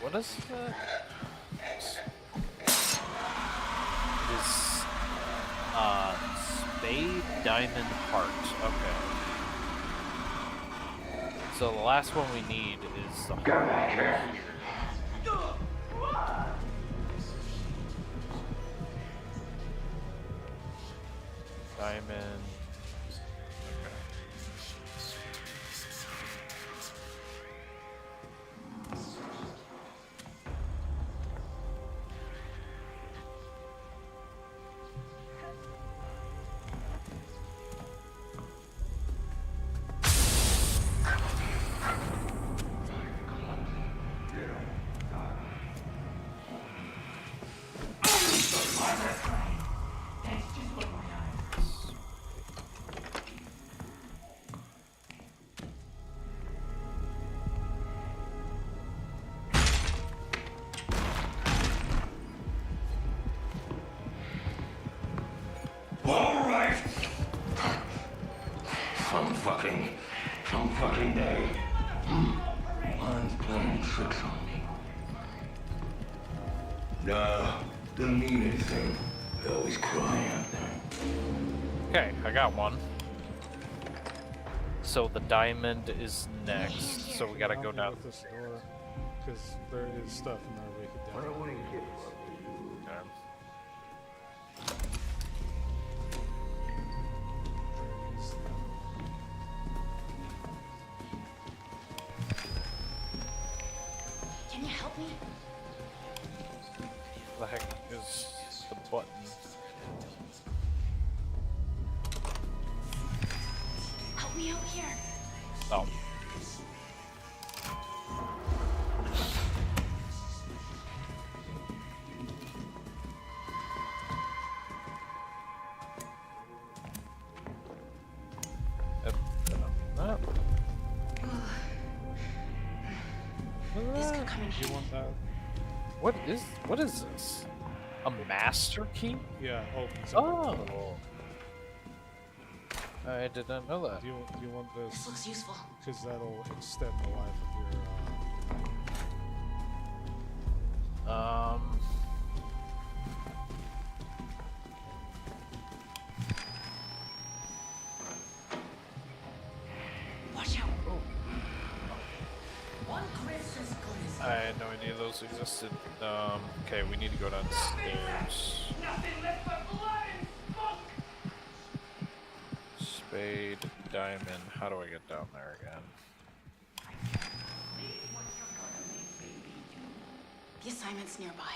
K: What is that? This spade diamond heart. Okay. So the last one we need is the heart. Diamond.
H: Alright! Some fucking day. Mine's playing tricks on me. Nah, doesn't mean anything. They always cry out there.
K: Okay, I got one. So the diamond is next. So we gotta go down.
A: This door, because there is stuff in there we could definitely.
K: Okay.
M: Can you help me?
K: The heck is the button?
M: Help me out here.
K: Oh.
M: This could come in
A: You
M: handy.
A: want that?
K: What is this? A master key?
A: Yeah, opens up.
K: Oh. I did not know that.
A: Do you want this?
M: This looks useful.
A: Because that'll extend the life of your.
M: Watch out. One Chris is good as
K: I had no idea those existed. Okay, we need to go downstairs.
M: nothing left but blood and smoke.
K: Spade, diamond. How do I get down there again?
M: The assignment's nearby.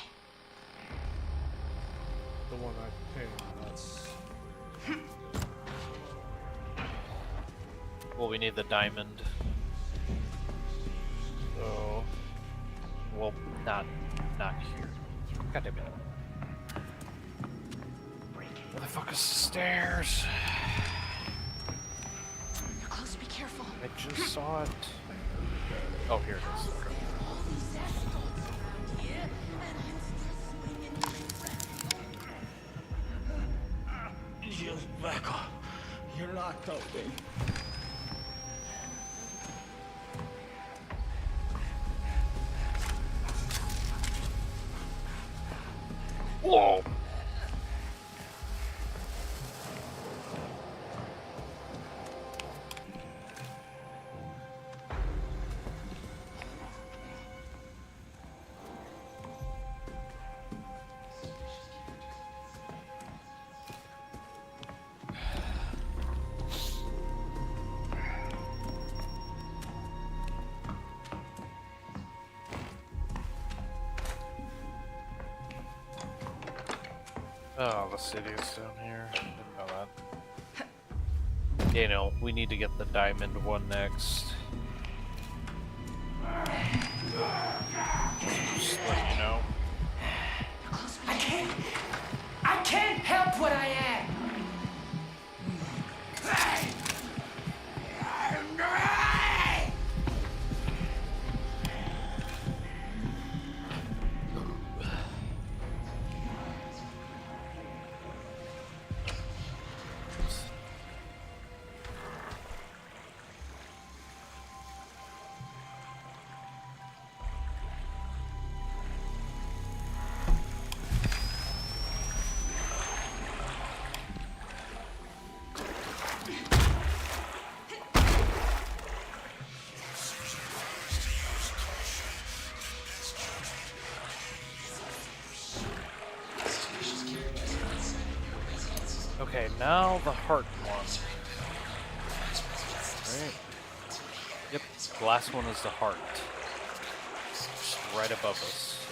A: The one I painted. That's.
K: Well, we need the diamond. So, well, not here. God damn it. Where the fuck is the stairs?
M: You're close. Be careful.
K: I just saw it. Oh, here it is. Okay.
H: Just back up. You're locked up, baby.
K: Whoa! Oh, the city is down here. Didn't know that. You know, we need to get the diamond one next. Just let you know.
M: I can't help what I am.
K: Okay, now the heart one. Right. Yep, the last one is the heart. Just right above us. So.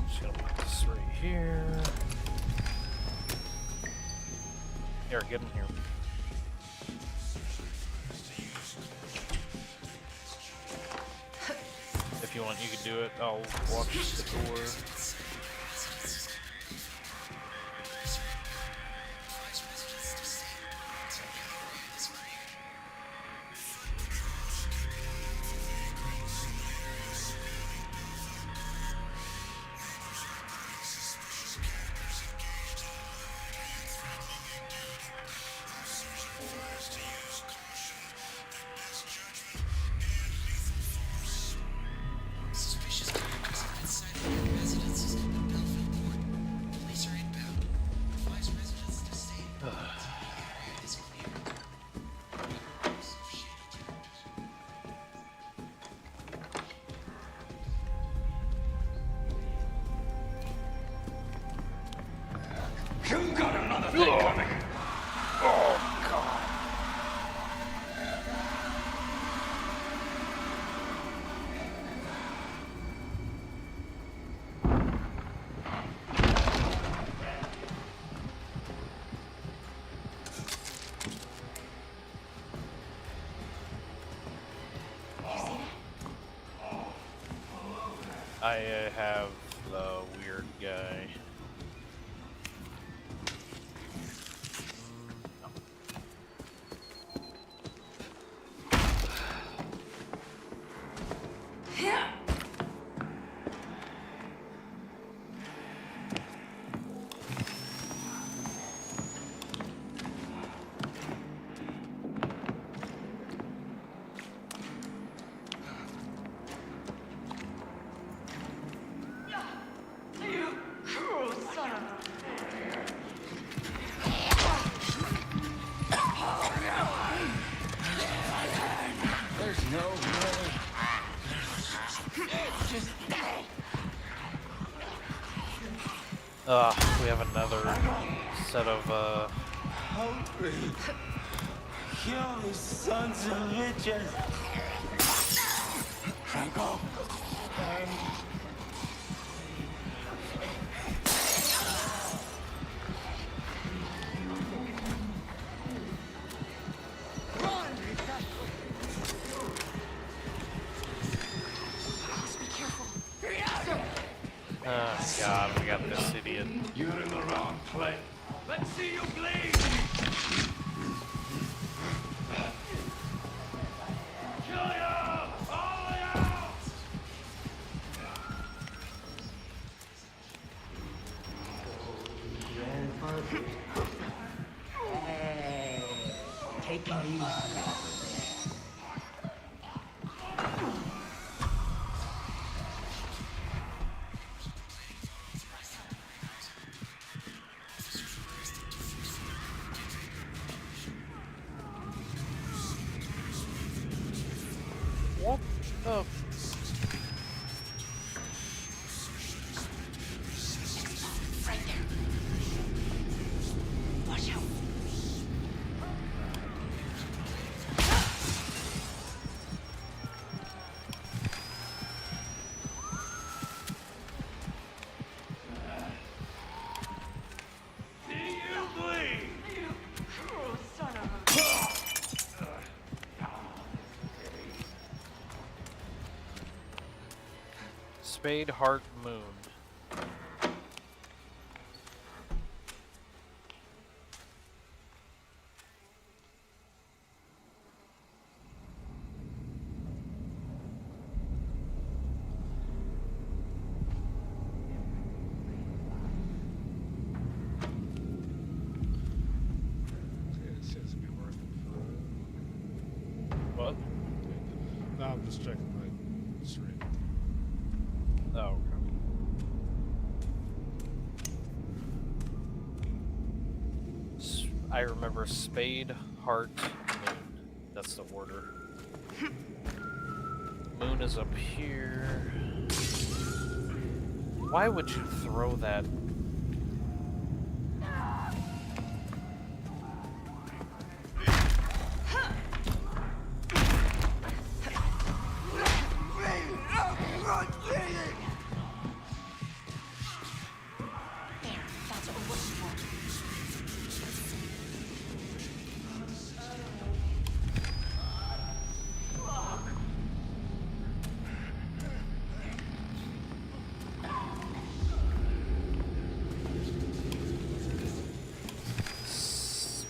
K: Just gonna put this right here. Here, get in here. If you want, you can do it. I'll watch the door.
H: You got another thing coming. Oh, God.
K: I have the weird guy.
H: You cruel son of There's no way. Just
K: we have another set of
H: hungry. Kill the sons of bitches. Franco.
K: Oh God, we got this idiot.
H: You're in the wrong place. Let's see you bleed. Kill you! All of you!
M: Take it easy.
K: What the?
M: Right there. Watch out.
H: See you bleed. You cruel son of a...
K: Spade, heart, moon. I remember spade, heart, moon. That's the order. Moon is up here. Why would you throw that?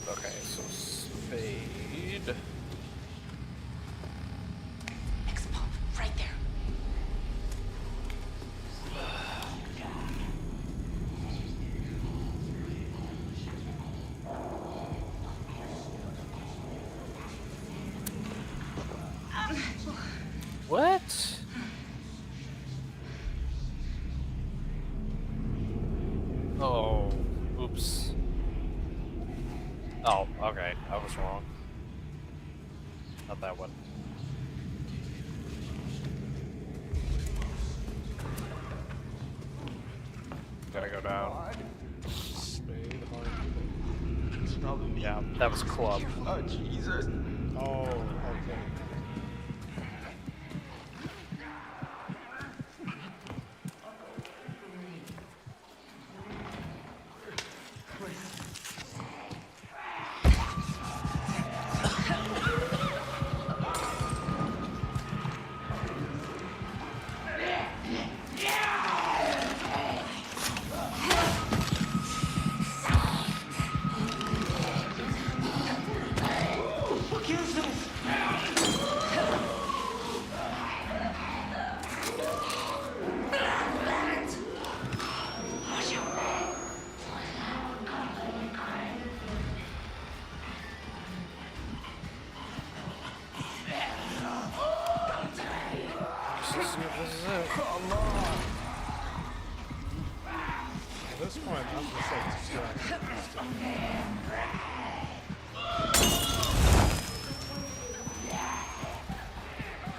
K: Okay, so spade.
M: X-pump, right there.
K: What? Oh, oops. Oh, okay, I was wrong. Not that one. Gotta go down.
A: Spade, heart.
K: Yeah, that was club.
H: Oh, Jesus.
A: Oh, okay.
K: This is it.
A: At this point, I'm just like distracted.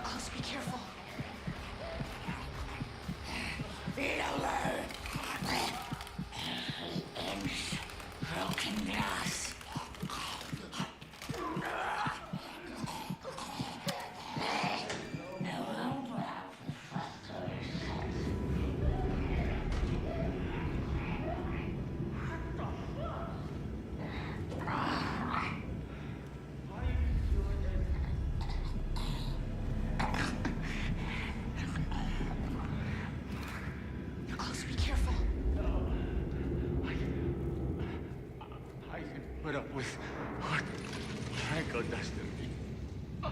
M: Close, be careful. Broken glass. Close, be careful.
H: I can put up with what Franco does to me.
A: I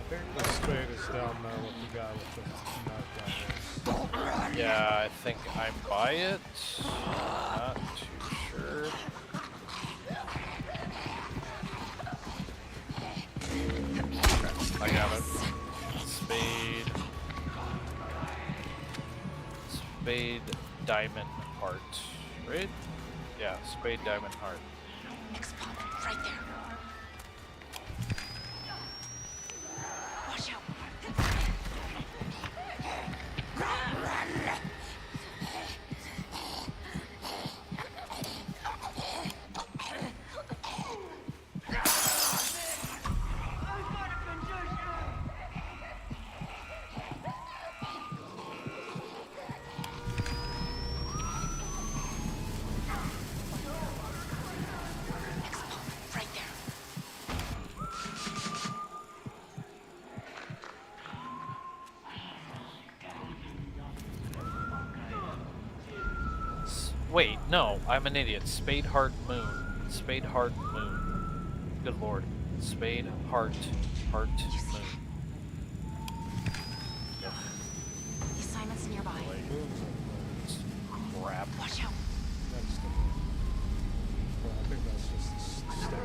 A: think the spade is down there with the guy with the knife down there.
K: Yeah, I think I'm by it. Not too sure. I got it. Spade. Spade, diamond, heart. Right? Yeah, spade, diamond, heart.
M: X-pump, right there. Watch out. X-pump, right there.
K: Wait, no, I'm an idiot. Spade, heart, moon. Spade, heart, moon. Good lord. Spade, heart, moon. Yep.
M: The assignment's nearby.
K: Crap.
M: Watch out.
A: That's the. Well, I think that's just the stage.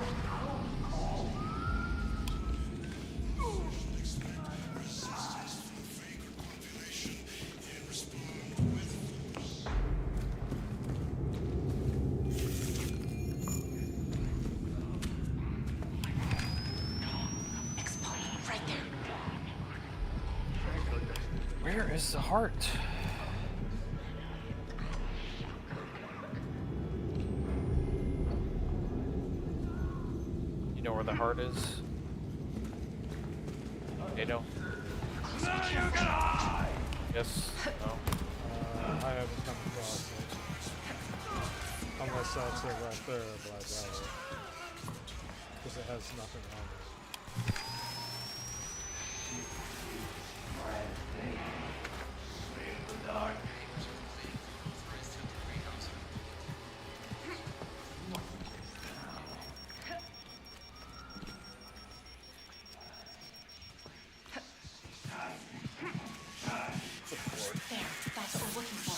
K: Where is the heart? You know where the heart is? Dado? Yes? No?
A: I haven't come across it. Unless that's it right there, but I doubt it. Because it has nothing on it.
M: There, that's what we're looking for.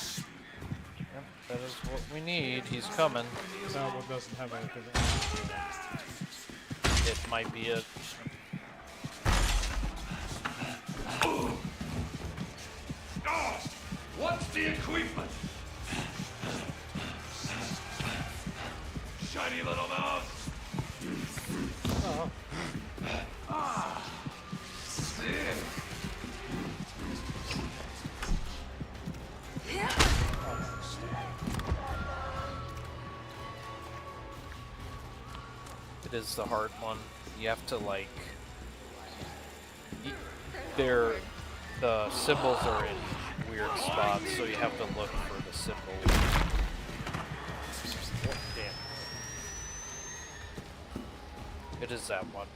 K: Yep, that is what we need. He's coming.
A: That one doesn't have anything on it.
K: It might be it.
H: What's the equipment? Shiny little mouse.
A: Oh.
H: Ah, sick.
K: It is the hard one. You have to like. The symbols are in weird spots, so you have to look for the symbol. Oh, damn. It is that one.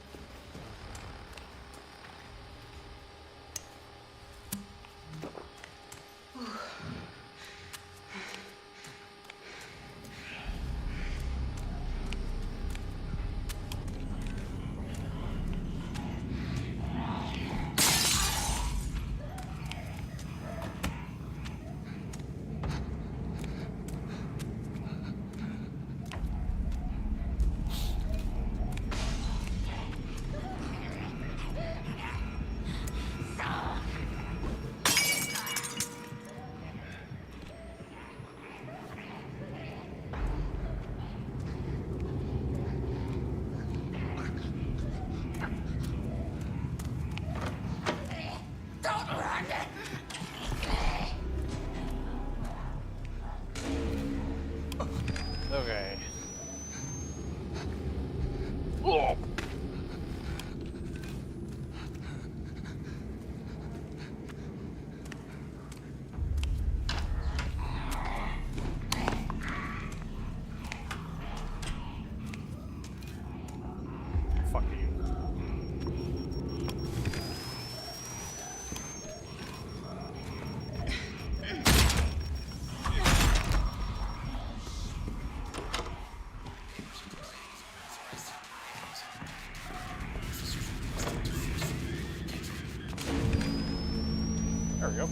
K: Okay. Oh. Fuck you. There we go.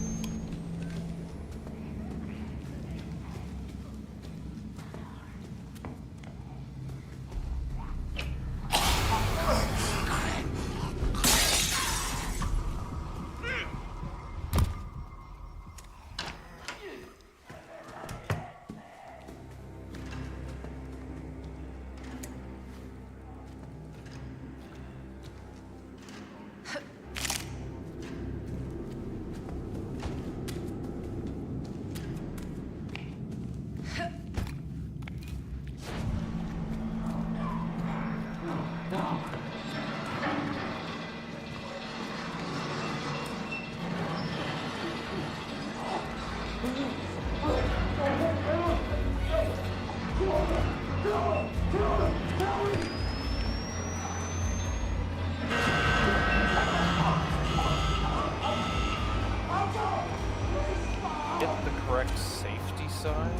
K: Get the correct safety sign.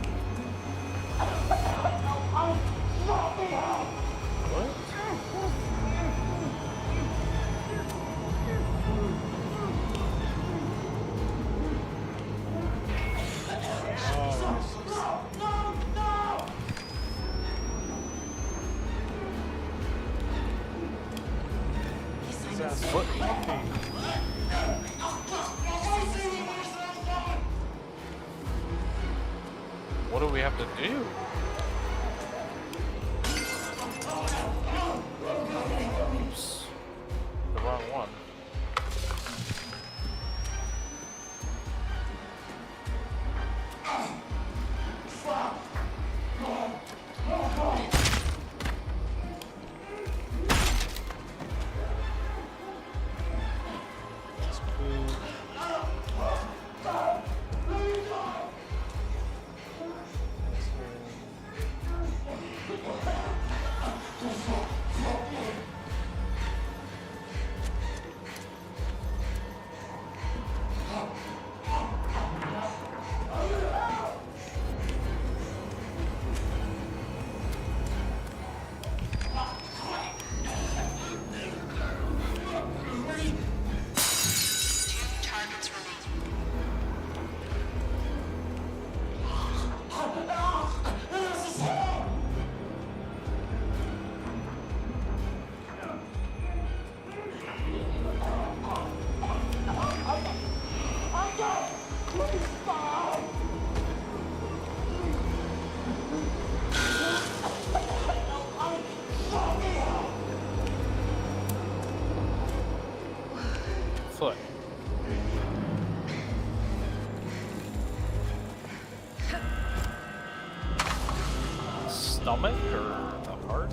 K: What? What do we have to do? Oops. The wrong one. stomach or the heart?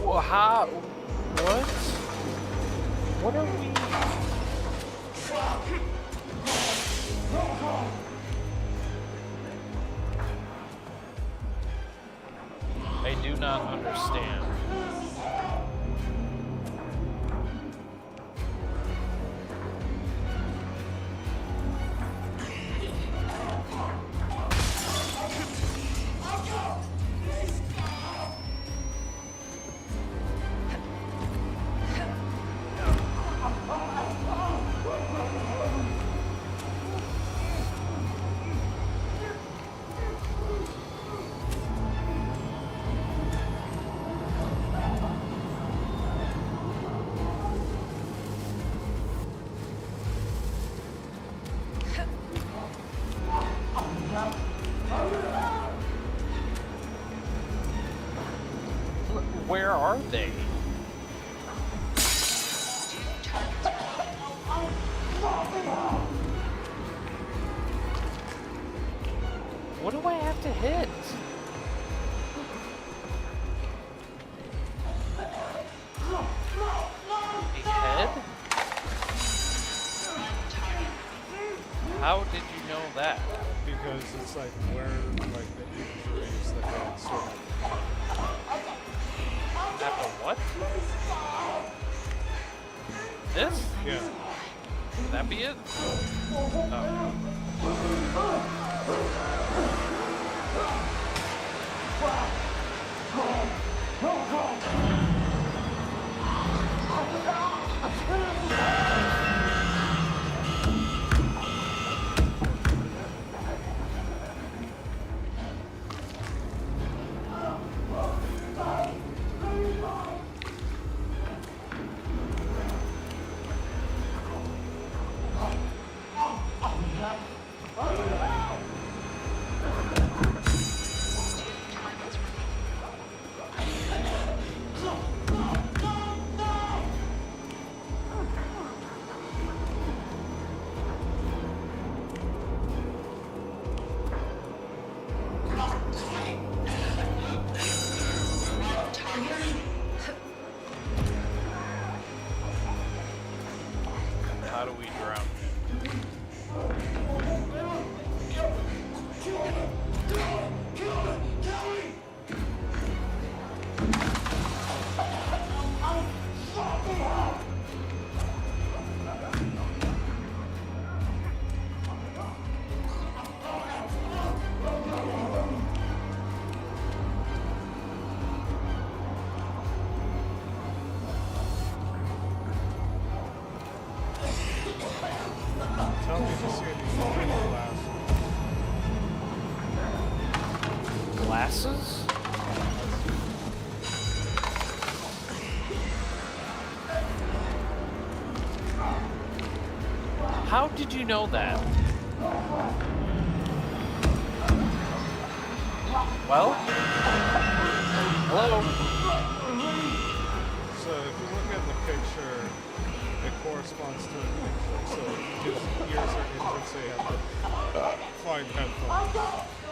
K: Well, how? What? What are we? I do not understand. Where are they? What do I have to hit? The head? How did you know that?
A: Because it's like where like the injuries that had sort of
K: At the what? This?
A: yeah.
K: Would that be it? Oh.
A: Tell me if you see any
K: Glasses? How did you know that? Well? Hello?
A: So if you look at the picture, it corresponds to the picture. So his ears are injured, so you have to find headphones.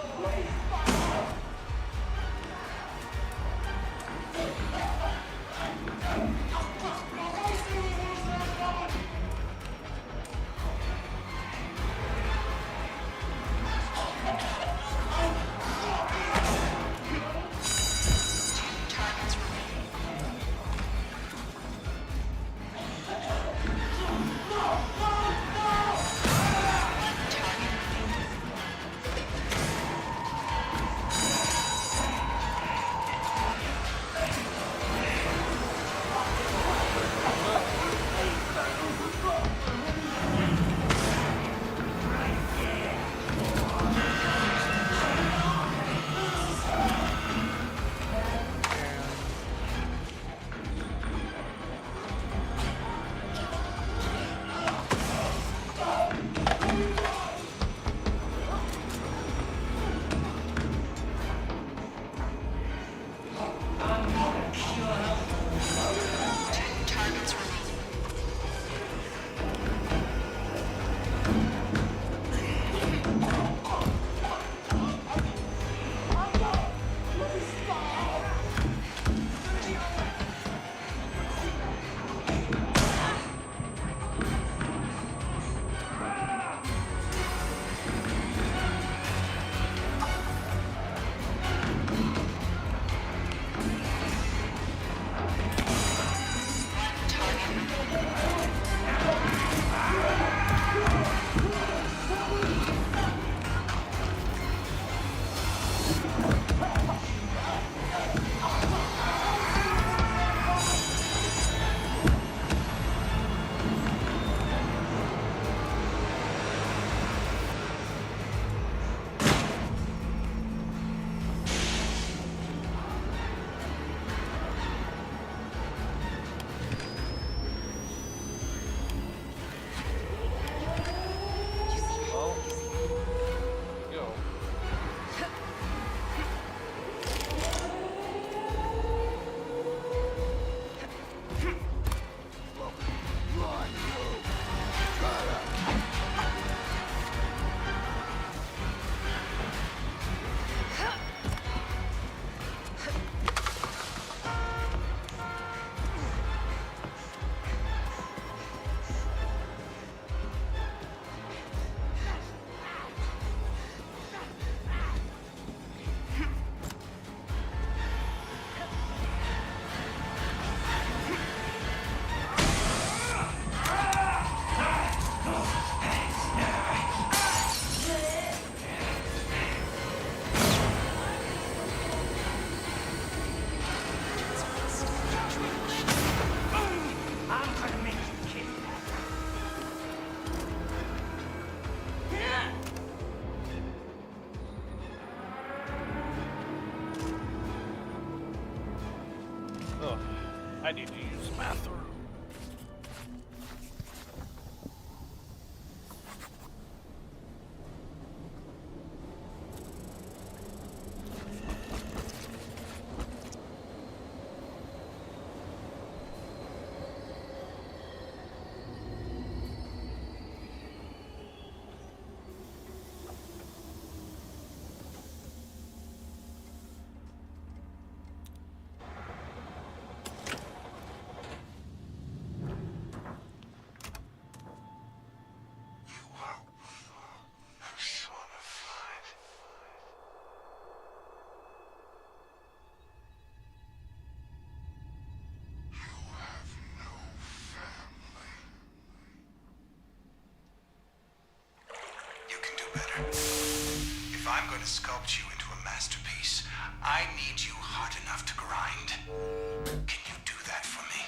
K: I need to use the bathroom.
L: If I'm going to sculpt you into a masterpiece, I need you hot enough to grind. Can you do that for me?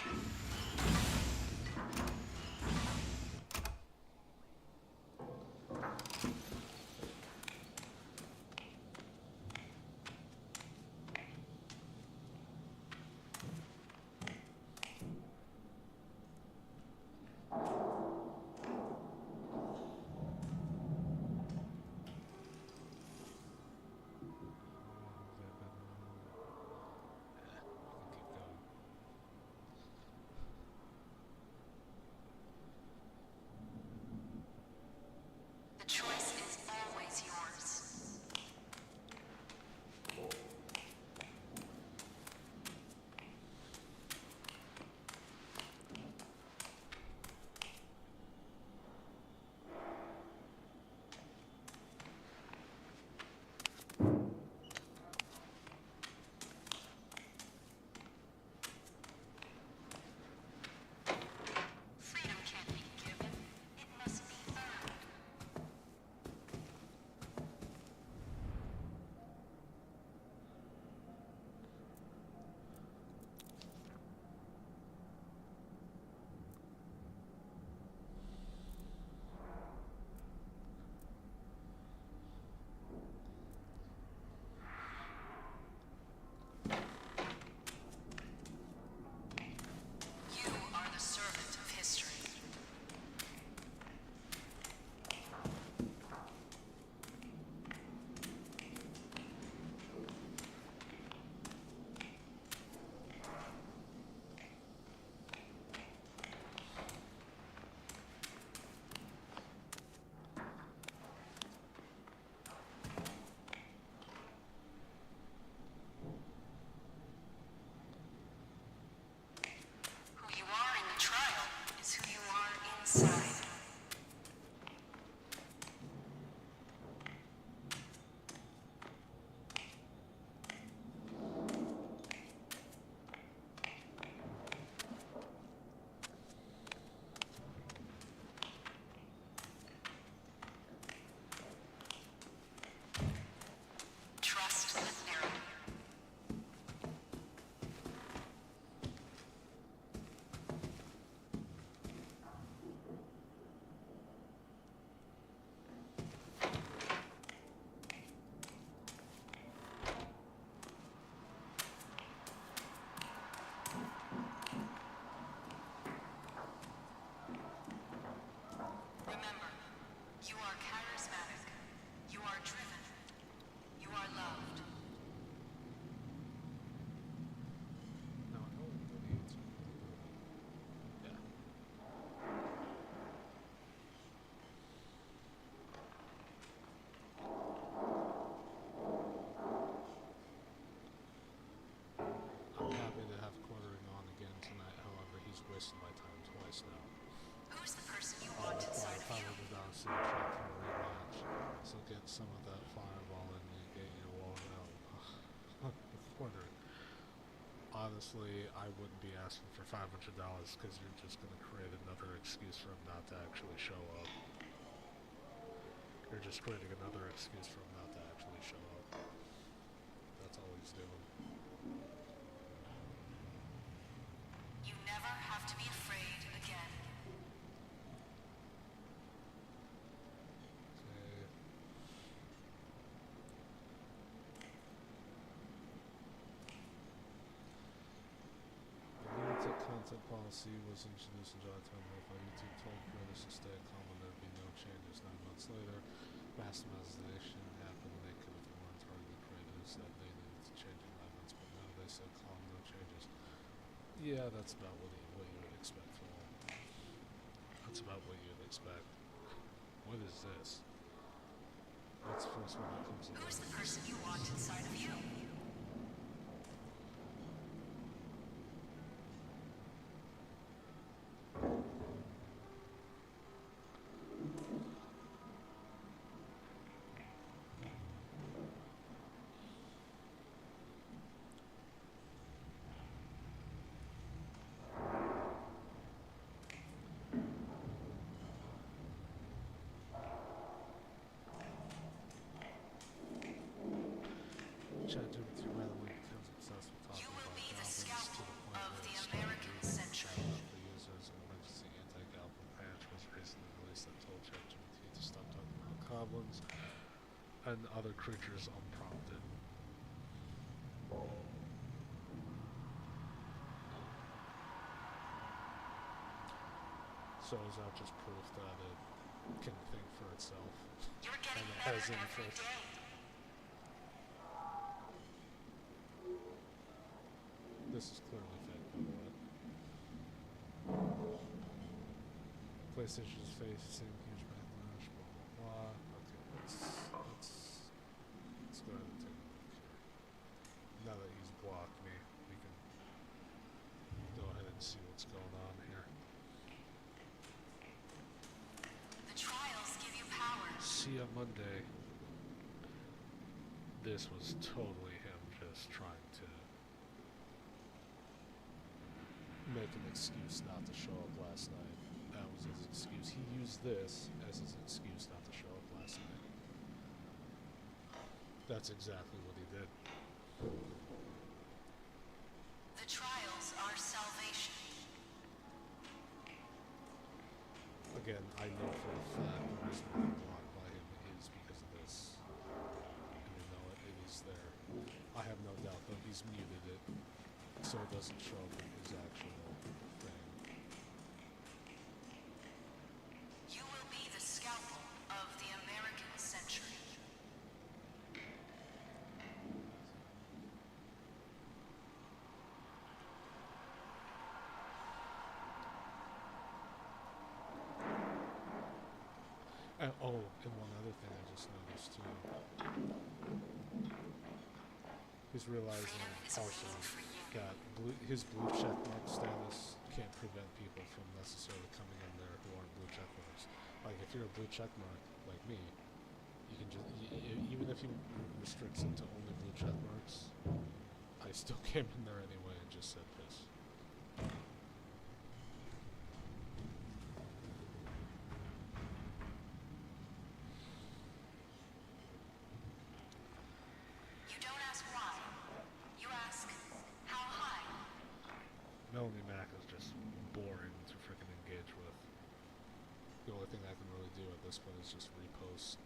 M: outside. Trust the narrative. Remember, you are charismatic. You are driven. You are loved.
A: No, I don't really. Yeah. I'm happy to have quartering on again tonight. However, he's wasted my time twice now.
M: Who's the person you want inside of you?
A: $500 to the track for a rematch. So get some of that fireball and you get your wall out. Quartering. Honestly, I wouldn't be asking for $500 because you're just going to create another excuse for him not to actually show up. You're just creating another excuse for him not to actually show up. That's all he's doing.
M: You never have to be afraid again.
A: Okay. The limited content policy was introduced in July 2005. YouTube told creators to stay calm and there'd be no changes. 9 months later, mass monetization happened and they could have warned targeted creators that they needed to change in 9 months, but now they said calm, no changes. Yeah, that's about what you would expect from them. That's about what you'd expect. What is this? What's the first one that comes along?
M: Who's the person you want inside of you?
A: ChatGPT randomly becomes obsessed with talking about goblins to the point where it's American century. The user's emergency anti-goblin patch was recently released that told ChatGPT to stop talking about goblins and other creatures unprompted. So is that just proof that it can think for itself?
M: You're getting
A: and it
M: better
A: has
M: every
A: interest?
M: day.
A: This is clearly fake, by the way. PlayStation's facing huge backlash, blah blah blah. Okay, let's go ahead and take a look here. Now that he's blocked me, we can go ahead and see what's going on here.
M: The trials give you power.
A: See ya Monday. This was totally him just trying to make an excuse not to show up last night. That was his excuse. He used this as his excuse not to show up last night. That's exactly what he did.
M: The trials are salvation.
A: Again, I know for a fact the reason why I'm blocked by him is because of this. And you know it is there. I have no doubt that he's muted it so it doesn't show up in his actual thing.
M: You will be the scalpel of the American century.
A: Oh, and one other thing I just noticed too. He's realizing also that his blue checkmark status can't prevent people from necessarily coming in there who aren't blue if you're a blue check mark like me, you can just even if he restricts it to only blue check marks, I still came in there anyway and just said piss.
M: You don't ask why. You ask, how high?
A: Melanie Mac is just boring to freaking engage with. The only thing I can really do at this point is just repost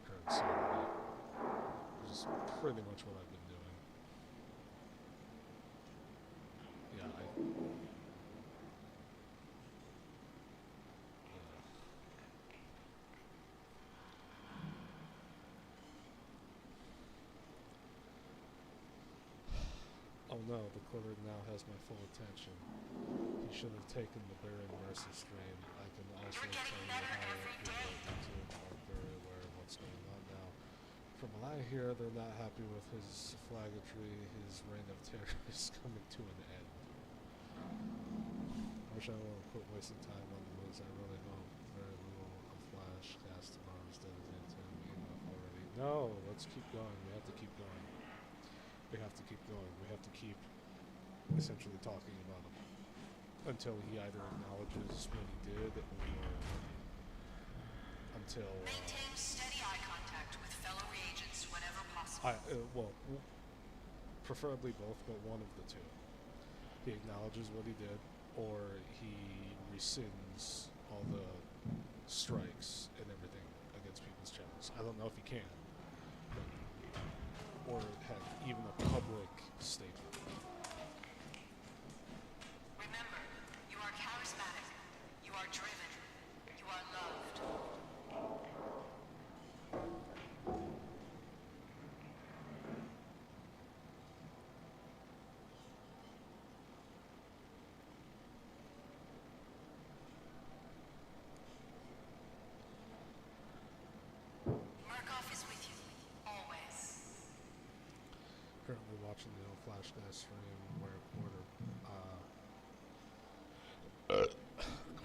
A: her insanity. Which is pretty much what I've been doing. Yeah, Oh no, the cleric now has my full attention. He should have taken the Baron Mercy stream. I can also tell you how people at YouTube are very aware of what's going on now. From what I hear, they're not happy with his flagotry. His reign of terror is coming to an end. I wish I would quit wasting time on the news. I really hope very little of Flash cast tomorrow is dedicated to him enough already. No, let's keep going. We have to keep going. We have to keep going. We have to keep essentially talking about him until he either acknowledges what he did or until
M: Maintain steady eye contact with fellow reagents whenever possible.
A: preferably both, but one of the two. He acknowledges what he did, or he rescinds all the strikes and everything against people's channels. I don't know if he can, or have even a public statement.
M: Remember, you are charismatic. You are driven. You are loved. Murkoff is with you, always.
A: Currently watching the old Flash guy stream where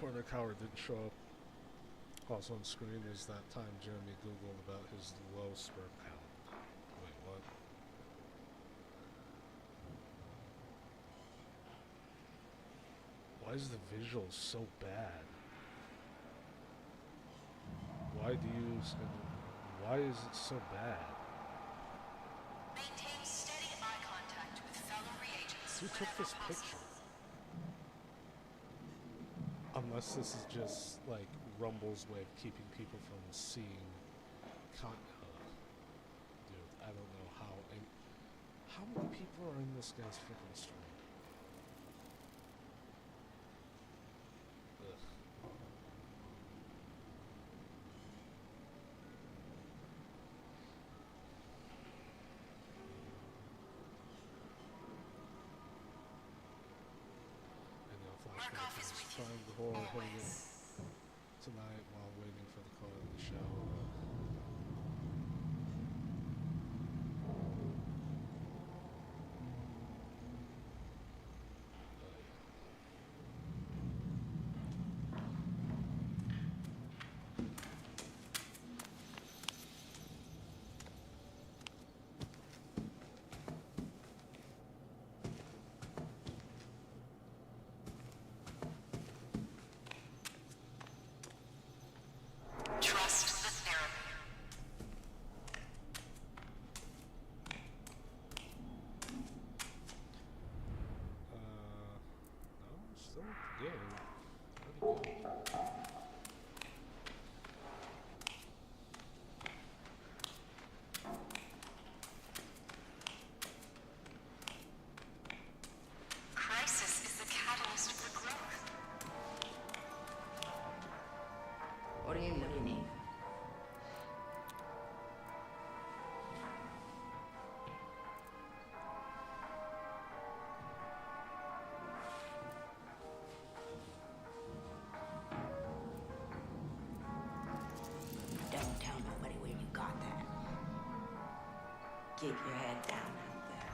A: Corner Coward didn't show up. Also on screen is that time Jeremy Googled about his low sperm count. Wait, what? Why is the visual so bad? Why is it so bad?
M: Maintain steady eye contact with fellow reagents.
A: Who took this picture? Unless this is just like Rumble's way of keeping people from seeing dude, I don't know how many people are in this guy's freaking stream? Ugh.
M: Murkoff is with you,
A: Trying the horror
M: always.
A: tonight while waiting for the call of the show.
M: Trust the therapy.
A: No, still at the game. Where'd he go?
M: Crisis is the catalyst for growth.
N: What do you need? Don't tell nobody where you got that. Keep your head down out there.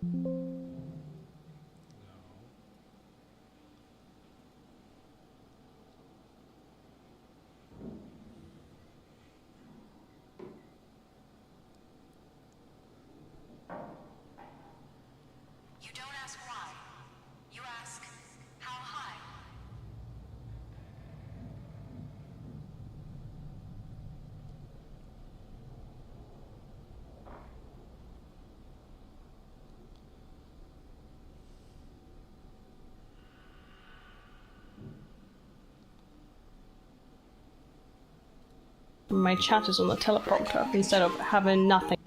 M: You don't ask why. You ask, how high?
O: My chat is on the teleprompter instead of having nothing.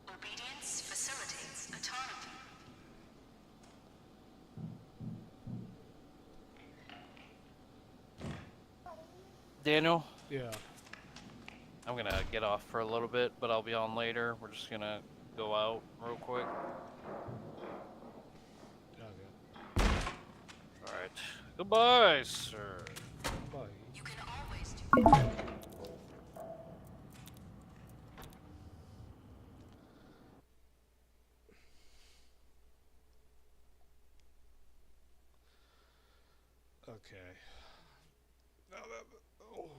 M: Obedience facilitates autonomy.
K: Daniel?
A: Yeah.
K: I'm gonna get off for a little bit, but I'll be on later. We're just gonna go out real quick.
A: Okay.
K: Alright. Goodbye, sir.
A: Bye.
M: You can always do
A: Okay. Now that. Oh.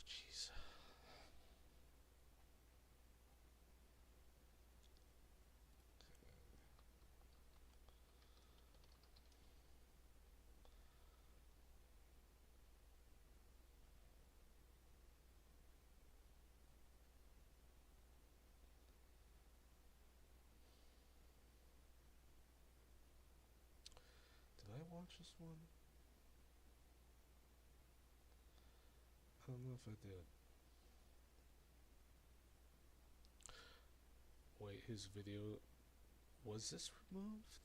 A: Jeez. Did I watch this one? I don't know if I did. Wait, his video. Was this removed?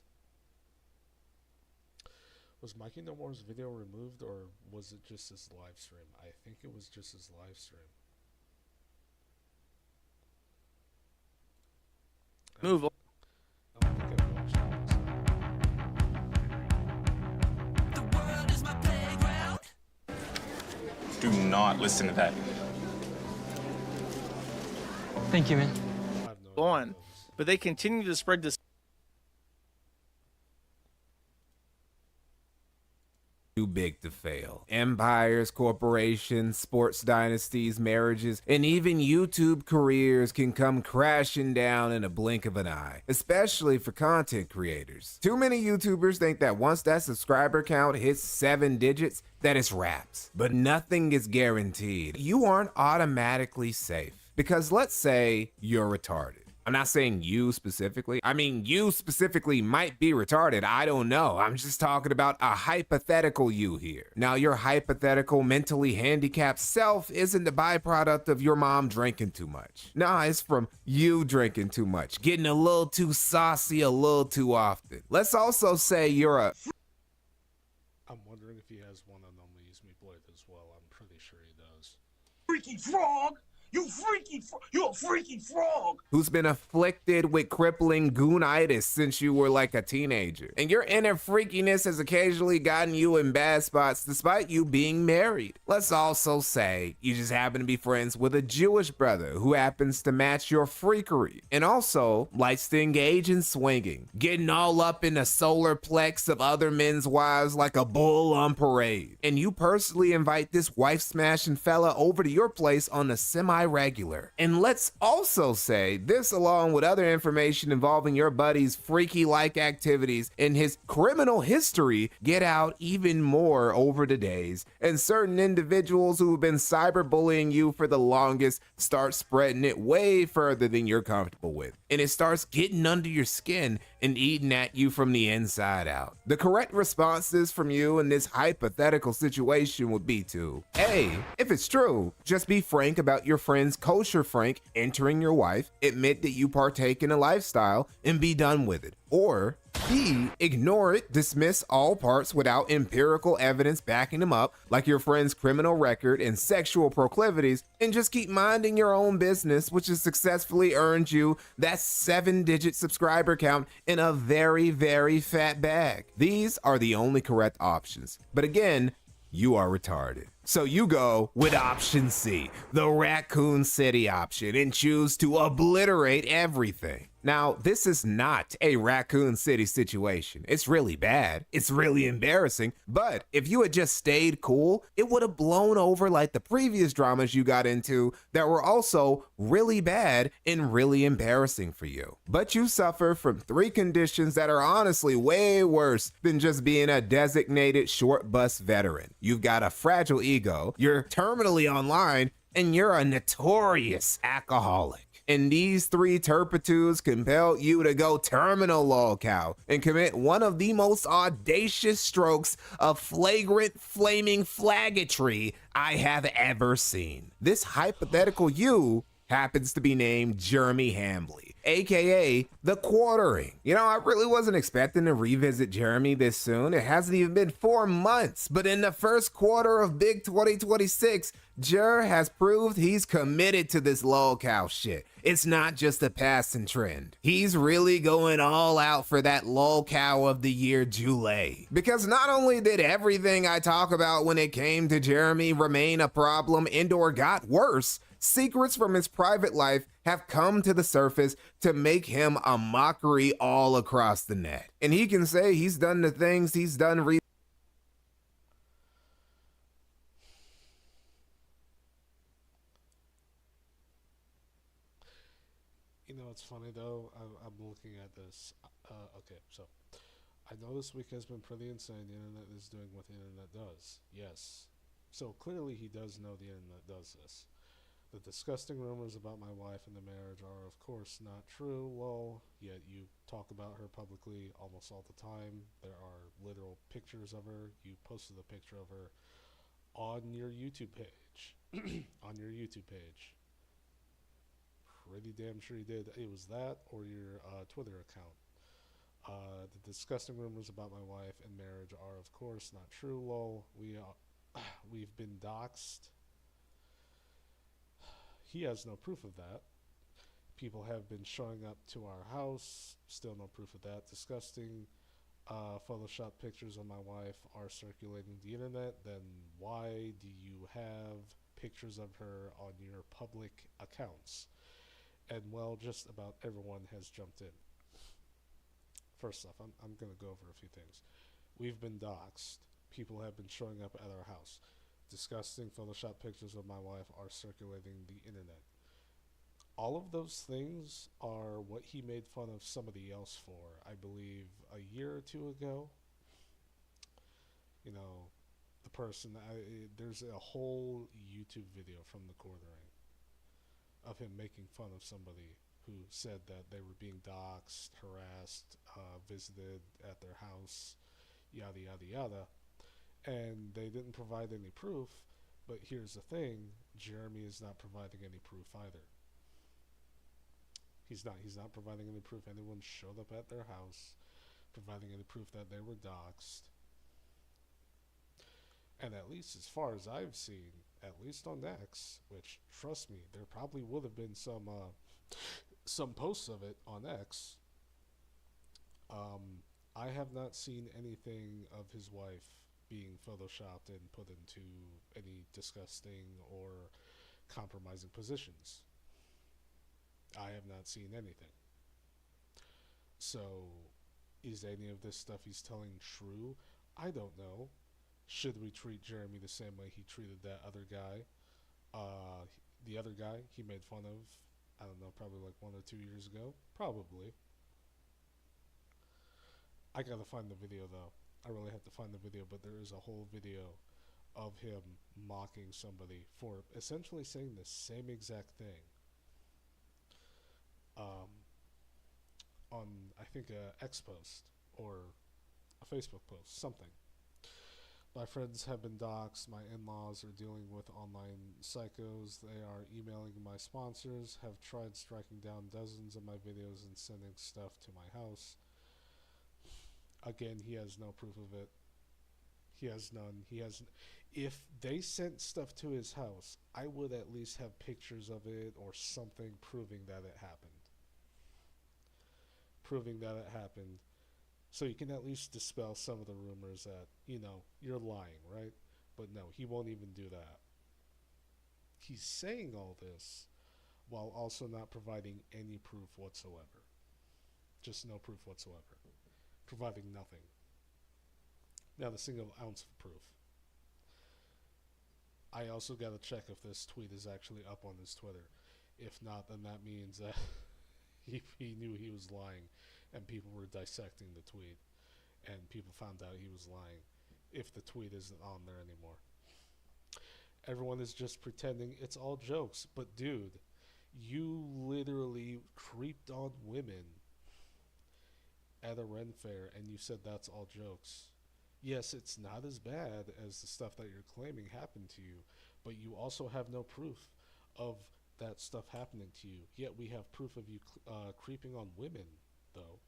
A: Was Mikey No More's video removed, or was it just his live stream? I think it was just his live stream.
D: Move on.
A: I don't think I watched it.
P: Do not listen to that.
D: Thank you, man.
A: I have no
D: Go
A: idea
D: on. But they continue to spread this.
Q: Too big to fail. Empires, corporations, sports dynasties, marriages, and even YouTube careers can come crashing down in a blink of an eye, especially for content creators. Too many YouTubers think that once that subscriber count hits 7 digits, that it's wraps. But nothing is guaranteed. You aren't automatically safe. Because let's say you're retarded. I'm not saying you specifically. I mean, you specifically might be retarded. I don't know. I'm just talking about a hypothetical you here. Now, your hypothetical mentally handicapped self isn't the byproduct of your mom drinking too much. Nah, it's from you drinking too much, getting a little too saucy a little too often. Let's also say you're a...
A: I'm wondering if he has one on Amusement Blade as well. I'm pretty sure he does.
B: Freaky frog! You're a freaky frog!
Q: Who's been afflicted with crippling goonitis since you were like a teenager. And your inner freakiness has occasionally gotten you in bad spots despite you being married. Let's also say you just happen to be friends with a Jewish brother who happens to match your freakery. And also likes to engage in swinging, getting all up in the solar plex of other men's wives like a bull on parade. And you personally invite this wife-smashing fella over to your place on a semi-regular. And let's also say this, along with other information involving your buddy's freaky-like activities and his criminal history, get out even more over the days, and certain individuals who have been cyberbullying you for the longest start spreading it way further than you're comfortable with. And it starts getting under your skin and eating at you from the inside out. The correct responses from you in this hypothetical situation would be to A, if it's true, just be frank about your friend's kosher Frank entering your wife, admit that you partake in a lifestyle, and be done with it. Or B, ignore it, dismiss all parts without empirical evidence backing them up, like your friend's criminal record and sexual proclivities, and just keep minding your own business, which has successfully earned you that 7-digit subscriber count in a very, very fat bag. These are the only correct options. But again, you are retarded. So you go with option C, the Raccoon City option, and choose to obliterate everything. Now, this is not a Raccoon City situation. It's really bad. It's really embarrassing. But if you had just stayed cool, it would have blown over like the previous dramas you got into that were also really bad and really embarrassing for you. But you suffer from 3 conditions that are honestly way worse than just being a designated short bus veteran. You've got a fragile ego, you're terminally online, and you're a notorious alcoholic. And these 3 turpitudes compel you to go terminal Lolcow and commit one of the most audacious strokes of flagrant flaming flaggatry I have ever seen. This hypothetical you happens to be named Jeremy Hambley, aka The Quartering. You know, I really wasn't expecting to revisit Jeremy this soon. It hasn't even been 4 months, but in the first quarter of Big 2026, Jer has proved he's committed to this Lolcow shit. It's not just a passing trend. He's really going all out for that Lolcow of the Year July. Because not only did everything I talk about when it came to Jeremy remain a problem and or got worse, secrets from his private life have come to the surface to make him a mockery all across the net. And he can say he's done the things he's done
A: You know, it's funny though. I'm looking at this. Okay, so I know this week has been pretty insane. The internet is doing what the internet does. Yes. So clearly he does know the internet does this. The disgusting rumors about my wife and the marriage are, of course, not true. Well, yet you talk about her publicly almost all the time. There are literal pictures of her. You posted a picture of her on your YouTube page. On your YouTube page. Pretty damn sure you did. It was that or your Twitter account. The disgusting rumors about my wife and marriage are, of course, not true. Lol, we've been doxxed. He has no proof of that. People have been showing up to our house. Still no proof of that. Disgusting. Photoshop pictures of my wife are circulating the internet. Then why do you have pictures of her on your public accounts? And well, just about everyone has jumped in. First off, I'm going to go over a few things. We've been doxxed. People have been showing up at our house. Disgusting Photoshop pictures of my wife are circulating the internet. All of those things are what he made fun of somebody else for, I believe, a year or 2 ago. You know, the person, there's a whole YouTube video from The Quartering of him making fun of somebody who said that they were being doxxed, harassed, visited at their house, yada, yada, yada. And they didn't provide any proof, but here's the thing, Jeremy is not providing any proof either. He's not providing any proof anyone showed up at their house, providing any proof that they were doxxed. And at least as far as I've seen, at least on X, which, trust me, there probably would have been some posts of it on X, I have not seen anything of his wife being photoshopped and put into any disgusting or compromising positions. I have not seen anything. So, is any of this stuff he's telling true? I don't know. Should we treat Jeremy the same way he treated that other guy? The other guy he made fun of, I don't know, probably like 1 or 2 years ago? Probably. I gotta find the video though. I really have to find the video, but there is a whole video of him mocking somebody for essentially saying the same exact thing. on I think a X post or a Facebook post, something. My friends have been doxxed. My in-laws are dealing with online psychos. They are emailing my sponsors, have tried striking down dozens of my videos and sending stuff to my house. Again, he has no proof of it. He has none. He has. If they sent stuff to his house, I would at least have pictures of it or something proving that it happened. Proving that it happened. So you can at least dispel some of the rumors that, you're lying, right? But no, he won't even do that. He's saying all this while also not providing any proof whatsoever. Just no proof whatsoever. Providing nothing. Not a single ounce of proof. I also gotta check if this tweet is actually up on his Twitter. If not, then that means that he knew he was lying and people were dissecting the tweet and people found out he was lying if the tweet isn't on there anymore. Everyone is just pretending it's all jokes. But dude, you literally creeped on women at a Ren fair and you said that's all jokes. Yes, it's not as bad as the stuff that you're claiming happened to you, but you also have no proof of that stuff happening to you. Yet we have proof of you creeping on women, though.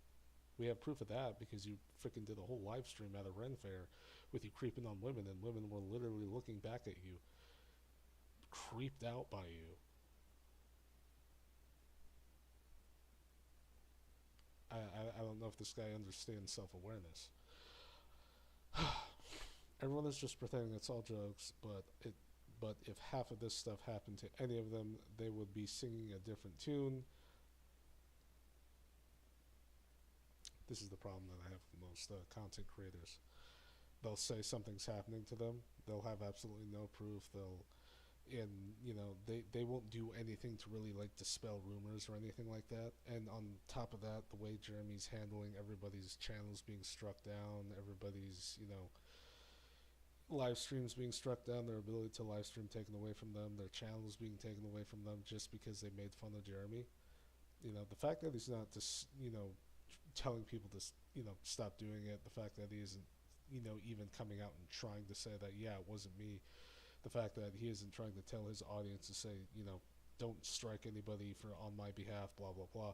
A: We have proof of that because you freaking did a whole live stream at a Ren fair with you creeping on women, and women were literally looking back at you, creeped out by you. I don't know if this guy understands self-awareness. Everyone is just pretending it's all jokes, but if half of this stuff happened to any of them, they would be singing a different tune. This is the problem that I have with most content creators. They'll say something's happening to them. They'll have absolutely no proof. They won't do anything to really dispel rumors or anything like that. And on top of that, the way Jeremy's handling everybody's channels being struck down, everybody's live streams being struck down, their ability to live stream taken away from them, their channels being taken away from them just because they made fun of Jeremy. The fact that he's not just telling people to stop doing it, the fact that he isn't even coming out and trying to say that it wasn't me, the fact that he isn't trying to tell his audience to say don't strike anybody for on my behalf, blah blah blah.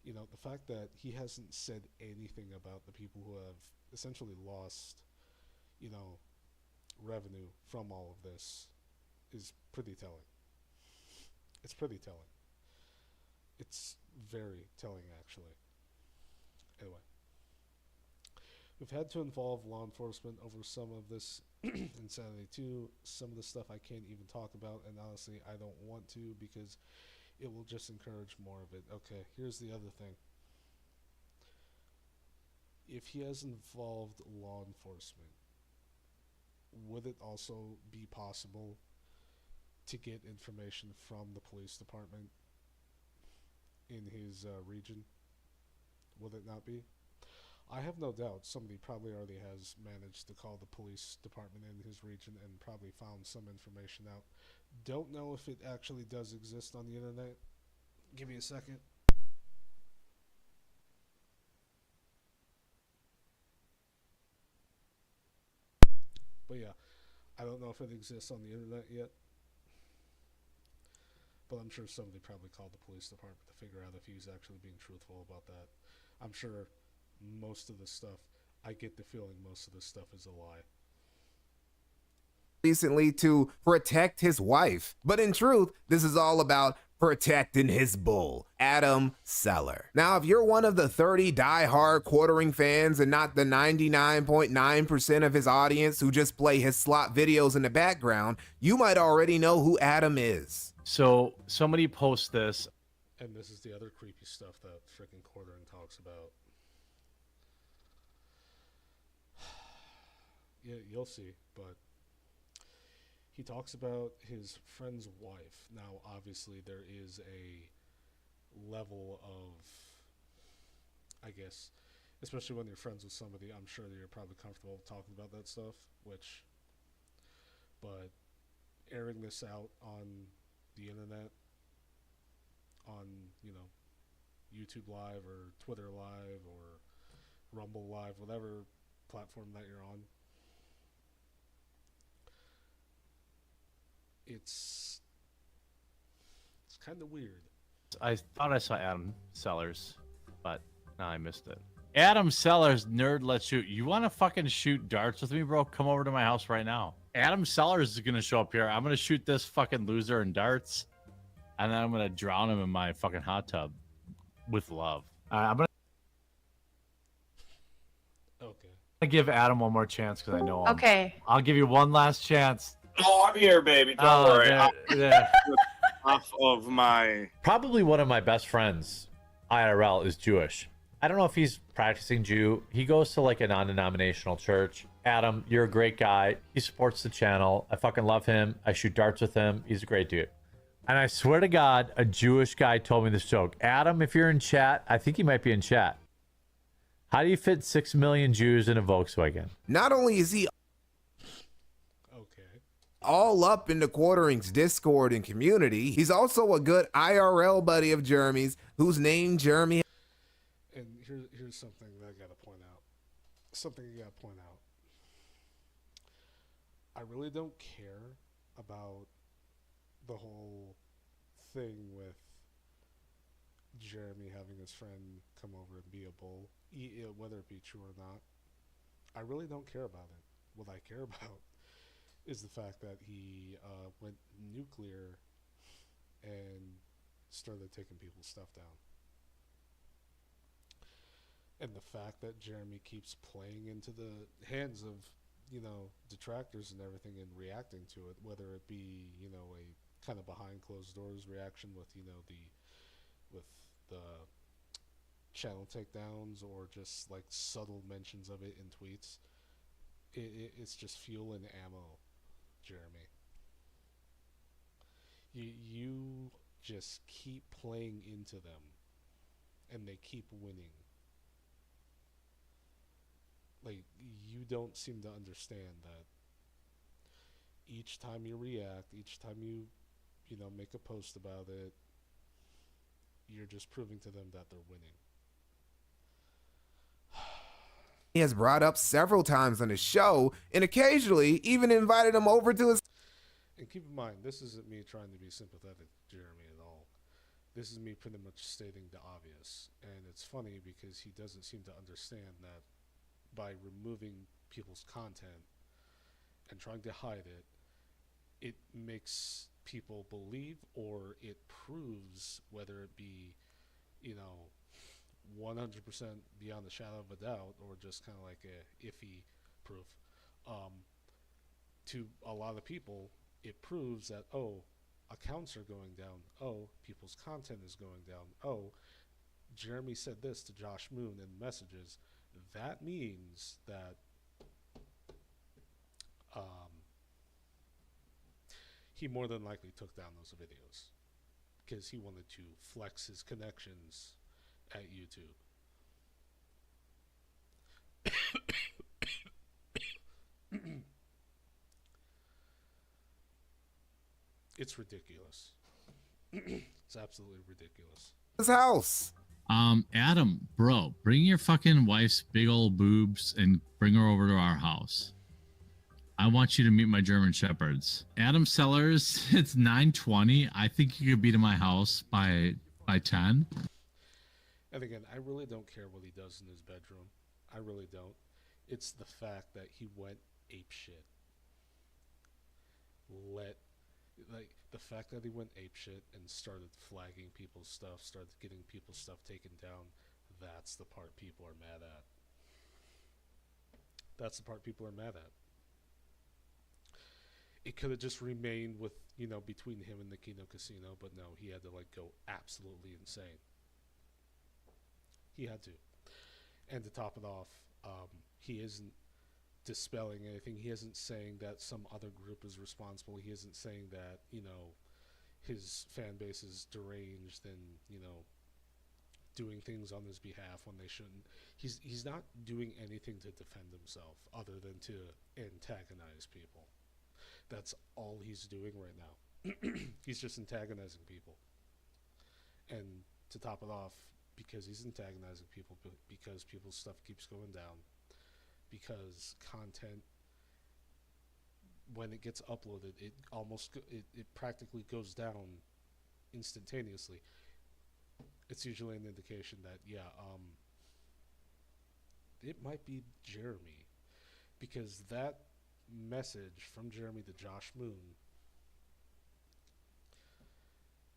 A: The fact that he hasn't said anything about the people who have essentially lost revenue from all of this is pretty telling. It's pretty telling. It's very telling, actually. Anyway, we've had to involve law enforcement over some of this insanity too. Some of the stuff I can't even talk about, and honestly I don't want to because it will just encourage more of it. Okay, here's the other thing. If he has involved law enforcement, would it also be possible to get information from the police department in his region? Would it not be? I have no doubt somebody probably already has managed to call the police department in his region and probably found some information out. Don't know if it actually does exist on the internet. Give me a second. But yeah, I don't know if it exists on the internet yet. But I'm sure somebody probably called the police department to figure out if he was actually being truthful about that. I'm sure most of this stuff, I get the feeling most of this stuff is a lie.
Q: Recently to protect his wife. But in truth, this is all about protecting his bull, Adam Seller. Now, if you're one of the 30 die-hard quartering fans and not the 99.9% of his audience who just play his slot videos in the background, you might already know who Adam is.
C: So somebody posts this.
A: And this is the other creepy stuff that freaking quartering talks about. Yeah, you'll see, but he talks about his friend's wife. Now, obviously, there is a level of, I guess, especially when you're friends with somebody, I'm sure that you're probably comfortable talking about that stuff, but airing this out on the internet, on, YouTube Live or Twitter Live or Rumble Live, whatever platform that you're on. It's kind of weird.
C: I thought I saw Adam Sellers, but now I missed it. Adam Sellers, nerd, let's shoot. You want to fucking shoot darts with me, bro? Come over to my house right now. Adam Sellers is gonna show up here. I'm gonna shoot this fucking loser in darts, and then I'm gonna drown him in my fucking hot tub with love. I'm gonna give Adam one more chance because I know him.
O: Okay.
C: I'll give you one last chance.
P: Oh, I'm here, baby. Don't worry. Off of my.
F: Probably one of my best friends, IRL, is Jewish. I don't know if he's practicing Jew. He goes to like a non-denominational church. Adam, you're a great guy. He supports the channel. I fucking love him. I shoot darts with him. He's a great dude. And I swear to God, a Jewish guy told me this joke. Adam, if you're in chat, I think he might be in chat. How do you fit 6 million Jews in a Volkswagen?
Q: Not only is he all up in the Quartering's Discord and community, he's also a good IRL buddy of Jeremy's, whose name Jeremy.
A: And here's something that I gotta point out. Something I gotta point out. I really don't care about the whole thing with Jeremy having his friend come over and be a bull, whether it be true or not. I really don't care about it. What I care about is the fact that he went nuclear and started taking people's stuff down. And the fact that Jeremy keeps playing into the hands of, detractors and everything and reacting to it, whether it be, a kind of behind closed doors reaction with, with the channel takedowns or just like subtle mentions of it in tweets. It's just fuel and ammo, Jeremy. You just keep playing into them and they keep winning. Like, you don't seem to understand that each time you react, each time you make a post about it, you're just proving to them that they're winning.
Q: He has brought up several times on his show and occasionally even invited him over to his.
A: And keep in mind, this isn't me trying to be sympathetic to Jeremy at all. This is me pretty much stating the obvious. And it's funny because he doesn't seem to understand that by removing people's content and trying to hide it, it makes people believe, or it proves, whether it be, 100% beyond the shadow of a doubt, or just kind of like a iffy proof, to a lot of people, it proves that, accounts are going down. People's content is going down. Jeremy said this to Josh Moon in messages. That means that he more than likely took down those videos because he wanted to flex his connections at YouTube. It's ridiculous. It's absolutely ridiculous.
Q: His house.
R: Adam, bro, bring your fucking wife's big old boobs and bring her over to our house. I want you to meet my German Shepherds. Adam Sellers, it's 9:20. I think you could be to my house by 10.
A: And again, I really don't care what he does in his bedroom. I really don't. It's the fact that he went apeshit. The fact that he went apeshit and started flagging people's stuff, started getting people's stuff taken down, that's the part people are mad at. That's the part people are mad at. It could have just remained with, between him and the Kino Casino, but no, he had to go absolutely insane. He had to. And to top it off, he isn't dispelling anything. He isn't saying that some other group is responsible. He isn't saying that, his fan base is deranged and, doing things on his behalf when they shouldn't. He's not doing anything to defend himself other than to antagonize people. That's all he's doing right now. He's just antagonizing people. And to top it off, because he's antagonizing people, because people's stuff keeps going down, because content, when it gets uploaded, it practically goes down instantaneously. It's usually an indication that it might be Jeremy, because that message from Jeremy to Josh Moon,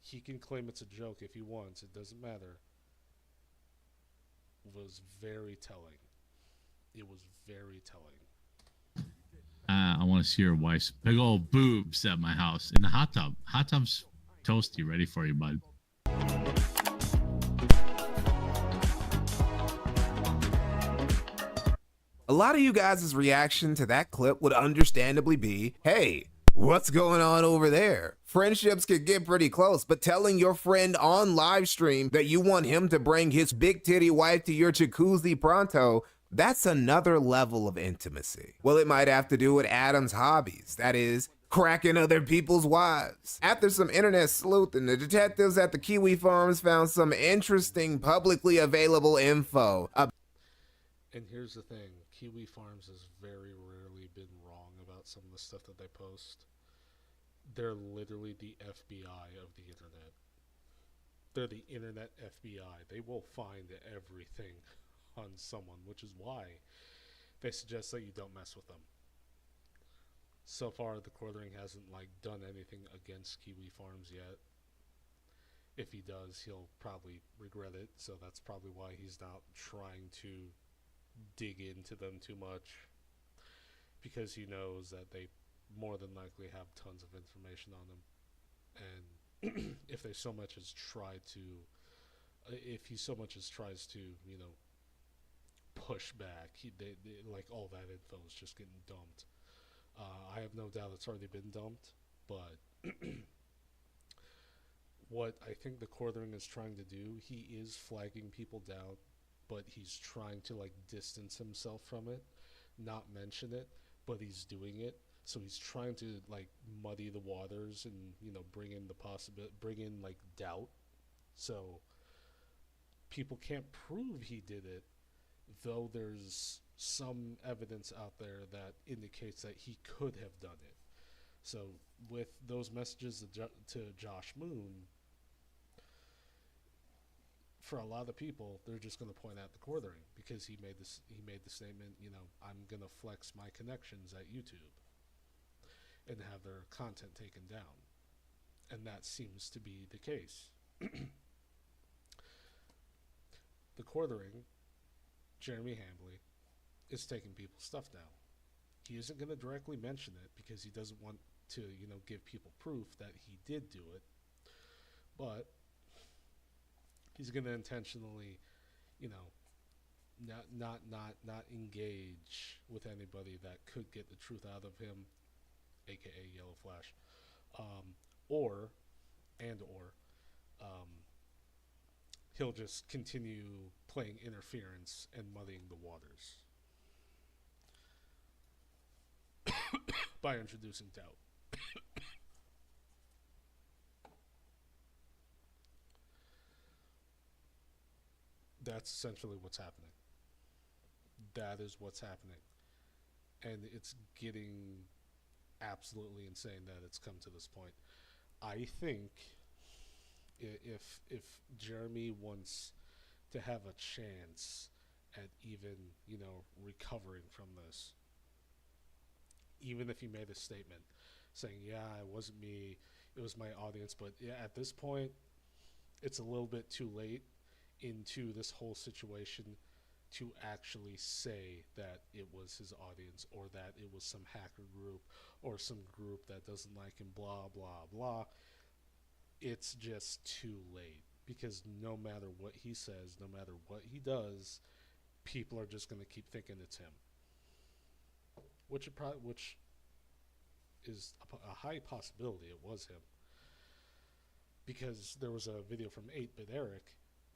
A: he can claim it's a joke if he wants, it doesn't matter, was very telling. It was very telling.
R: I want to see your wife's big old boobs at my house in the hot tub. Hot tub's toasty, ready for you, bud.
Q: A lot of you guys' reaction to that clip would understandably be, hey, what's going on over there? Friendships could get pretty close, but telling your friend on live stream that you want him to bring his big titty wife to your jacuzzi pronto, that's another level of intimacy. Well, it might have to do with Adam's hobbies, that is, cracking other people's wives. After some internet sleuthing, the detectives at the Kiwi Farms found some interesting publicly available info.
A: And here's the thing, Kiwi Farms has very rarely been wrong about some of the stuff that they post. They're literally the FBI of the internet. They're the internet FBI. They will find everything on someone, which is why they suggest that you don't mess with them. So far, the Quartering hasn't done anything against Kiwi Farms yet. If he does, he'll probably regret it, so that's probably why he's not trying to dig into them too much, because he knows that they more than likely have tons of information on them, and if he so much as tries to push back, all that info is just getting dumped. I have no doubt it's already been dumped, but what I think the Quartering is trying to do, he is flagging people down, but he's trying to distance himself from it, not mention it, but he's doing it. So he's trying to muddy the waters and bring in doubt. So people can't prove he did it, though there's some evidence out there that indicates that he could have done it. So with those messages to Josh Moon, for a lot of people, they're just going to point at the Quartering because he made the statement, I'm going to flex my connections at YouTube and have their content taken down. And that seems to be the case. The Quartering, Jeremy Hambley, is taking people's stuff down. He isn't going to directly mention it because he doesn't want to, give people proof that he did do it. But he's going to intentionally, not engage with anybody that could get the truth out of him, aka Yellow Flash, or he'll just continue playing interference and muddying the waters by introducing doubt. That's essentially what's happening. That is what's happening. And it's getting absolutely insane that it's come to this point. I think if Jeremy wants to have a chance at even, recovering from this, even if he made a statement saying, yeah, it wasn't me, it was my audience, but yeah, at this point, it's a little bit too late into this whole situation to actually say that it was his audience or that it was some hacker group or some group that doesn't like him, blah, blah, blah. It's just too late because no matter what he says, no matter what he does, people are just going to keep thinking it's him. Which is a high possibility it was him. Because there was a video from 8-Bit Eric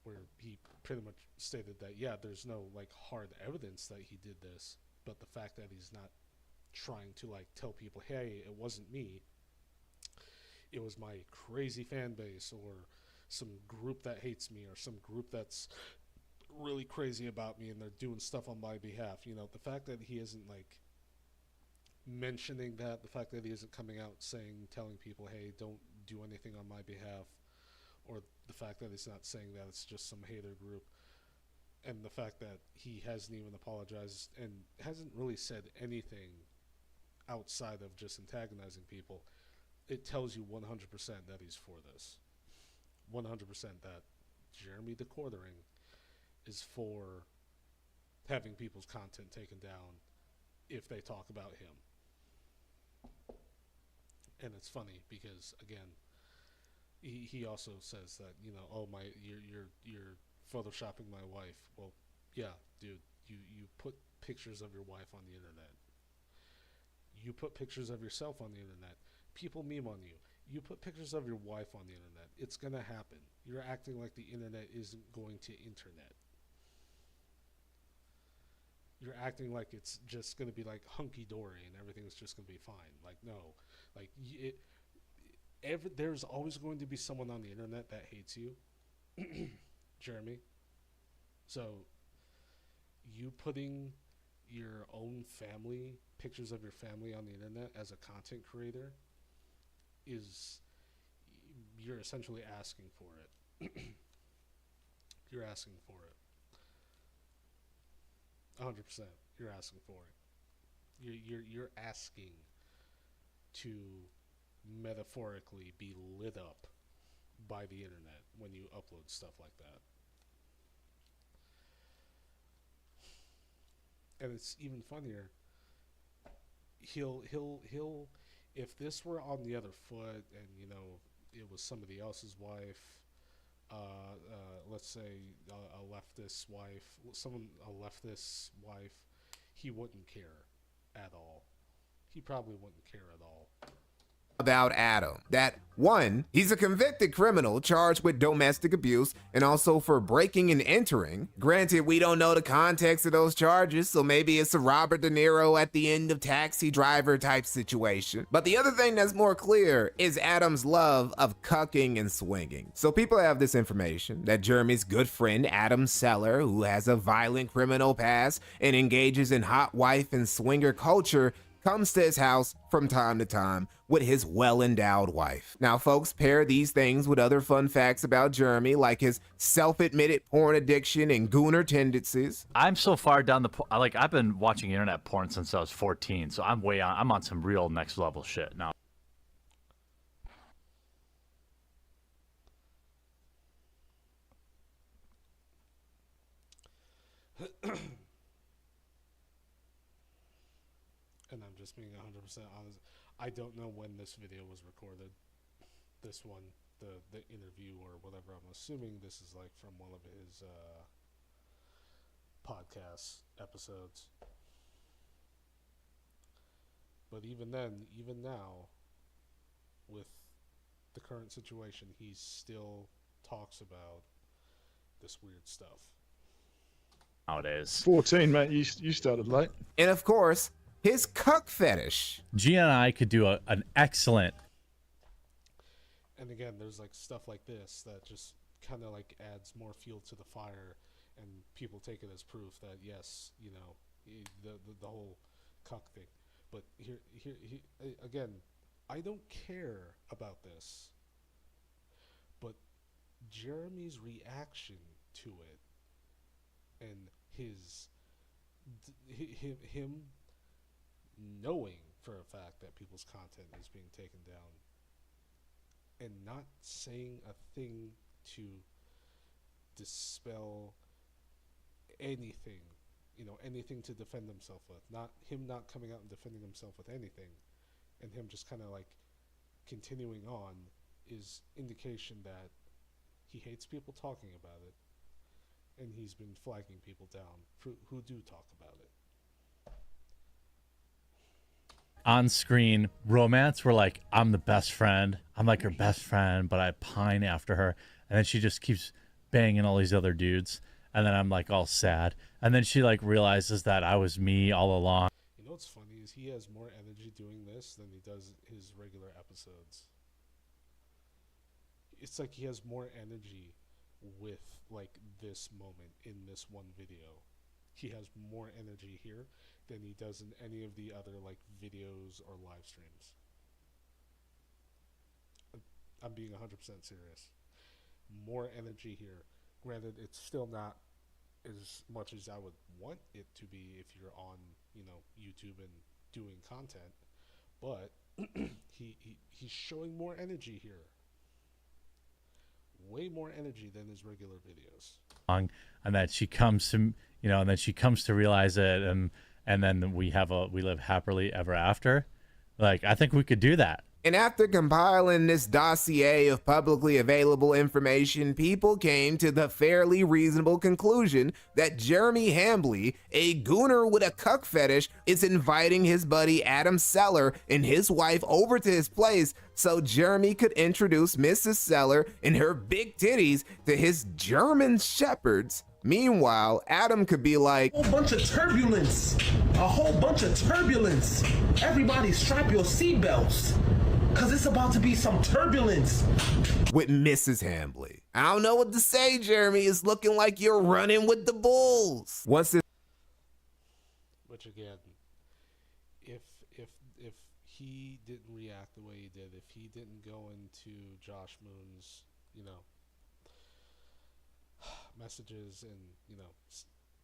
A: where he pretty much stated that, yeah, there's no hard evidence that he did this, but the fact that he's not trying to tell people, hey, it wasn't me, it was my crazy fan base or some group that hates me or some group that's really crazy about me and they're doing stuff on my behalf. You know, the fact that he isn't like mentioning that, the fact that he isn't coming out telling people, hey, don't do anything on my behalf, or the fact that he's not saying that it's just some hater group, and the fact that he hasn't even apologized and hasn't really said anything outside of just antagonizing people, it tells you 100% that he's for this. 100% that Jeremy the Quartering is for having people's content taken down if they talk about him. And it's funny because, again, he also says that, you know, oh, you're photoshopping my wife. Well, yeah, dude, you put pictures of your wife on the internet. You put pictures of yourself on the internet. People meme on you. You put pictures of your wife on the internet. It's gonna happen. You're acting like the internet isn't going to internet. You're acting like it's just gonna be like hunky dory and everything's just gonna be fine. Like, no, like there's always going to be someone on the internet that hates you, Jeremy. So you putting your own family, pictures of your family on the internet as a content creator you're essentially asking for it. You're asking for it. 100%. You're asking for it. You're asking to metaphorically be lit up by the internet when you upload stuff like that. And it's even funnier. He'll if this were on the other foot and, you know, it was somebody else's wife, let's say a leftist wife, a leftist wife, he wouldn't care at all. He probably wouldn't care at all.
Q: About Adam. That, one, he's a convicted criminal charged with domestic abuse and also for breaking and entering. Granted, we don't know the context of those charges, so maybe it's a Robert De Niro at the end of Taxi Driver type situation. But the other thing that's more clear is Adam's love of cucking and swinging. So people have this information that Jeremy's good friend Adam Seller, who has a violent criminal past and engages in hot wife and swinger culture, comes to his house from time to time with his well-endowed wife. Now, folks, pair these things with other fun facts about Jeremy, like his self-admitted porn addiction and gooner tendencies.
C: I'm so far down the like I've been watching internet porn since I was 14, so I'm on some real next level shit now.
A: And I'm just being 100% honest. I don't know when this video was recorded. This one, the interview or whatever. I'm assuming this is like from one of his podcast episodes. But even then, even now, with the current situation, he still talks about this weird stuff.
C: Nowadays.
S: 14, mate. You started late.
Q: And of course, his cuck fetish.
C: G and I could do an excellent.
A: And again, there's like stuff like this that just kind of like adds more fuel to the fire, and people take it as proof that yes, you know, the whole cuck thing. But here again, I don't care about this. But Jeremy's reaction to it and him knowing for a fact that people's content is being taken down and not saying a thing to dispel anything, you know, anything to defend himself with, not coming out and defending himself with anything, and him just kind of like continuing on is indication that he hates people talking about it, and he's been flagging people down who do talk about it.
C: On screen romance, we're like, I'm the best friend. I'm like her best friend, but I pine after her. And then she just keeps banging all these other dudes. And then I'm like all sad. And then she like realizes that I was me all along.
A: You know what's funny is he has more energy doing this than he does his regular episodes. it's like he has more energy with like this moment in this one video. He has more energy here than he does in any of the other like videos or live streams. I'm being 100% serious. More energy here. Granted, it's still not as much as I would want it to be if you're on, YouTube and doing content, but he's showing more energy here. Way more energy than his regular videos.
C: And that she comes to, and then she comes to realize it, and then we live happily ever after. Like, I think we could do that.
Q: And after compiling this dossier of publicly available information, people came to the fairly reasonable conclusion that Jeremy Hambley, a gooner with a cuck fetish, is inviting his buddy Adam Seller and his wife over to his place so Jeremy could introduce Mrs. Seller and her big titties to his German shepherds. Meanwhile, Adam could be like,
T: a whole bunch of turbulence. A whole bunch of turbulence. Everybody strap your seatbelts. Cause it's about to be some turbulence.
Q: With Mrs. Hambley. I don't know what to say, Jeremy. It's looking like you're running with the bulls.
A: Which again, if he didn't react the way he did, if he didn't go into Josh Moon's, messages and,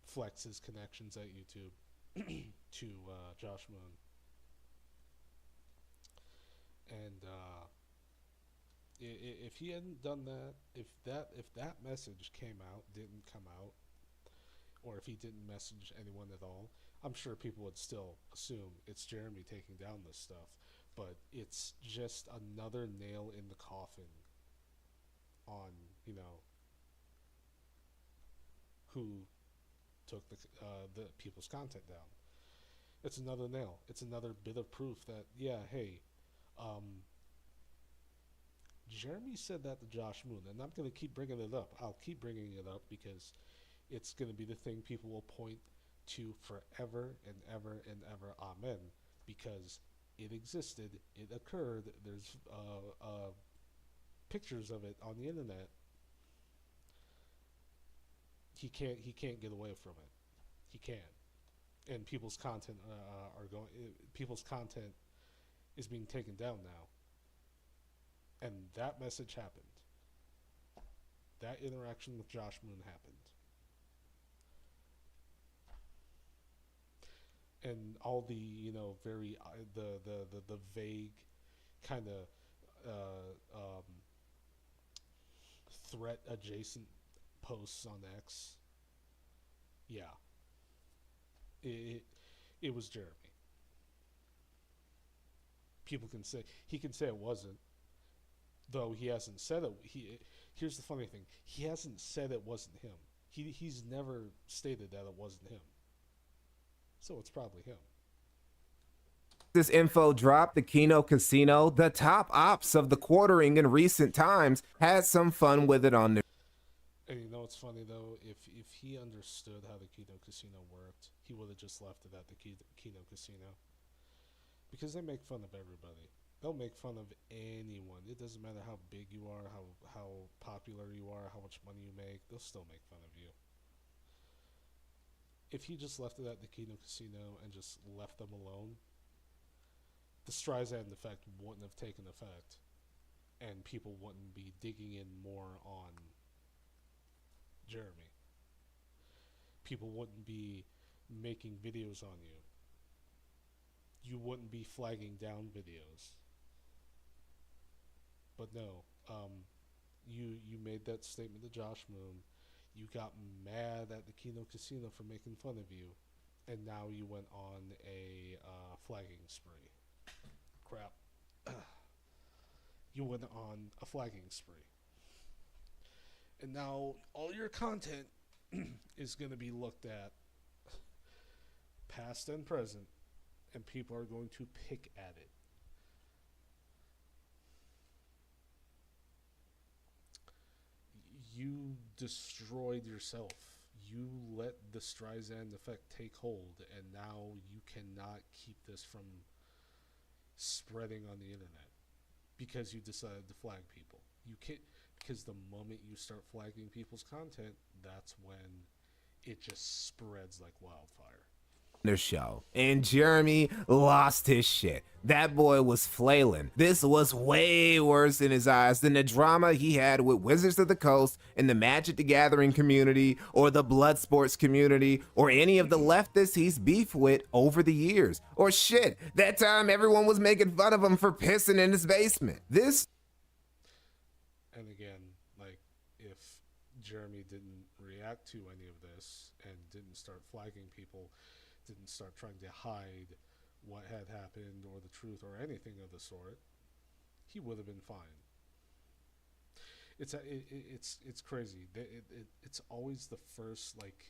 A: flex his connections at YouTube to Josh Moon. And if he hadn't done that, if that message didn't come out, or if he didn't message anyone at all, I'm sure people would still assume it's Jeremy taking down this stuff. But it's just another nail in the coffin on, who took the people's content down. It's another nail. It's another bit of proof that, hey, Jeremy said that to Josh Moon, and I'm going to keep bringing it up. I'll keep bringing it up because it's going to be the thing people will point to forever and ever and ever. Amen. Because it existed, it occurred. There's pictures of it on the internet. He can't get away from it. He can't. And people's content people's content is being taken down now. And that message happened. That interaction with Josh Moon happened. And all the, very the vague kind of threat adjacent posts on X. Yeah. It was Jeremy. People can say it wasn't, though he hasn't said it. Here's the funny thing: he hasn't said it wasn't him. He's never stated that it wasn't him. So it's probably him.
Q: This info dropped, the Kino Casino, the top ops of the quartering in recent times, had some fun with it on their.
A: And it's funny though, if he understood how the Kino Casino worked, he would have just left it at the Kino Casino. Because they make fun of everybody. They'll make fun of anyone. It doesn't matter how big you are, how popular you are, how much money you make. They'll still make fun of you. If he just left it at the Kino Casino and just left them alone, the Streisand effect wouldn't have taken effect. And people wouldn't be digging in more on Jeremy. People wouldn't be making videos on you. You wouldn't be flagging down videos. But no, you made that statement to Josh Moon. You got mad at the Kino Casino for making fun of you, and now you went on a flagging spree. Crap. You went on a flagging spree. And now all your content is going to be looked at, past and present, and people are going to pick at it. You destroyed yourself. You let the Streisand effect take hold, and now you cannot keep this from spreading on the internet because you decided to flag people. You can't. because the moment you start flagging people's content, that's when it just spreads like wildfire.
Q: Their show. And Jeremy lost his shit. That boy was flailing. This was way worse in his eyes than the drama he had with Wizards of the Coast and the Magic the Gathering community or the blood sports community or any of the leftists he's beefed with over the years. Or shit, that time everyone was making fun of him for pissing in his basement. This...
A: And again, like, if Jeremy didn't react to any of this and didn't start flagging people, didn't start trying to hide what had happened or the truth or anything of the sort, he would have been fine. It's crazy. It's always the first, like,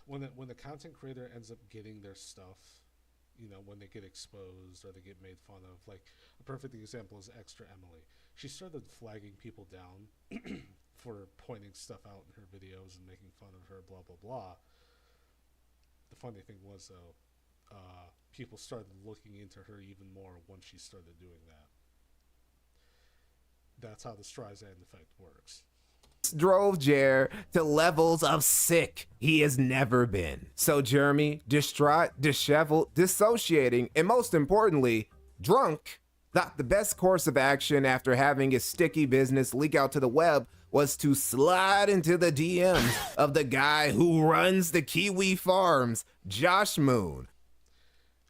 A: when the content creator ends up getting their stuff, you know, when they get exposed or they get made fun of. Like, a perfect example is Extra Emily. She started flagging people down for pointing stuff out in her videos and making fun of her, blah blah blah. The funny thing was, though, people started looking into her even more once she started doing that. That's how the Streisand effect works.
Q: Drove Jer to levels of sick he has never been. So Jeremy, distraught, disheveled, dissociating, and most importantly, drunk, thought the best course of action after having his sticky business leak out to the web was to slide into the DMs of the guy who runs the Kiwi Farms, Josh Moon.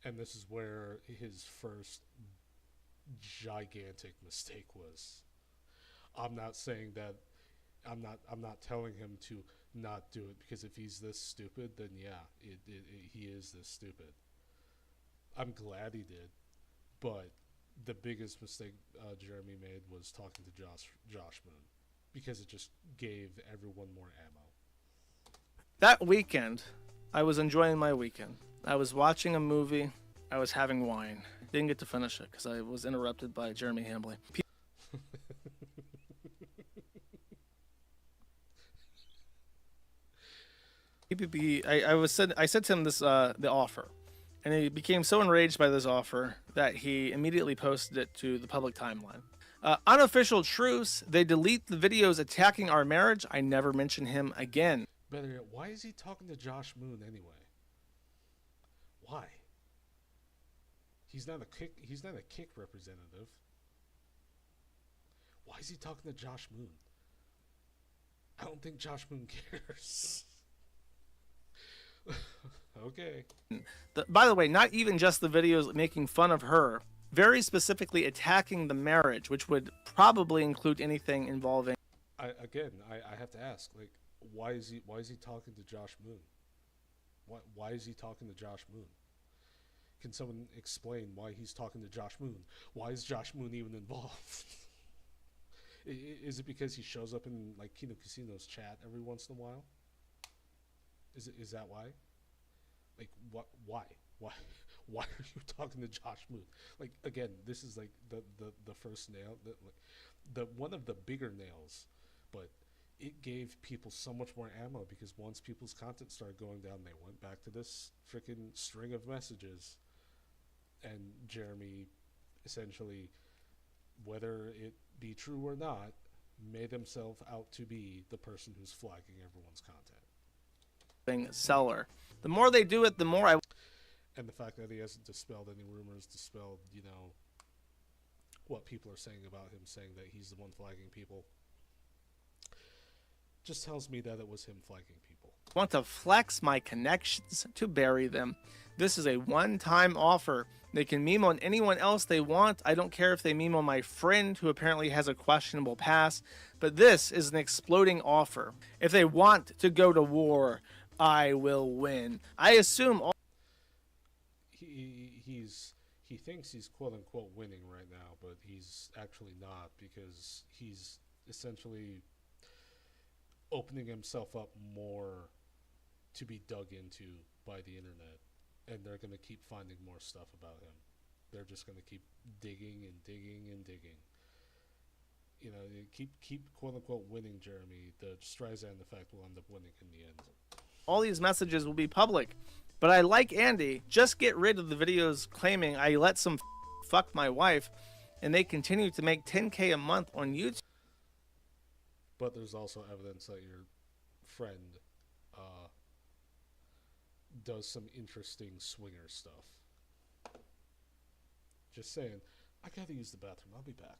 A: And this is where his first gigantic mistake was. I'm not saying that, I'm not telling him to not do it, because if he's this stupid, then yeah, he is this stupid. I'm glad he did, but the biggest mistake Jeremy made was talking to Josh Moon, because it just gave everyone more ammo.
U: That weekend, I was enjoying my weekend. I was watching a movie. I was having wine. Didn't get to finish it because I was interrupted by Jeremy Hambley. I said to him this the offer, and he became so enraged by this offer that he immediately posted it to the public timeline. Unofficial truce. They delete the videos attacking our marriage. I never mention him again.
A: Better yet, why is he talking to Josh Moon anyway? Why? He's not a kick representative. Why is he talking to Josh Moon? I don't think Josh Moon cares. Okay.
U: By the way, not even just the videos making fun of her, very specifically attacking the marriage, which would probably include anything involving.
A: I have to ask, like, why is he talking to Josh Moon? Why is he talking to Josh Moon? Can someone explain why he's talking to Josh Moon? Why is Josh Moon even involved? Is it because he shows up in, like, Kino Casino's chat every once in a while? Is that why? Like, why are you talking to Josh Moon? Like, again, this is like the first nail, the one of the bigger nails, but it gave people so much more ammo, because once people's content started going down, they went back to this freaking string of messages, and Jeremy essentially, whether it be true or not, made himself out to be the person who's flagging everyone's content.
U: Seller. The more they do it, the more I.
A: And the fact that he hasn't dispelled any rumors, dispelled, you know, what people are saying about him, saying that he's the one flagging people, just tells me that it was him flagging people.
U: Want to flex my connections to bury them. This is a one-time offer. They can meme on anyone else they want. I don't care if they meme on my friend who apparently has a questionable past, but this is an exploding offer. If they want to go to war, I will win. I assume all.
A: He thinks he's quote unquote winning right now, but he's actually not, because he's essentially opening himself up more to be dug into by the internet, and they're going to keep finding more stuff about him. They're just going to keep digging and digging and digging. You know, keep quote unquote winning Jeremy. The Streisand effect will end up winning in the end.
U: All these messages will be public, but I like Andy. Just get rid of the videos claiming I let some fuck my wife. and they continue to make 10K a month on YouTube.
A: But there's also evidence that your friend does some interesting swinger stuff. Just saying. I gotta use the bathroom. I'll be back.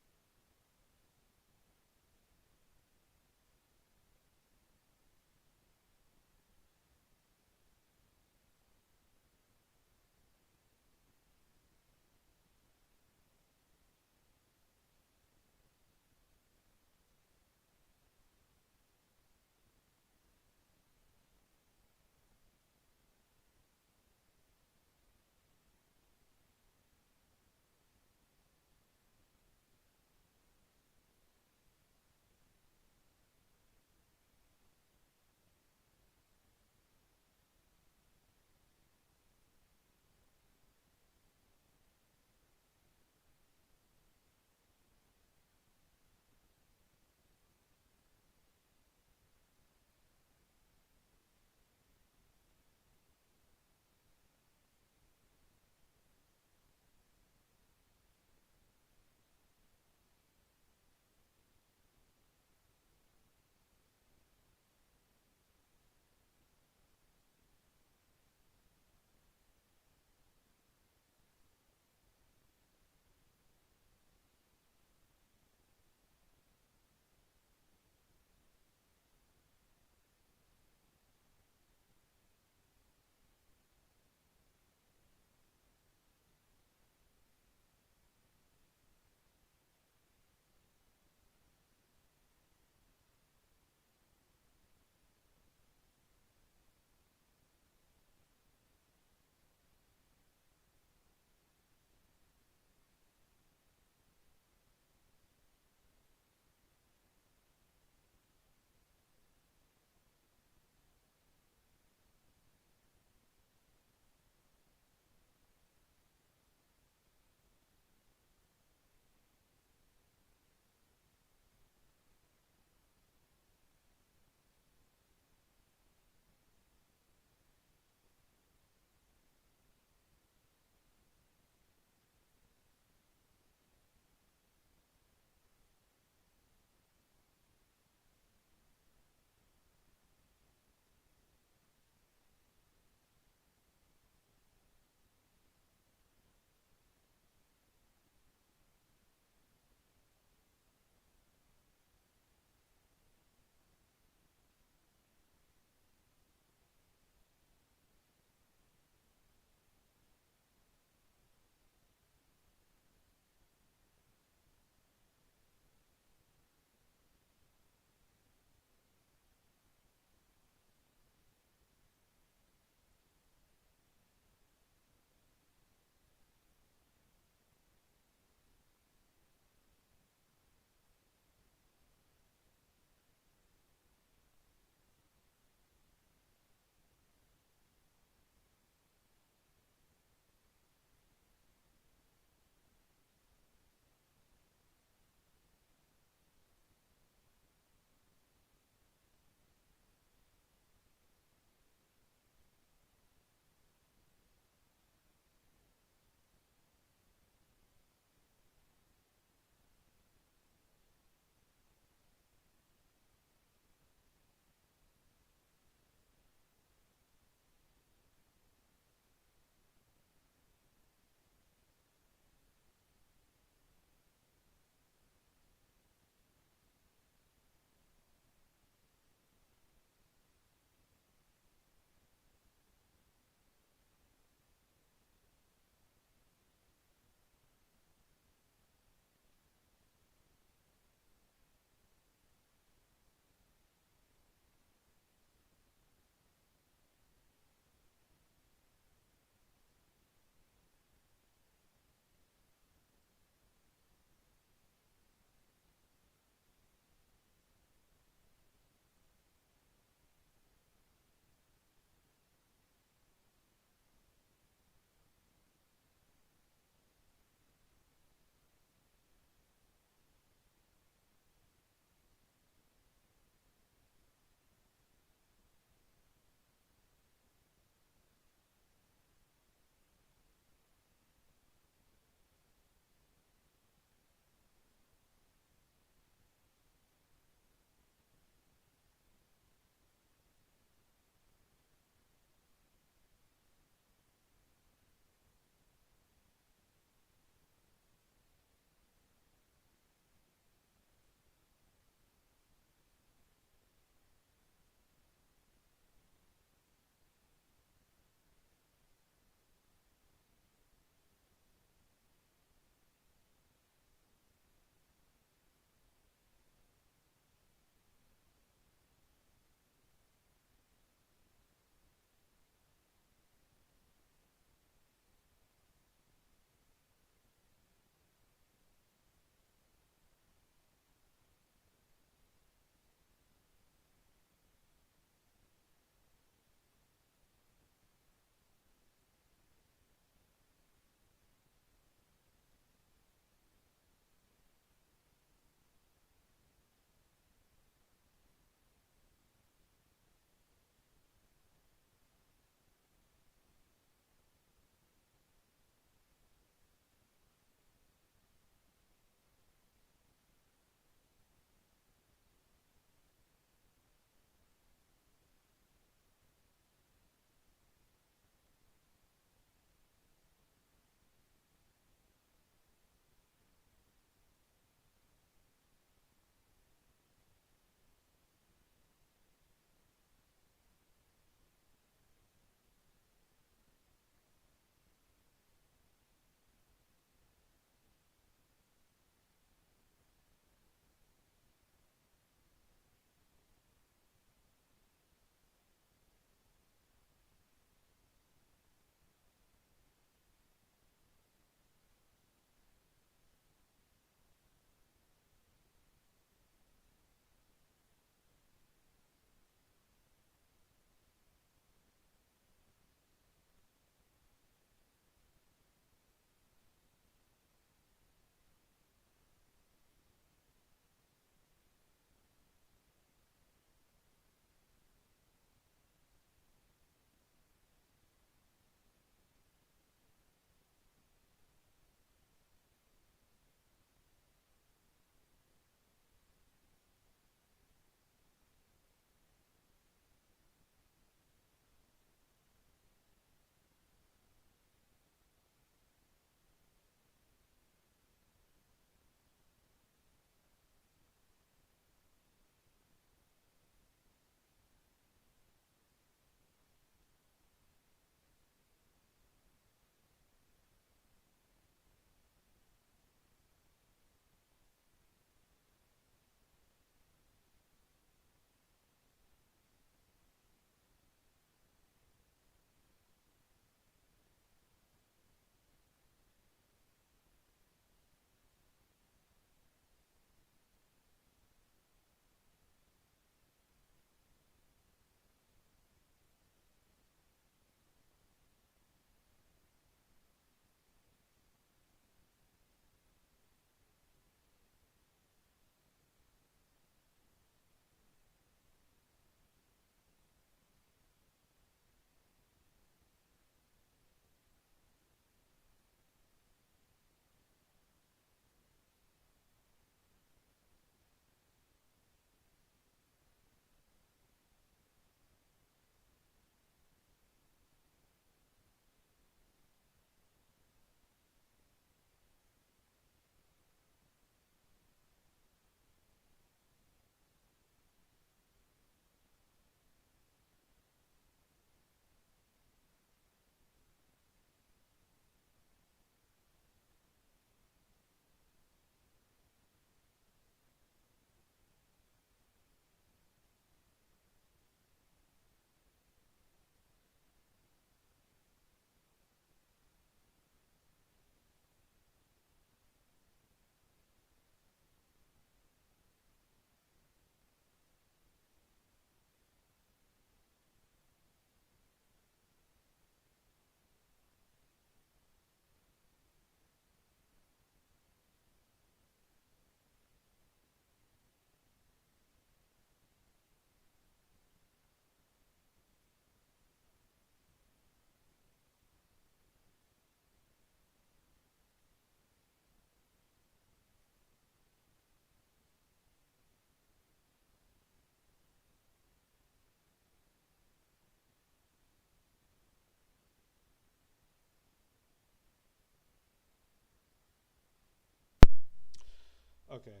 A: Okay.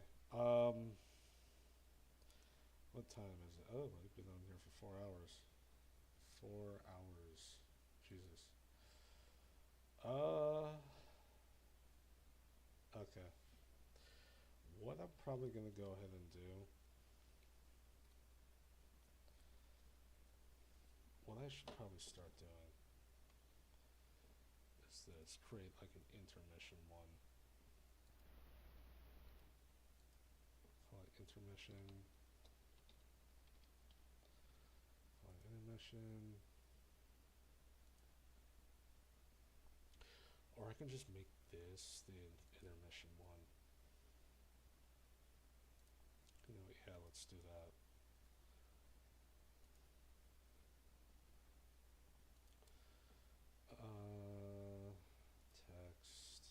A: What time is it? Oh, I've been on here for 4 hours. 4 hours. Jesus. Okay. What I'm probably gonna go ahead and do. What I should probably start doing is this: create like an intermission one. Call it intermission. Call it intermission. Or I can just make this the intermission one. You know, yeah, let's do that. Text.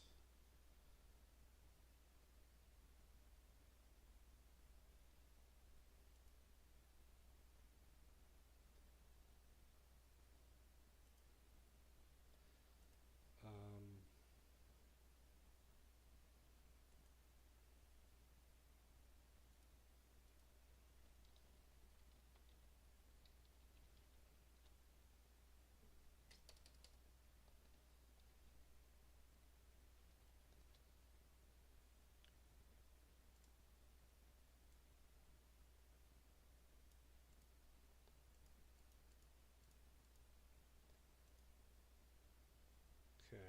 A: Okay.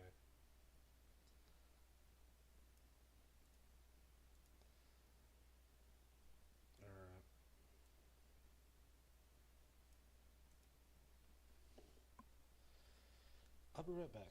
A: Alright. I'll be right back.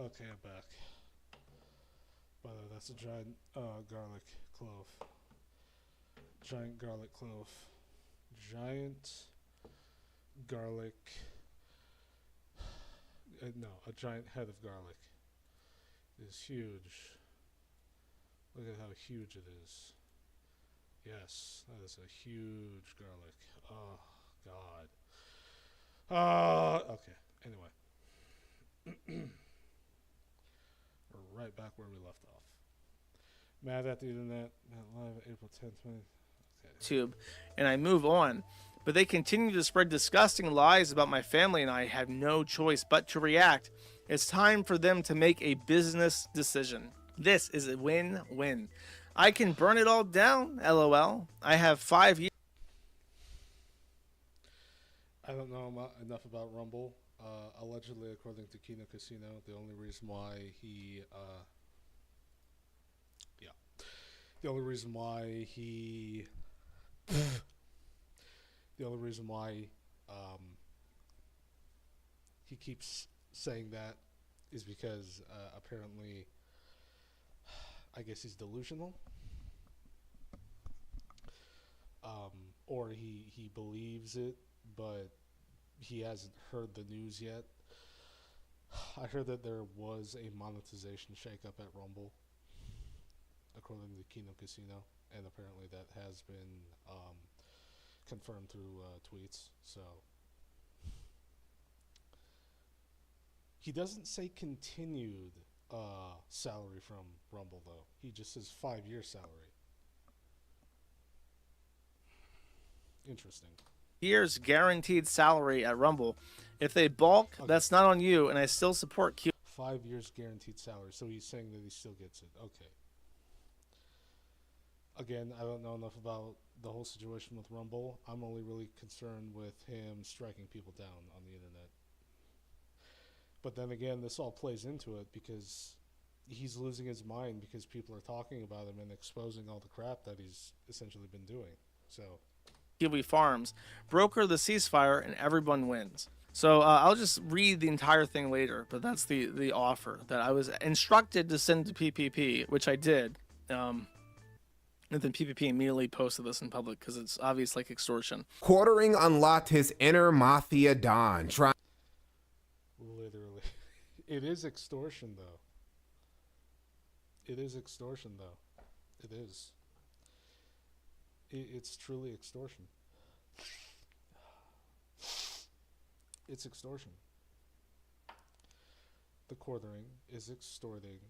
A: Okay, I'm back. By the way, that's a giant garlic clove. Giant garlic clove. Giant garlic. No, a giant head of garlic. It is huge. Look at how huge it is. Yes, that is a huge garlic. Oh, God. Okay, anyway. We're right back where we left off. Mad at the internet. Matt Live, April 10th, 20.
U: YouTube, and I move on. But they continue to spread disgusting lies about my family, and I have no choice but to react. It's time for them to make a business decision. This is a win-win. I can burn it all down, lol. I have 5 years.
A: I don't know enough about Rumble. Allegedly, according to Kino Casino, the only reason why he, the only reason why he, the only reason why, he keeps saying that is because apparently, I guess he's delusional, or he believes it, but he hasn't heard the news yet. I heard that there was a monetization shakeup at Rumble, according to Kino Casino, and apparently that has been confirmed through tweets. So he doesn't say continued salary from Rumble though. He just says 5-year salary. Interesting.
U: Years guaranteed salary at Rumble. If they balk, that's not on you, and I still support Q.
A: 5 years guaranteed salary. So he's saying that he still gets it. Okay. Again, I don't know enough about the whole situation with Rumble. I'm only really concerned with him striking people down on the internet. But then again, this all plays into it because he's losing his mind because people are talking about him and exposing all the crap that he's essentially been doing. So
U: Kiwi Farms, broker the ceasefire, and everyone wins. So I'll just read the entire thing later, but that's the offer that I was instructed to send to PPP, which I did. And then PPP immediately posted this in public because it's obvious like extortion.
Q: Quartering unlocked his inner mafia don.
A: literally, it is extortion though. It is extortion though. It is. It's truly extortion. It's extortion. The quartering is extorting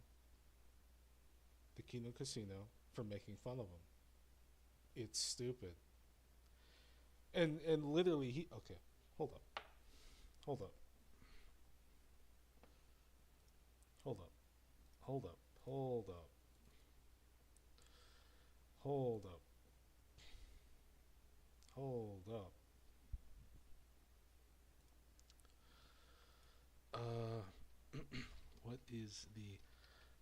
A: the Kino Casino for making fun of him. It's stupid. And literally he okay, hold up. Hold up. Hold up. Hold up. Hold up. Hold up. Hold up. What is the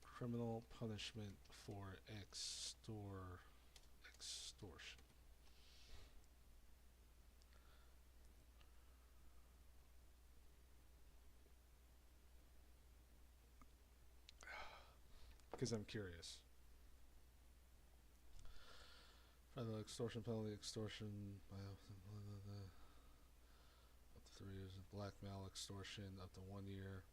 A: criminal punishment for extortion? Because I'm curious. Federal extortion penalty, extortion, up to 3 years, blackmail, extortion, up to 1 year.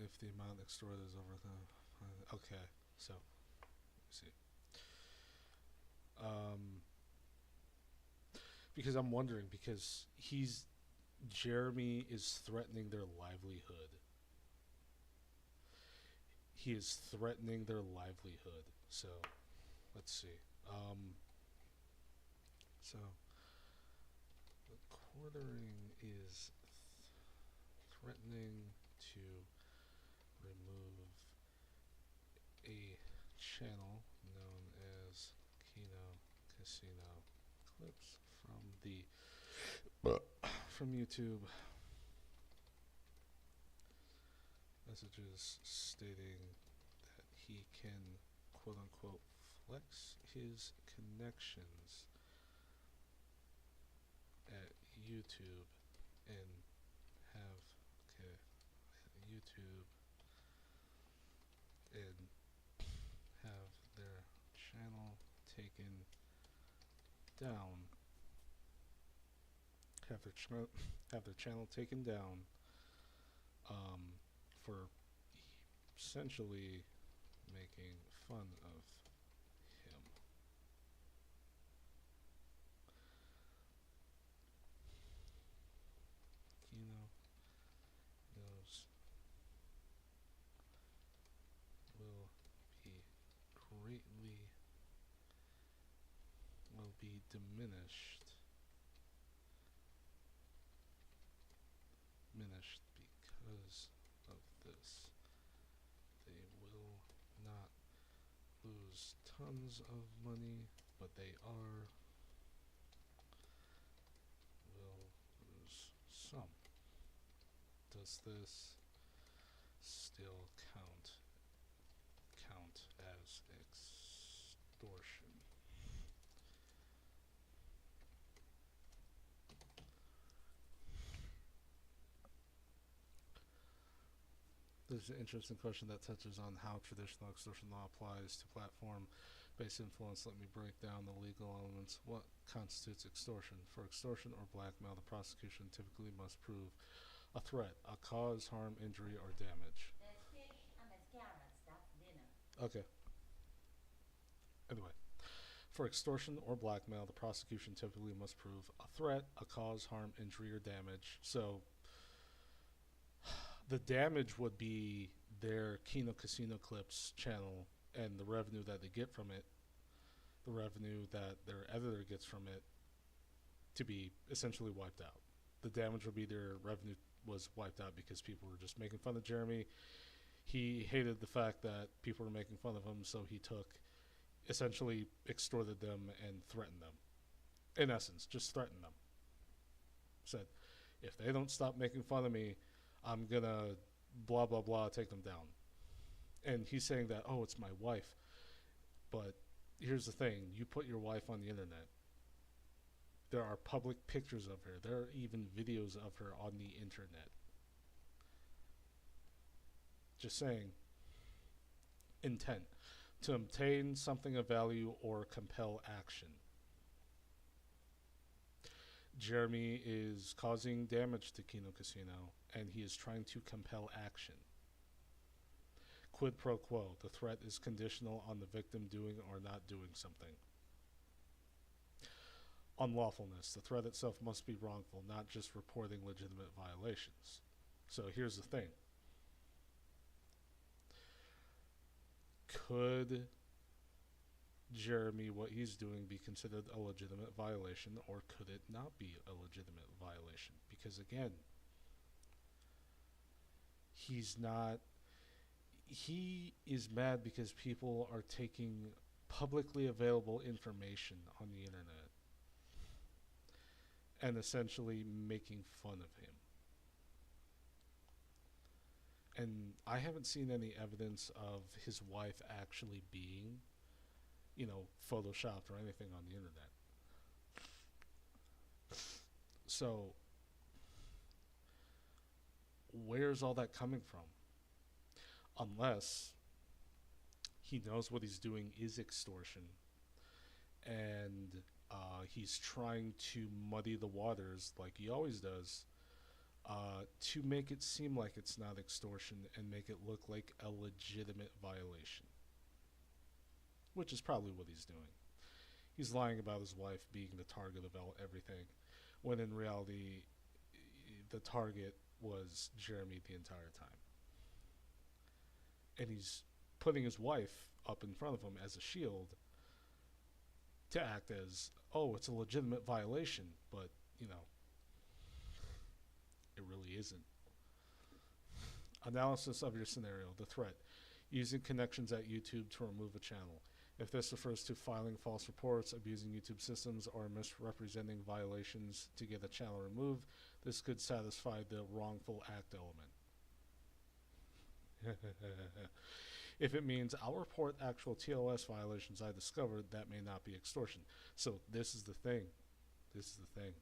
A: If the amount extorted is over the, okay, so, let's see. Because I'm wondering, because Jeremy is threatening their livelihood. He is threatening their livelihood. So, let's see. So, the quartering is threatening to remove a channel known as Kino Casino clips from YouTube. Messages stating that he can quote unquote flex his connections at YouTube and have YouTube and have their channel taken down. Have their channel taken down for essentially making fun of him. Kino knows will be diminished because of this. They will not lose tons of money, but they will lose some. Does this still count as extortion? There's an interesting question that touches on how traditional extortion law applies to platform-based influence. Let me break down the legal elements. What constitutes extortion? For extortion or blackmail, the prosecution typically must prove a threat, a cause, harm, injury, or damage.
N: There's fish and there's carrots. That's dinner.
A: Okay. Anyway, for extortion or blackmail, the prosecution typically must prove a threat, a cause, harm, injury, or damage. So the damage would be their Kino Casino Clips channel and the revenue that they get from it, the revenue that their editor gets from it, to be essentially wiped out. The damage would be their revenue was wiped out because people were just making fun of Jeremy. He hated the fact that people were making fun of him, so he essentially extorted them and threatened them. In essence, just threatened them. Said, if they don't stop making fun of me, I'm gonna blah blah blah, take them down. And he's saying that, oh, it's my wife. But here's the thing, you put your wife on the internet. There are public pictures of her. There are even videos of her on the internet. Just saying. Intent. To obtain something of value or compel action. Jeremy is causing damage to Kino Casino, and he is trying to compel action. Quid pro quo. The threat is conditional on the victim doing or not doing something. Unlawfulness. The threat itself must be wrongful, not just reporting legitimate violations. So here's the thing. Could Jeremy, what he's doing, be considered a legitimate violation, or could it not be a legitimate violation? Because again, he is mad because people are taking publicly available information on the internet and essentially making fun of him. And I haven't seen any evidence of his wife actually being, photoshopped or anything on the internet. So, where's all that coming from? Unless he knows what he's doing is extortion, and he's trying to muddy the waters like he always does, to make it seem like it's not extortion and make it look like a legitimate violation. Which is probably what he's doing. He's lying about his wife being the target of everything, when in reality, the target was Jeremy the entire time. And he's putting his wife up in front of him as a shield to act as, oh, it's a legitimate violation, but, it really isn't. Analysis of your scenario. The threat. Using connections at YouTube to remove a channel. If this refers to filing false reports, abusing YouTube systems, or misrepresenting violations to get a channel removed, this could satisfy the wrongful act element. If it means I'll report actual TOS violations I discovered, that may not be extortion. So this is the thing. Here's the thing.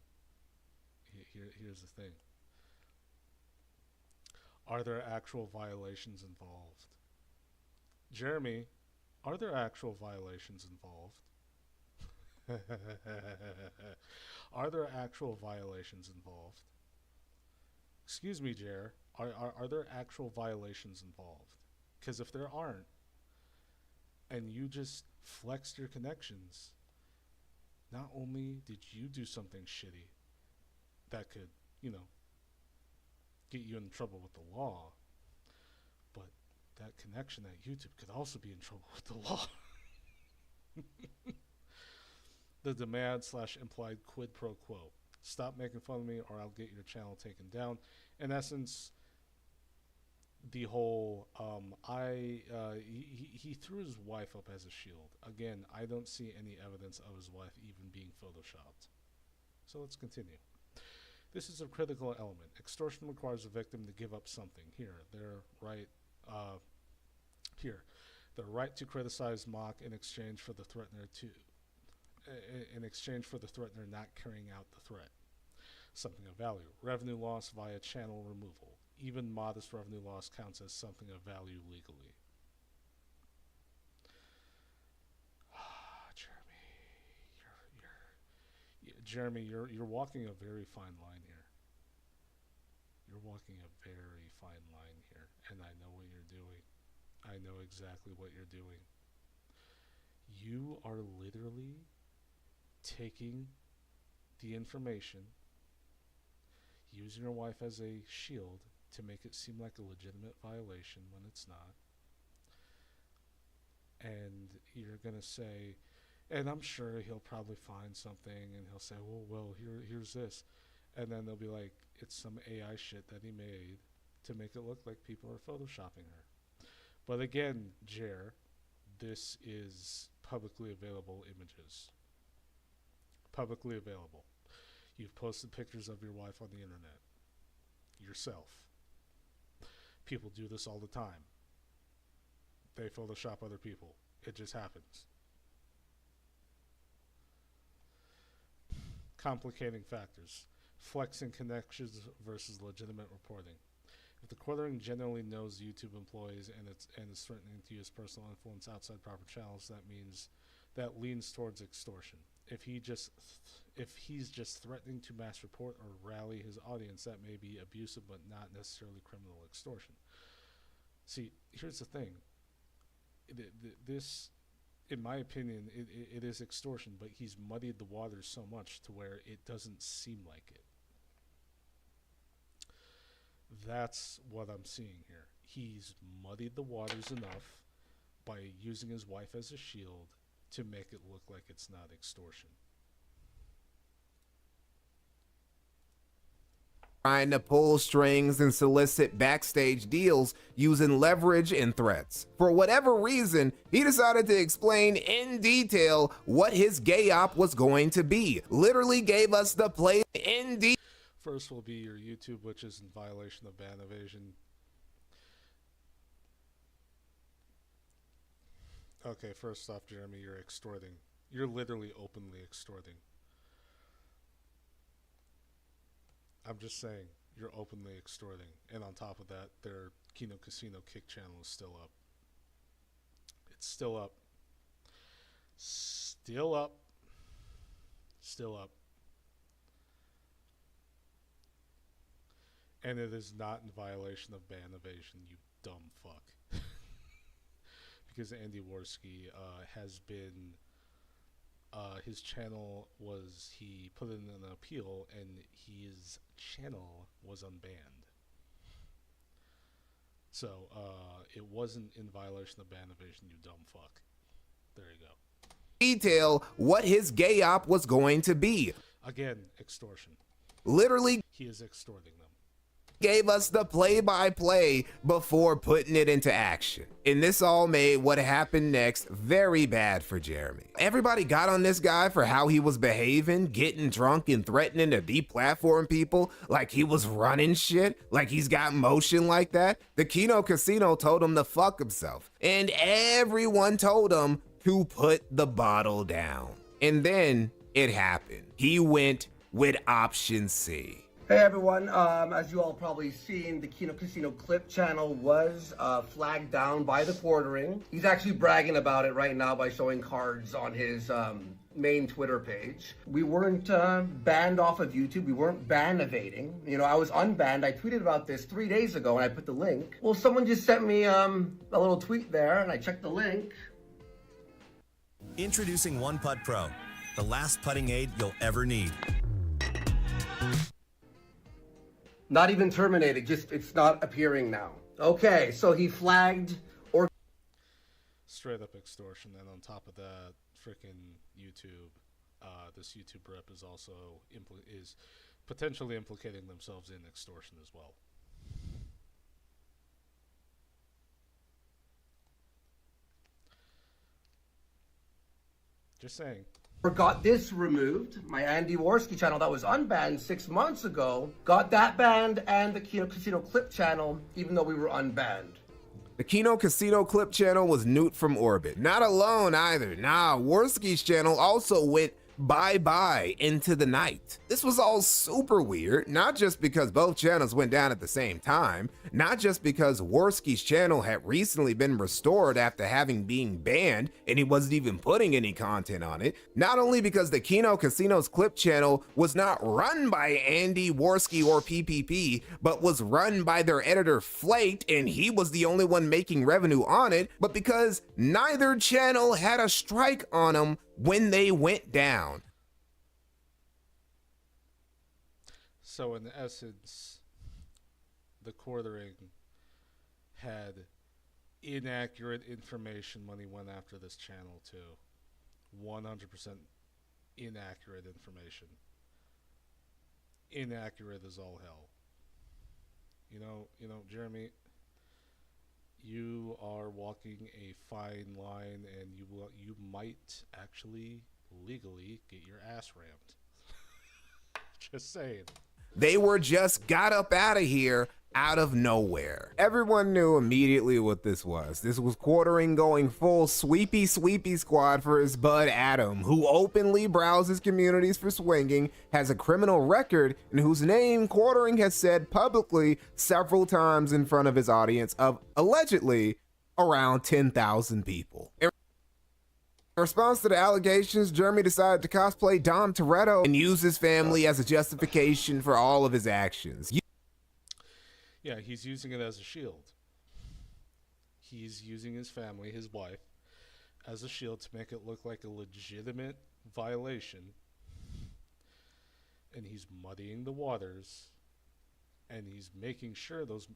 A: Are there actual violations involved? Jeremy, are there actual violations involved? Are there actual violations involved? Excuse me, Jer. Are there actual violations involved? Because if there aren't, and you just flexed your connections, not only did you do something shitty that could, get you in trouble with the law, but that connection at YouTube could also be in trouble with the law. The demand/implied quid pro quo. Stop making fun of me or I'll get your channel taken down. In essence, the whole he threw his wife up as a shield. Again, I don't see any evidence of his wife even being photoshopped. So let's continue. This is a critical element. Extortion requires a victim to give up something. Here, their right to criticize, mock in exchange for the threatener not carrying out the threat. Something of value. Revenue loss via channel removal. Even modest revenue loss counts as something of value legally. Jeremy, you're walking a very fine line here. You're walking a very fine line here, and I know what you're doing. I know exactly what you're doing. You are literally taking the information, using your wife as a shield to make it seem like a legitimate violation when it's not. And you're going to say, and I'm sure he'll probably find something and he'll say, well, here's this. And then they'll be like, it's some AI shit that he made to make it look like people are photoshopping her. But again, Jer, this is publicly available images. Publicly available. You've posted pictures of your wife on the internet. Yourself. People do this all the time. They Photoshop other people. It just happens. Complicating factors. Flexing connections versus legitimate reporting. If the quartering generally knows YouTube employees and is threatening to use personal influence outside proper channels, that leans towards extortion. If he's just threatening to mass report or rally his audience, that may be abusive but not necessarily criminal extortion. See, here's the thing. This, in my opinion, it is extortion, but he's muddied the waters so much to where it doesn't seem like it. That's what I'm seeing here. He's muddied the waters enough by using his wife as a shield to make it look like it's not extortion.
Q: Trying to pull strings and solicit backstage deals using leverage and threats. For whatever reason, he decided to explain in detail what his gay op was going to be. Literally gave us the play in detail.
A: First will be your YouTube, which is in violation of ban evasion. Okay, first off, Jeremy, you're extorting. You're literally openly extorting. I'm just saying, you're openly extorting. And on top of that, their Kino Casino Kick channel is still up. It's still up. Still up. Still up. And it is not in violation of ban evasion, you dumb fuck. Because Andy Worski has been... his channel was... He put in an appeal, and his channel was unbanned. So, it wasn't in violation of ban evasion, you dumb fuck. There you go.
Q: Detail what his gay op was going to be.
A: Again, extortion.
Q: Literally,
A: he is extorting them.
Q: Gave us the play-by-play before putting it into action. And this all made what happened next very bad for Jeremy. Everybody got on this guy for how he was behaving, getting drunk and threatening to deplatform people like he was running shit, like he's got motion like that. The Kino Casino told him to fuck himself. And everyone told him to put the bottle down. And then it happened. He went with option C.
G: Hey everyone, as you all probably seen, the Kino Casino clip channel was flagged down by the quartering. He's actually bragging about it right now by showing cards on his main Twitter page. We weren't banned off of YouTube. We weren't ban evading. You know, I was unbanned. I tweeted about this 3 days ago and I put the link. Well, someone just sent me a little tweet there and I checked the link.
V: Introducing One Putt Pro, the last putting aid you'll ever need.
G: Not even terminated, just it's not appearing now. Okay, so he flagged or
A: straight up extortion, and on top of that, freaking YouTube, this YouTube rep is also is potentially implicating themselves in extortion as well. Just saying.
G: Got this removed. My Andy Worski channel that was unbanned 6 months ago got that banned, and the Kino Casino clip channel, even though we were unbanned.
Q: The Kino Casino clip channel was nuked from orbit. Not alone either. Nah, Worski's channel also went bye-bye into the night. This was all super weird, not just because both channels went down at the same time, not just because Worski's channel had recently been restored after having been banned and he wasn't even putting any content on it, not only because the Kino Casino's clip channel was not run by Andy Worski or PPP, but was run by their editor Flaked and he was the only one making revenue on it, but because neither channel had a strike on them when they went down.
A: So in essence, the quartering had inaccurate information when he went after this channel too. 100% inaccurate information. Inaccurate as all hell. You know, Jeremy, you are walking a fine line, and you might actually legally get your ass rammed. Just saying.
Q: They were just got up out of here out of nowhere. Everyone knew immediately what this was. This was quartering going full sweepy squad for his bud Adam, who openly browses communities for swinging, has a criminal record, and whose name quartering has said publicly several times in front of his audience of allegedly around 10,000 people. In response to the allegations, Jeremy decided to cosplay Dom Toretto and use his family as a justification for all of his actions.
A: Yeah, he's using it as a shield. He's using his family, his wife, as a shield to make it look like a legitimate violation. And he's muddying the waters. And he's making sure those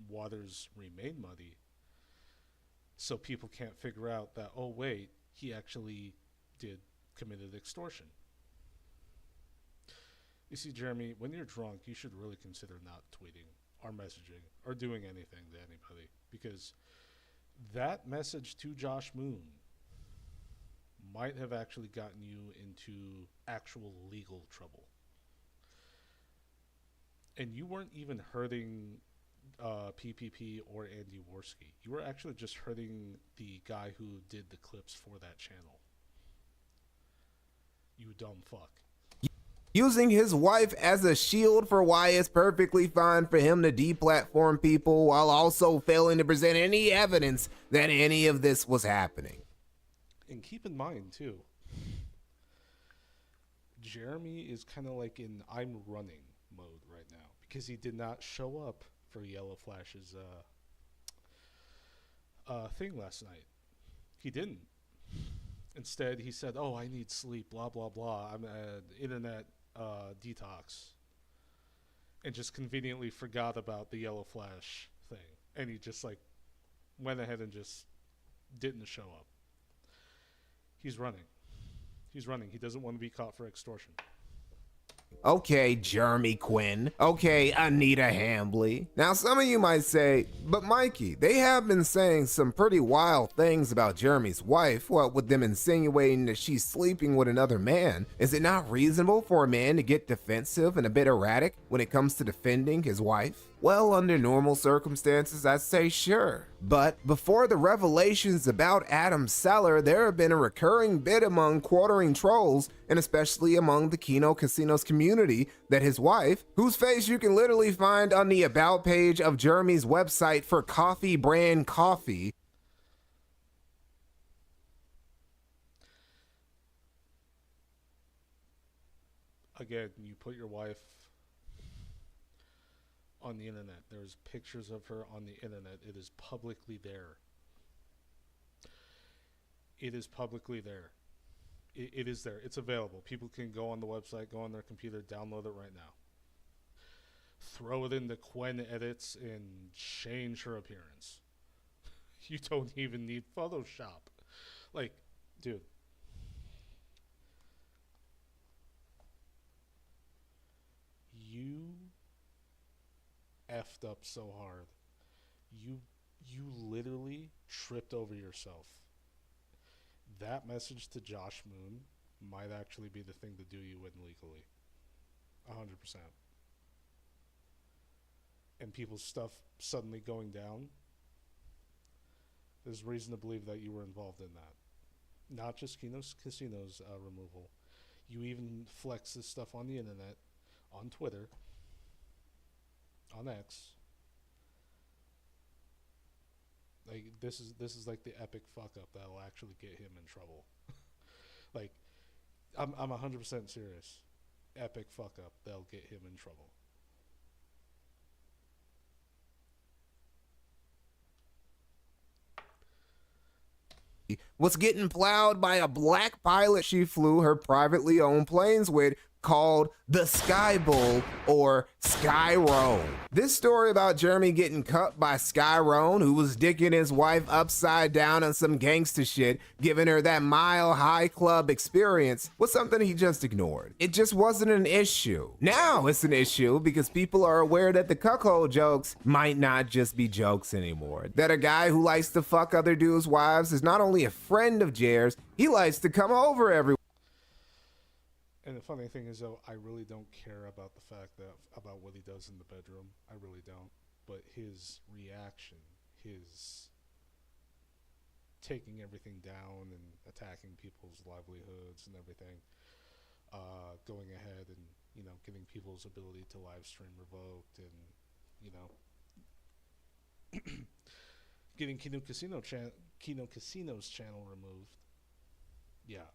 A: waters remain muddy. So people can't figure out that, oh wait, he actually committed extortion. You see, Jeremy, when you're drunk, you should really consider not tweeting or messaging or doing anything to anybody, because that message to Josh Moon might have actually gotten you into actual legal trouble. And you weren't even hurting PPP or Andy Worski. You were actually just hurting the guy who did the clips for that channel. You dumb fuck.
Q: Using his wife as a shield for why it's perfectly fine for him to deplatform people while also failing to present any evidence that any of this was happening.
A: And keep in mind, too, Jeremy is kind of like in I'm running mode right now because he did not show up for Yellow Flash's thing last night. He didn't. Instead, he said, oh, I need sleep, blah, blah, blah. I'm an internet detox. And just conveniently forgot about the Yellow Flash thing. And he just like went ahead and just didn't show up. He's running. He's running. He doesn't want to be caught for extortion.
Q: Okay, Jeremy Quinn. Okay, Anita Hambley. Now, some of you might say, but Mikey, they have been saying some pretty wild things about Jeremy's wife, what with them insinuating that she's sleeping with another man. Is it not reasonable for a man to get defensive and a bit erratic when it comes to defending his wife? Well, under normal circumstances, I'd say sure. But before the revelations about Adam Seller, there have been a recurring bit among quartering trolls, and especially among the Kino Casino's community, community that his wife, whose face you can literally find on the about page of Jeremy's website for coffee brand coffee,
A: again, you put your wife on the internet. There's pictures of her on the internet. It is publicly there. It is publicly there. It is there. It's available. People can go on the website, go on their computer, download it right now. Throw it into Quen edits and change her appearance. You don't even need Photoshop. Like, dude. You effed up so hard. You literally tripped over yourself. That message to Josh Moon might actually be the thing to do you in legally. 100%. And people's stuff suddenly going down, there's reason to believe that you were involved in that. Not just Casino's removal. You even flex this stuff on the internet, on Twitter, on X. Like this is like the epic fuck up that'll actually get him in trouble. Like I'm 100% serious. Epic fuck up that'll get him in trouble.
Q: was getting plowed by a black pilot she flew her privately owned planes with, called the Sky Bull or Sky Roan. This story about Jeremy getting cut by Sky Roan, who was dicking his wife upside down on some gangsta shit, giving her that Mile High Club experience, was something he just ignored. It just wasn't an issue. Now it's an issue because people are aware that the cuckold jokes might not just be jokes anymore. That a guy who likes to fuck other dudes' wives is not only a friend of Jer's, he likes to come over every.
A: And the funny thing is, though, I really don't care about the fact that about what he does in the bedroom. I really don't. But his reaction, his taking everything down and attacking people's livelihoods and everything, going ahead and getting people's ability to live stream revoked, and getting Kino Casino's channel removed. Yeah.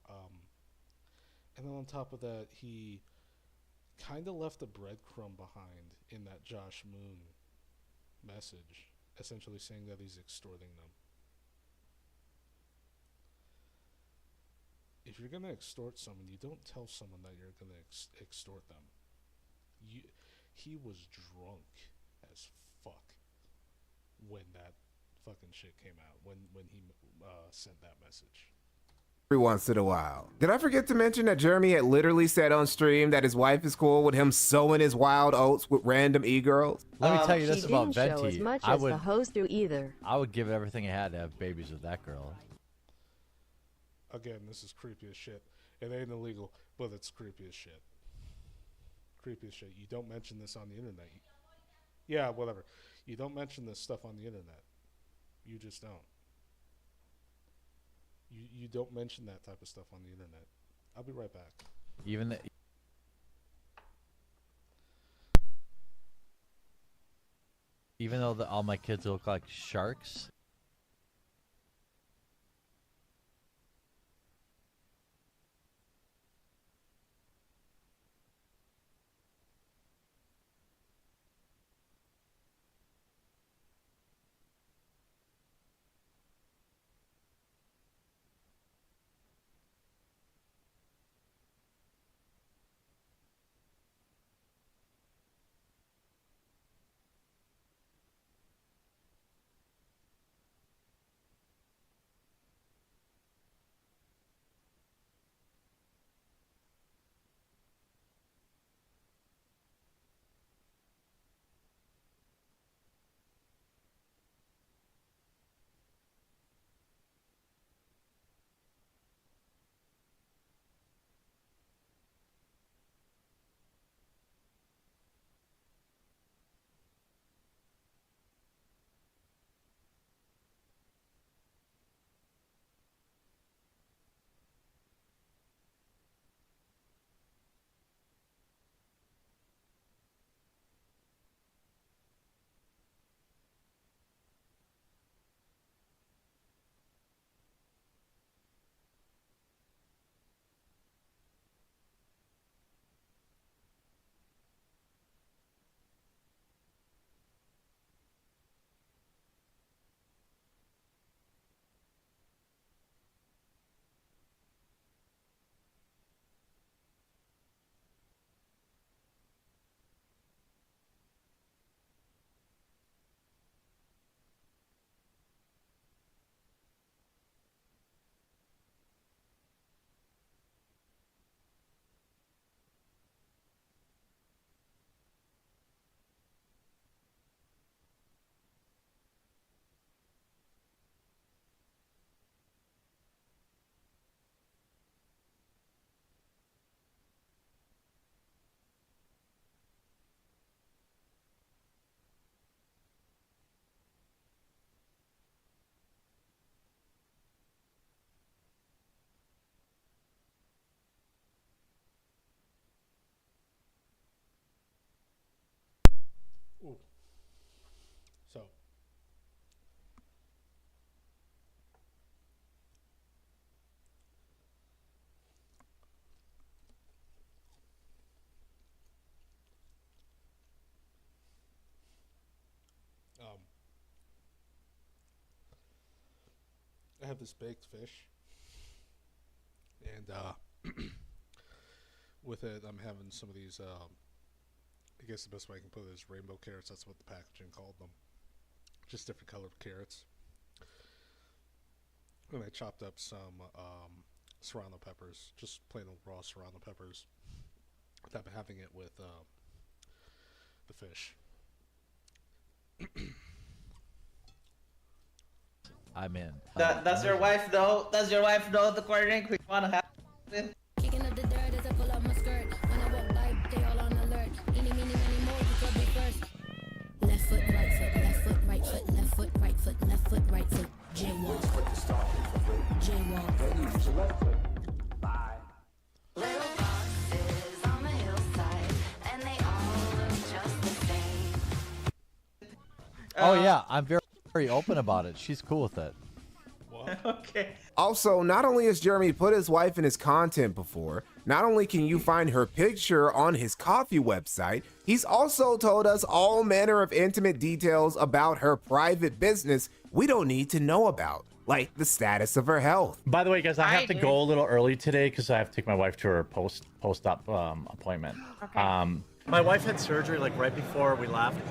A: And then on top of that, he kind of left a breadcrumb behind in that Josh Moon message, essentially saying that he's extorting them. If you're going to extort someone, you don't tell someone that you're going to extort them. He was drunk as fuck when that fucking shit came out, when he sent that message.
Q: Every once in a while. Did I forget to mention that Jeremy had literally said on stream that his wife is cool with him sowing his wild oats with random e-girls?
F: Let me tell you this
E: She
F: about
E: didn't show
F: Venti.
E: as much
F: I
E: as
F: would,
E: the host do either.
F: I would give everything I had to have babies with that girl.
A: Again, this is creepy as shit. It ain't illegal, but it's creepy as shit. Creepy as shit. You don't mention this on the internet. Yeah, whatever. You don't mention this stuff on the internet. You just don't. You don't mention that type of stuff on the internet. I'll be right back.
F: Even though all my kids look like sharks.
A: Ooh. So. I have this baked fish, and with it, I'm having some of these. I guess the best way I can put it is rainbow carrots. That's what the packaging called them. Just different colored carrots. And I chopped up some serrano peppers, just plain old raw serrano peppers. I'm having it with the fish.
F: I'm in.
E: Does your wife know? Does your wife know the quartering we wanna have with?
N: Kicking up the dirt as I pull up my skirt. When I walk by, they all on alert. Eeny, meeny, miny, more, you could be first. Left foot, right foot, left foot, right foot, left foot, right foot, left foot, right foot. Jaywalk. Jaywalk.
M: Little boxes on the hillside, and they all look just the same.
F: Oh yeah, I'm very open about it. She's cool with it.
E: Okay.
Q: Also, not only has Jeremy put his wife in his content before, not only can you find her picture on his coffee website, he's also told us all manner of intimate details about her private business we don't need to know about, like the status of her health.
F: By the way, guys, I have to go a little early today because I have to take my wife to her post-op appointment.
I: Okay.
F: My wife had surgery like right before we left,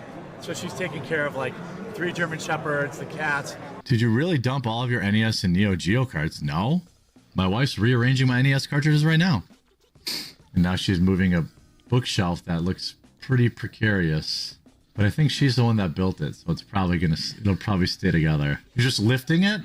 F: so she's taking care of like 3 German Shepherds, the cats.
R: Did you really dump all of your NES and Neo Geo cards? No. My wife's rearranging my NES cartridges right now. And now she's moving a bookshelf that looks pretty precarious. But I think she's the one that built it, so it'll probably stay together. You're just lifting it?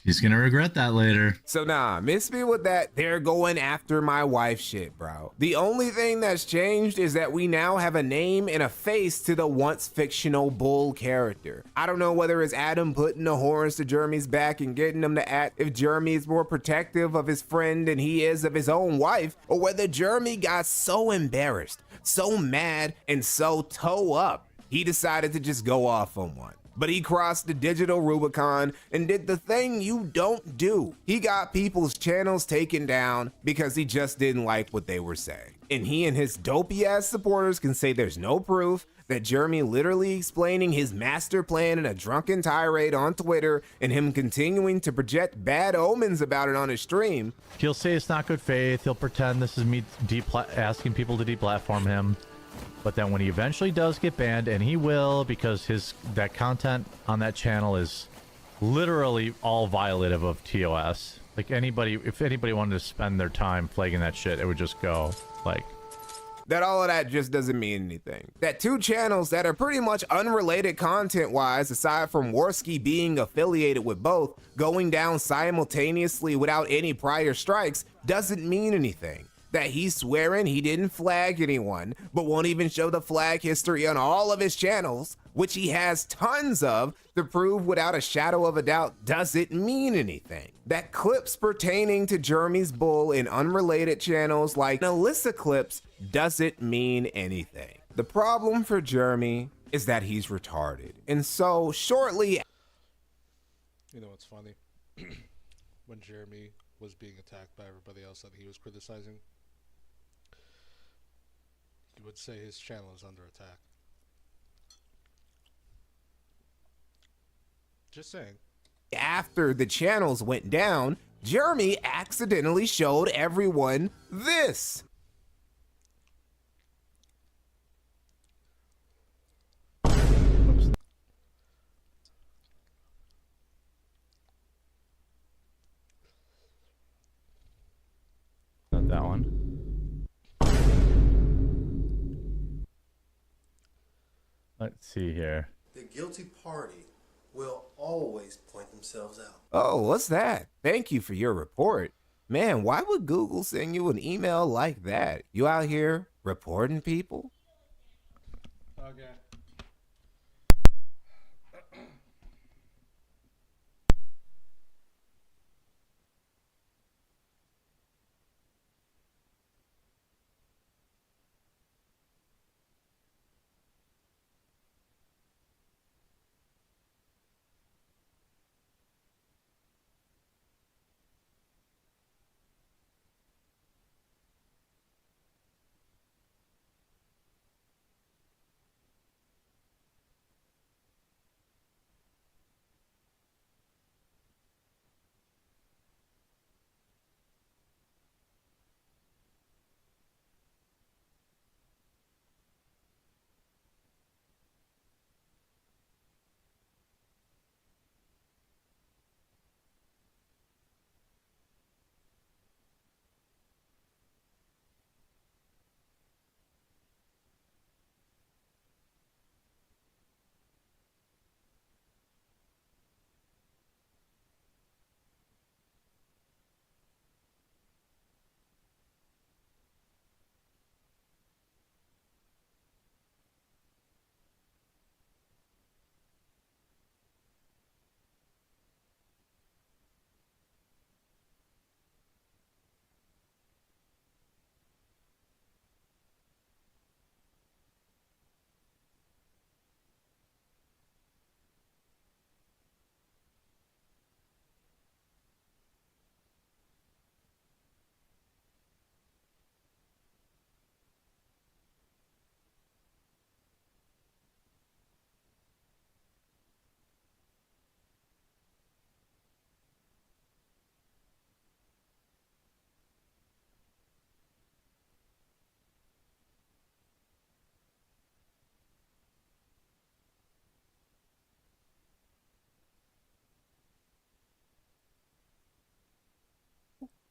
R: She's gonna regret that later.
Q: So nah, miss me with that they're going after my wife shit, bro. The only thing that's changed is that we now have a name and a face to the once fictional bull character. I don't know whether it's Adam putting the horns to Jeremy's back and getting him to act if Jeremy is more protective of his friend than he is of his own wife, or whether Jeremy got so embarrassed, so mad, and so toe up, he decided to just go off on one. But he crossed the digital Rubicon and did the thing you don't do. He got people's channels taken down because he just didn't like what they were saying. And he and his dopey ass supporters can say there's no proof that Jeremy literally explaining his master plan in a drunken tirade on Twitter and him continuing to project bad omens about it on his stream.
F: He'll say it's not good faith. He'll pretend this is me asking people to deplatform him. But then when he eventually does get banned, and he will, because that content on that channel is literally all violative of TOS. Like if anybody wanted to spend their time flagging that shit, it would just go like.
Q: That all of that just doesn't mean anything. That 2 channels that are pretty much unrelated content-wise, aside from Worski being affiliated with both, going down simultaneously without any prior strikes, doesn't mean anything. That he's swearing he didn't flag anyone, but won't even show the flag history on all of his channels, which he has tons of, to prove without a shadow of a doubt doesn't mean anything. That clips pertaining to Jeremy's bull in unrelated channels like Alyssa clips doesn't mean anything. The problem for Jeremy is that he's retarded, and so shortly...
A: You know what's funny? When Jeremy was being attacked by everybody else that he was criticizing, he would say his channel is under attack. Just saying.
Q: After the channels went down, Jeremy accidentally showed everyone this.
F: Not that one. Let's see here.
W: The guilty party will always point themselves out.
Q: Oh, what's that? Thank you for your report. Man, why would Google send you an email like that? You out here reporting people?
A: Okay.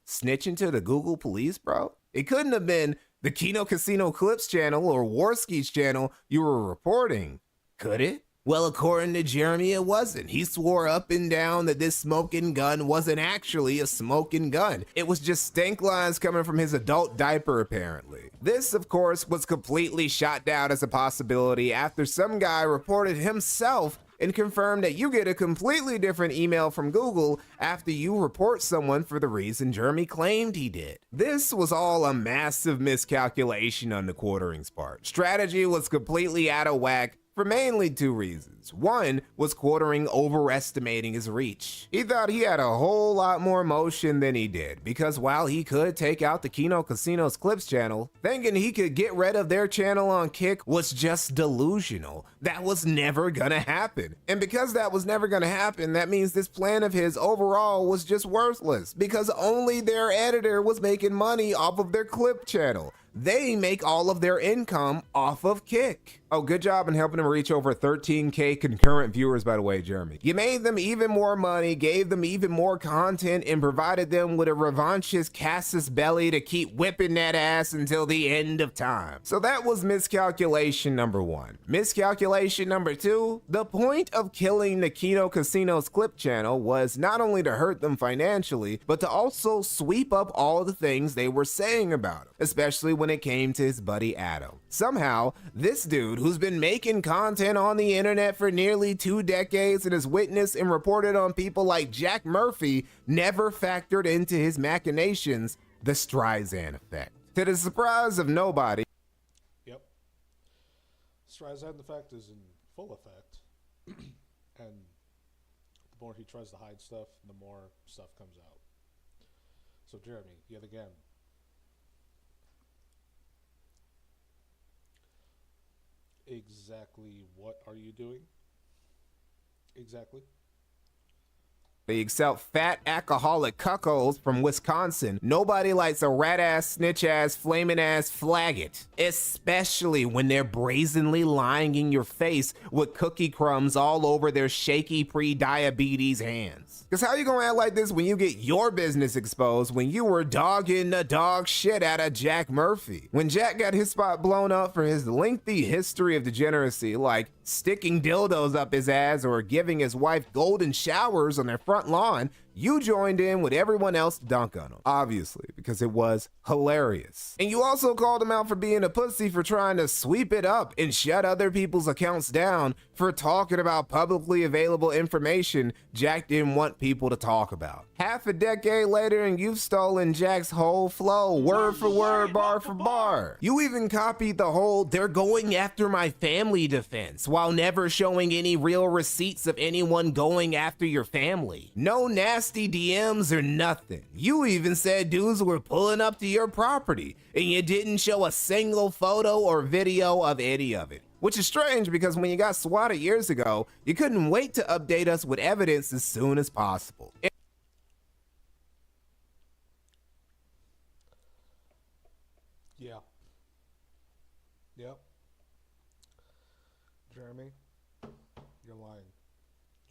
Q: snitching to the Google police, bro? It couldn't have been the Kino Casino Clips channel or Warski's channel you were reporting, could it? Well, according to Jeremy, it wasn't. He swore up and down that this smoking gun wasn't actually a smoking gun. It was just stank lines coming from his adult diaper, apparently. This, of course, was completely shot down as a possibility after some guy reported himself and confirmed that you get a completely different email from Google after you report someone for the reason Jeremy claimed he did. This was all a massive miscalculation on the quartering's part. Strategy was completely out of whack for mainly two reasons. One was Quartering overestimating his reach. He thought he had a whole lot more motion than he did, because while he could take out the Kino Casino's Clips channel, thinking he could get rid of their channel on Kick was just delusional. That was never gonna happen. And because that was never gonna happen, that means this plan of his overall was just worthless, because only their editor was making money off of their Clip channel. They make all of their income off of Kick. Oh, good job in helping them reach over 13K concurrent viewers, by the way, Jeremy. You made them even more money, gave them even more content, and provided them with a revanchist Casus belly to keep whipping that ass until the end of time. So that was miscalculation number one. Miscalculation number two, the point of killing the Kino Casino's Clip channel was not only to hurt them financially, but to also sweep up all the things they were saying about him, especially when it came to his buddy Adam. Somehow, this dude, who's been making content on the internet for nearly 2 decades and has witnessed and reported on people like Jack Murphy, never factored into his machinations the Streisand effect. To the surprise of nobody.
A: Yep. Streisand effect is in full effect. And the more he tries to hide stuff, the more stuff comes out. So Jeremy, yet again, exactly what are you doing? Exactly.
Q: They accept fat alcoholic cuckolds from Wisconsin. Nobody likes a rat ass, snitch ass, flaming ass flaggot, especially when they're brazenly lying in your face with cookie crumbs all over their shaky pre-diabetes hands. Cause how you gonna act like this when you get your business exposed when you were dogging the dog shit out of Jack Murphy? When Jack got his spot blown up for his lengthy history of degeneracy, like sticking dildos up his ass or giving his wife golden showers on their front lawn, you joined in with everyone else to dunk on him, obviously, because it was hilarious. And you also called him out for being a pussy for trying to sweep it up and shut other people's accounts down for talking about publicly available information Jack didn't want people to talk about. Half a decade later and you've stolen Jack's whole flow, word for word, bar for bar. You even copied the whole "they're going after my family" defense while never showing any real receipts of anyone going after your family. No nasty DMs or nothing. You even said dudes were pulling up to your property and you didn't show a single photo or video of any of it. Which is strange because when you got swatted years ago, you couldn't wait to update us with evidence as soon as possible.
A: Yeah. Yep. Jeremy, you're lying.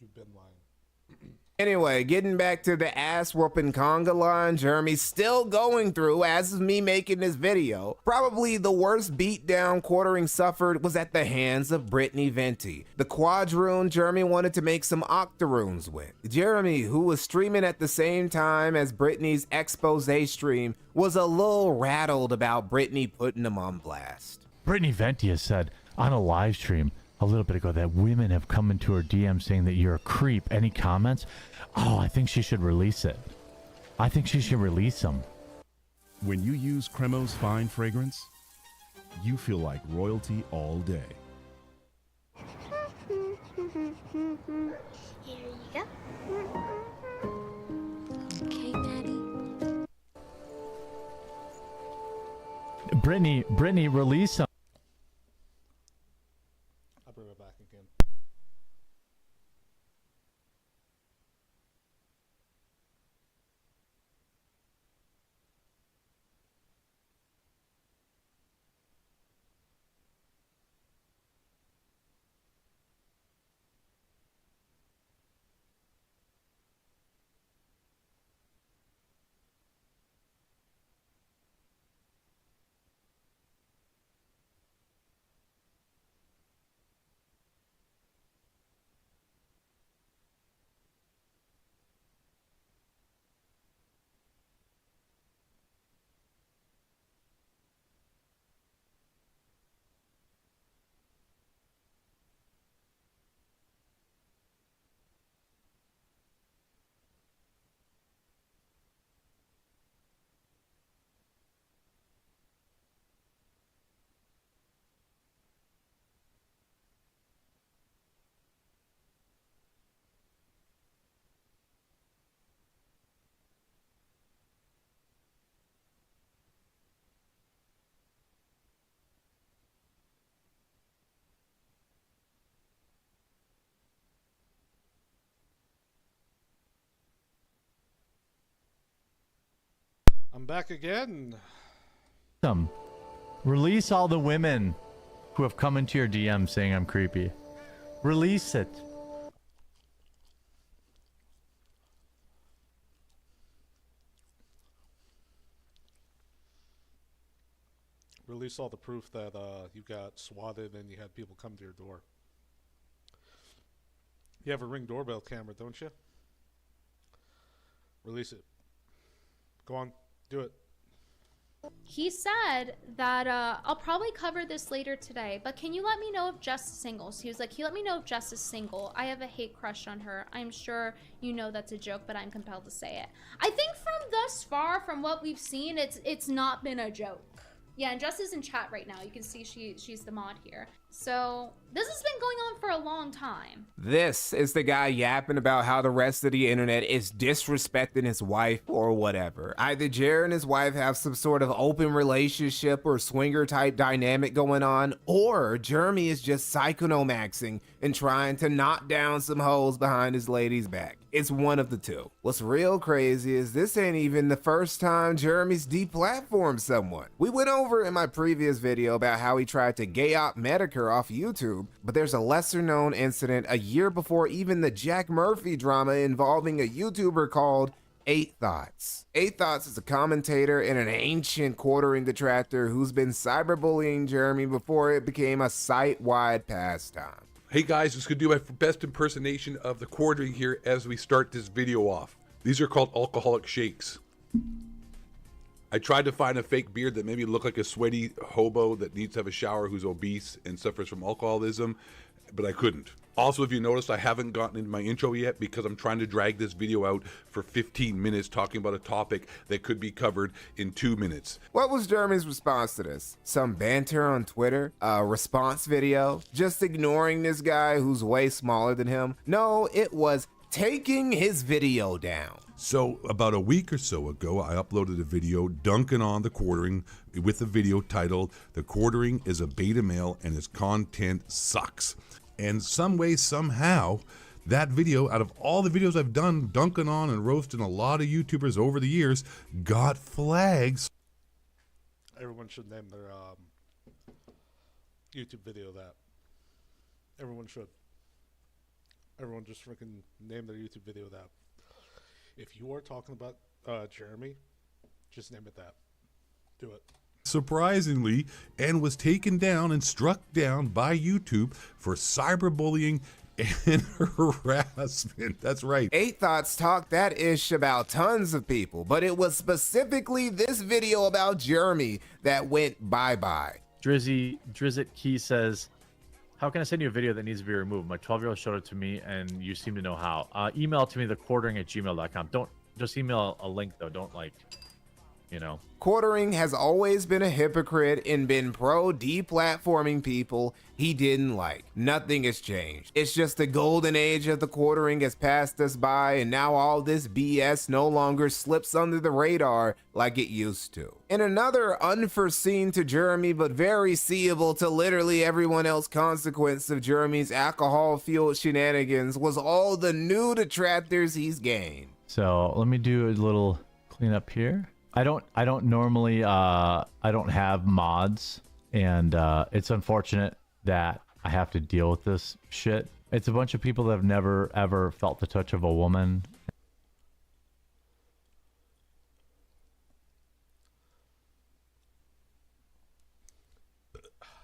A: You've been lying.
Q: Anyway, getting back to the ass whooping conga line Jeremy's still going through as of me making this video. Probably the worst beatdown Quartering suffered was at the hands of Brittany Venti, the quadroon Jeremy wanted to make some octoroons with. Jeremy, who was streaming at the same time as Brittany's expose stream, was a little rattled about Brittany putting him on blast.
C: Brittany Venti has said on a live stream a little bit ago that women have come into her DM saying that you're a creep. Any comments? Oh, I think she should release it. I think she should release them.
H: When you use Cremo's fine fragrance, you feel like royalty all day.
N: Here you go. Okay, Maddie.
C: Brittany, release them.
A: I'll bring it back again. I'm back again.
C: Release all the women who have come into your DM saying I'm creepy. Release it.
A: Release all the proof that you got swatted and you had people come to your door. You have a Ring doorbell camera, don't you? Release it. Go on, do it.
I: He said that I'll probably cover this later today, but can you let me know if Jess is single? So he was like, can you let me know if Jess is single? I have a hate crush on her. I'm sure you know that's a joke, but I'm compelled to say it. I think from thus far, from what we've seen, it's not been a joke. Yeah, and Jess is in chat right now. You can see she's the mod here. So this has been going on for a long time.
Q: This is the guy yapping about how the rest of the internet is disrespecting his wife or whatever. Either Jared and his wife have some sort of open relationship or swinger type dynamic going on, or Jeremy is just psychonomaxing and trying to knock down some hoes behind his lady's back. It's one of the two. What's real crazy is this ain't even the first time Jeremy's deplatformed someone. We went over in my previous video about how he tried to gay op Medicare off YouTube, but there's a lesser known incident a year before even the Jack Murphy drama involving a YouTuber called 8 Thoughts. 8 Thoughts is a commentator and an ancient quartering detractor who's been cyberbullying Jeremy before it became a site-wide pastime.
J: Hey guys, just gonna do my best impersonation of the quartering here as we start this video off. These are called alcoholic shakes. I tried to find a fake beard that made me look like a sweaty hobo that needs to have a shower who's obese and suffers from alcoholism, but I couldn't. Also, if you noticed, I haven't gotten into my intro yet because I'm trying to drag this video out for 15 minutes talking about a topic that could be covered in 2 minutes.
Q: What was Jeremy's response to this? Some banter on Twitter? A response video? Just ignoring this guy who's way smaller than him? No, it was taking his video down.
J: So about a week or so ago, I uploaded a video dunking on the quartering with a video titled, "The Quartering is a Beta Male and His Content Sucks." And some way, somehow, that video, out of all the videos I've done dunking on and roasting a lot of YouTubers over the years, got flags.
A: Everyone should name their YouTube video that. Everyone should. Everyone just freaking name their YouTube video that. If you are talking about Jeremy, just name it that. Do it.
J: Surprisingly, and was taken down and struck down by YouTube for cyberbullying and harassment. That's right.
Q: 8 Thoughts talked that ish about tons of people, but it was specifically this video about Jeremy that went bye-bye.
C: Drizzit Key says, how can I send you a video that needs to be removed? My 12-year-old showed it to me, and you seem to know how. Email it to me, thequartering@gmail.com. Don't just email a link, though. Don't, like, you know.
Q: Quartering has always been a hypocrite and been pro-deplatforming people he didn't like. Nothing has changed. It's just the golden age of the quartering has passed us by, and now all this BS no longer slips under the radar like it used to. And another unforeseen to Jeremy but very seeable to literally everyone else consequence of Jeremy's alcohol-fueled shenanigans was all the new detractors he's gained.
C: So let me do a little cleanup here. I don't normally I don't have mods, and it's unfortunate that I have to deal with this shit. It's a bunch of people that have never ever felt the touch of a woman.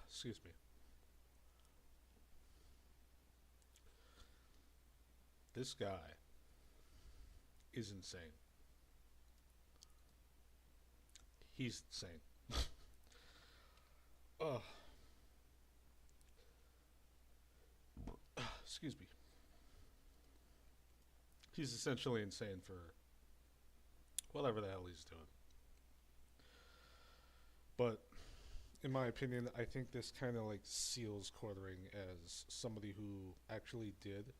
A: Excuse me. This guy is insane. He's insane. Excuse me. He's essentially insane for whatever the hell he's doing. But in my opinion, I think this kind of like seals quartering as somebody who actually did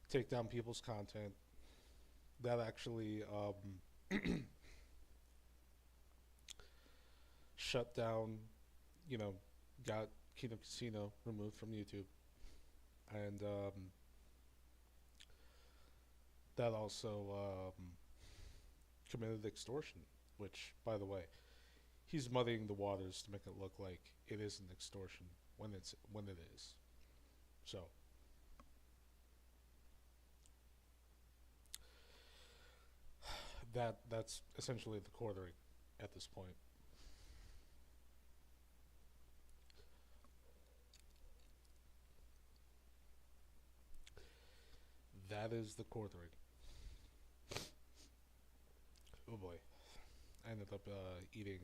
A: take down people's content, that actually shut down, you know, got Kino Casino removed from YouTube, and that also committed extortion, which, by the way, he's muddying the waters to make it look like it isn't extortion when it is. So that's essentially the quartering at this point. That is the quartering. Oh boy. I ended up eating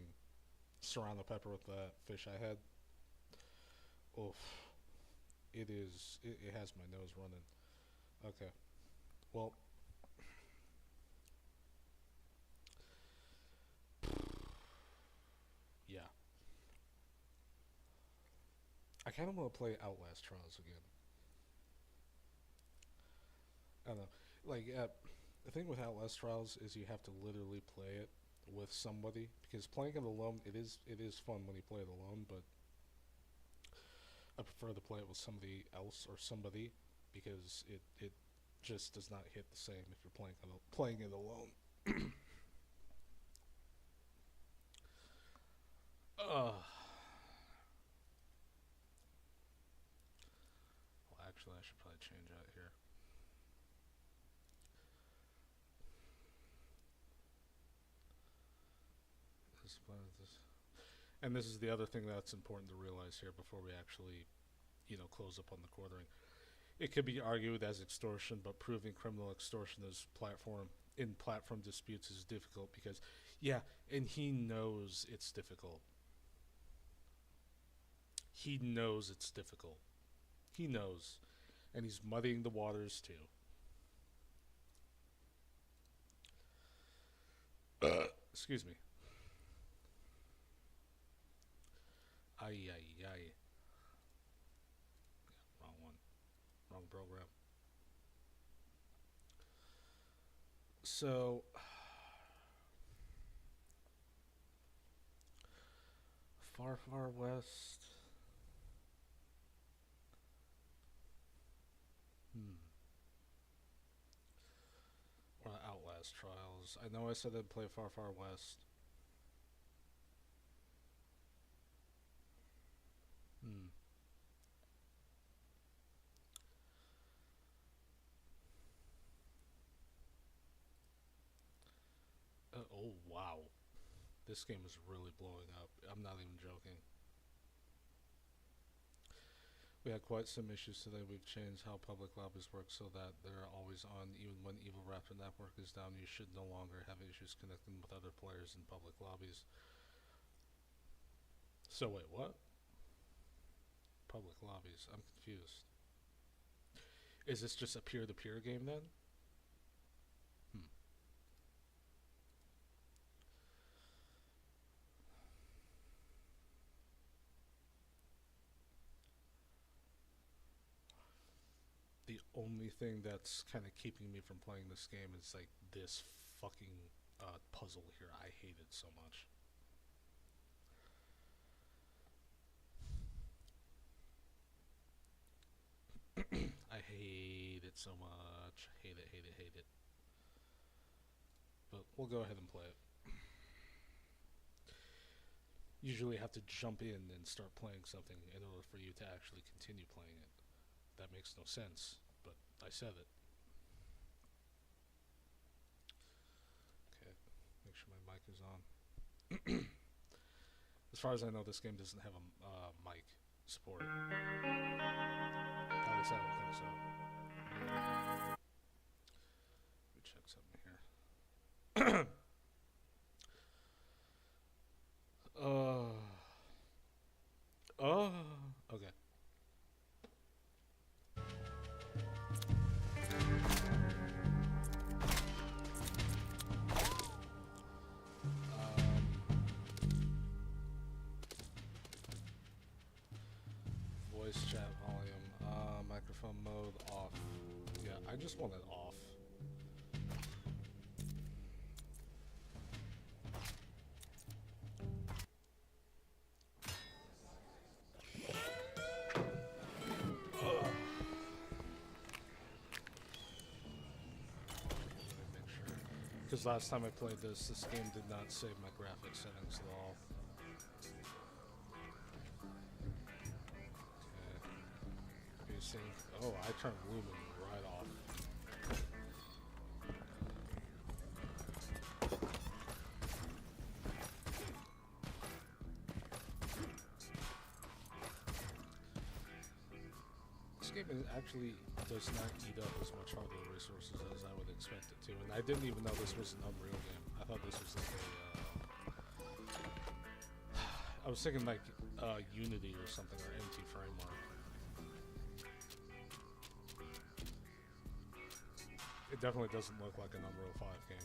A: serrano pepper with that fish I had. Oof. It has my nose running. Okay. Well, yeah. I kind of want to play Outlast Trials again. I don't know. Like, the thing with Outlast Trials is you have to literally play it with somebody, because playing it alone, it is fun when you play it alone, but I prefer to play it with somebody else or somebody, because it just does not hit the same if you're playing it alone. Well, actually, I should probably change out here. And this is the other thing that's important to realize here before we actually, close up on the quartering. It could be argued as extortion, but proving criminal extortion in platform disputes is difficult because, yeah, and he knows it's difficult. He knows it's difficult. He knows. And he's muddying the waters too. Excuse me. Ay. Yeah, wrong one. Wrong program. So, far west. Or Outlast Trials. I know I said I'd play Far West. Oh, wow. This game is really blowing up. I'm not even joking. We had quite some issues today. We've changed how public lobbies work so that they're always on. Even when Evil Raptor Network is down, you should no longer have issues connecting with other players in public lobbies. So wait, what? Public lobbies. I'm confused. Is this just a peer-to-peer game then? The only thing that's kind of keeping me from playing this game is like this fucking puzzle here. I hate it so much. I hate it so much. Hate it. But we'll go ahead and play it. Usually have to jump in and start playing something in order for you to actually continue playing it. That makes no sense, but I said it. Okay, make sure my mic is on. As far as I know, this game doesn't have a mic support. At least I don't think so. Let me check something here. Okay. Voice chat volume, microphone mode off. Yeah, I just want it off. Because last time I played this game did not save my graphics settings at all. Okay. VSync. Oh, I turned Lumen right off. This game actually does not eat up as much hardware resources as I would expect it to, and I didn't even know this was an Unreal game. I thought this was like a... I was thinking like Unity or something, or NT Framework. It definitely doesn't look like an Unreal 5 game.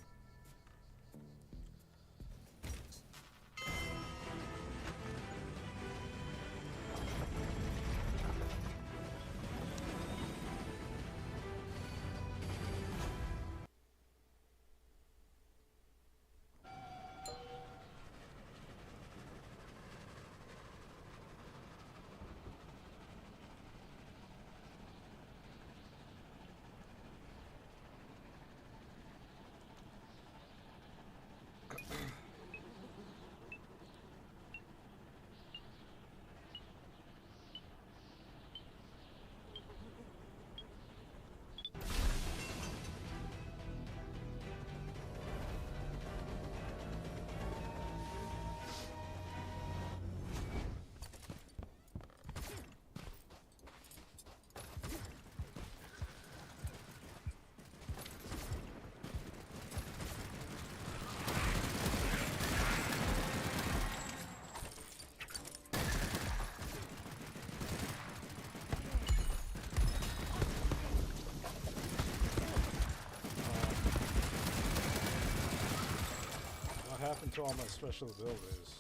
A: What happened to all my special abilities?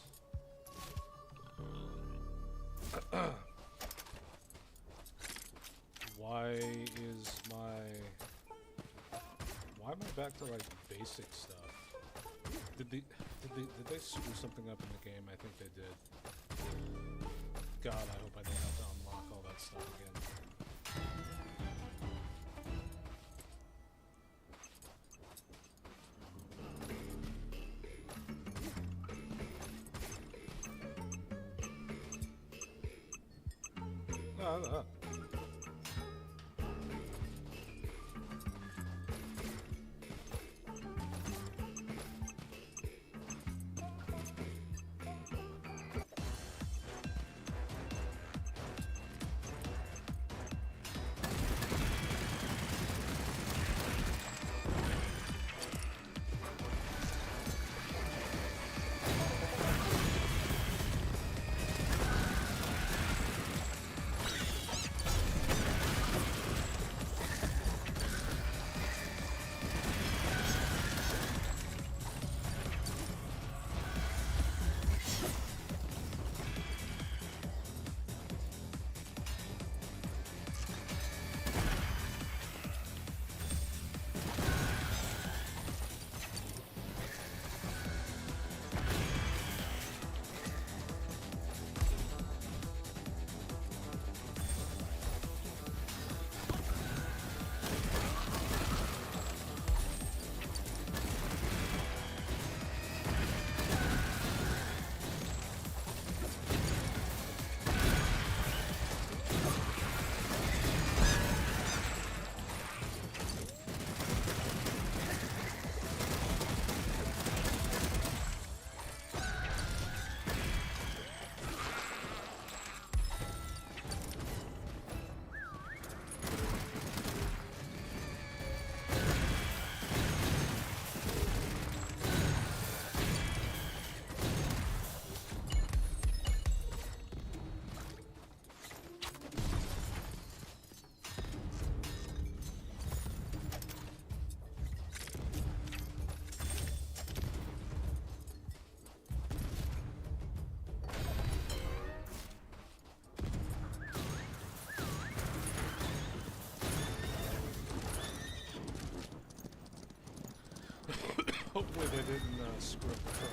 A: Why am I back to like basic stuff? Did they screw something up in the game? I think they did. God, I hope I don't have to unlock all that stuff again. No. Hopefully they didn't screw up the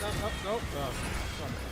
A: no. Oh, son.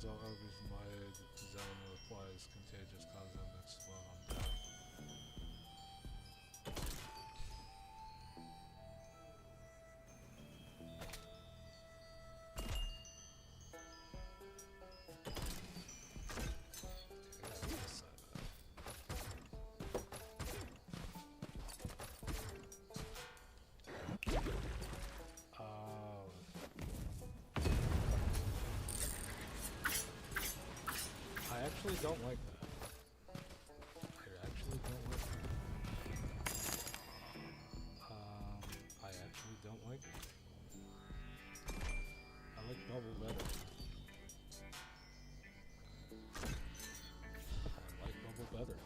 A: Turns out Arby's lied. Zelma replies, contagious, cause them to explode on death. I actually don't like that. I actually don't like that. I actually don't like it. I like bubble better. I like bubble better.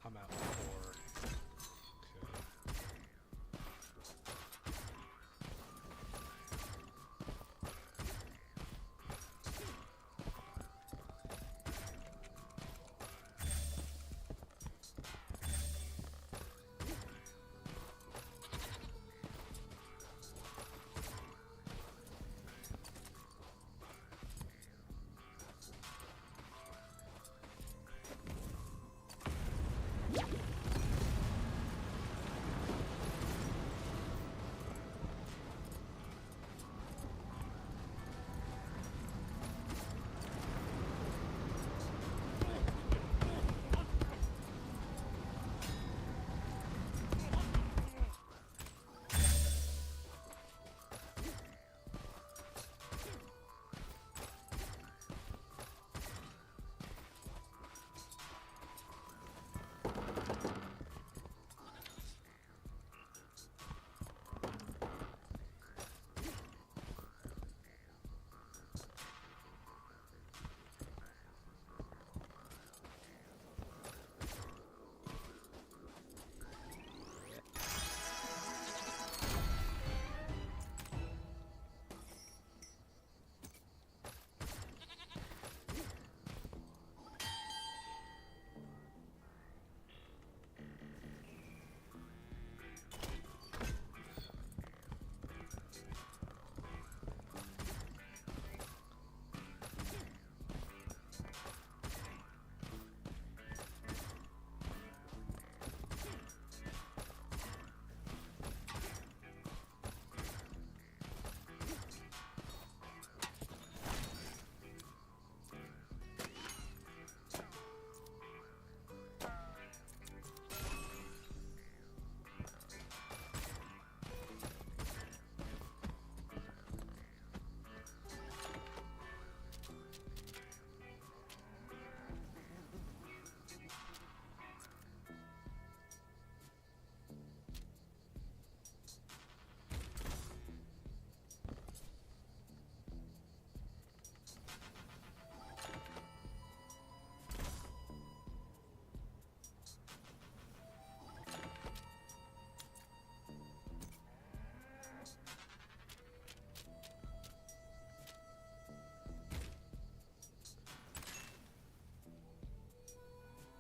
A: I'm at 4. Okay.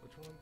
A: Which one?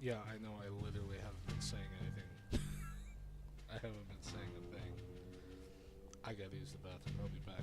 A: Yeah, I know. I literally haven't been saying anything. I haven't been saying a thing. I gotta use the bathroom. I'll be back.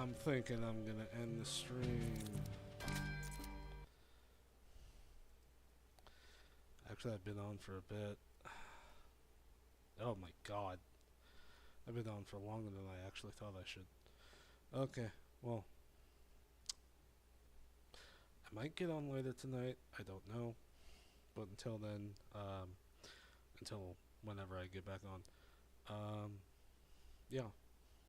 A: I'm thinking I'm gonna end the stream. Actually, I've been on for a bit. Oh my god. I've been on for longer than I actually thought I should. Okay, well. I might get on later tonight. I don't know. But until then, until whenever I get back on, yeah.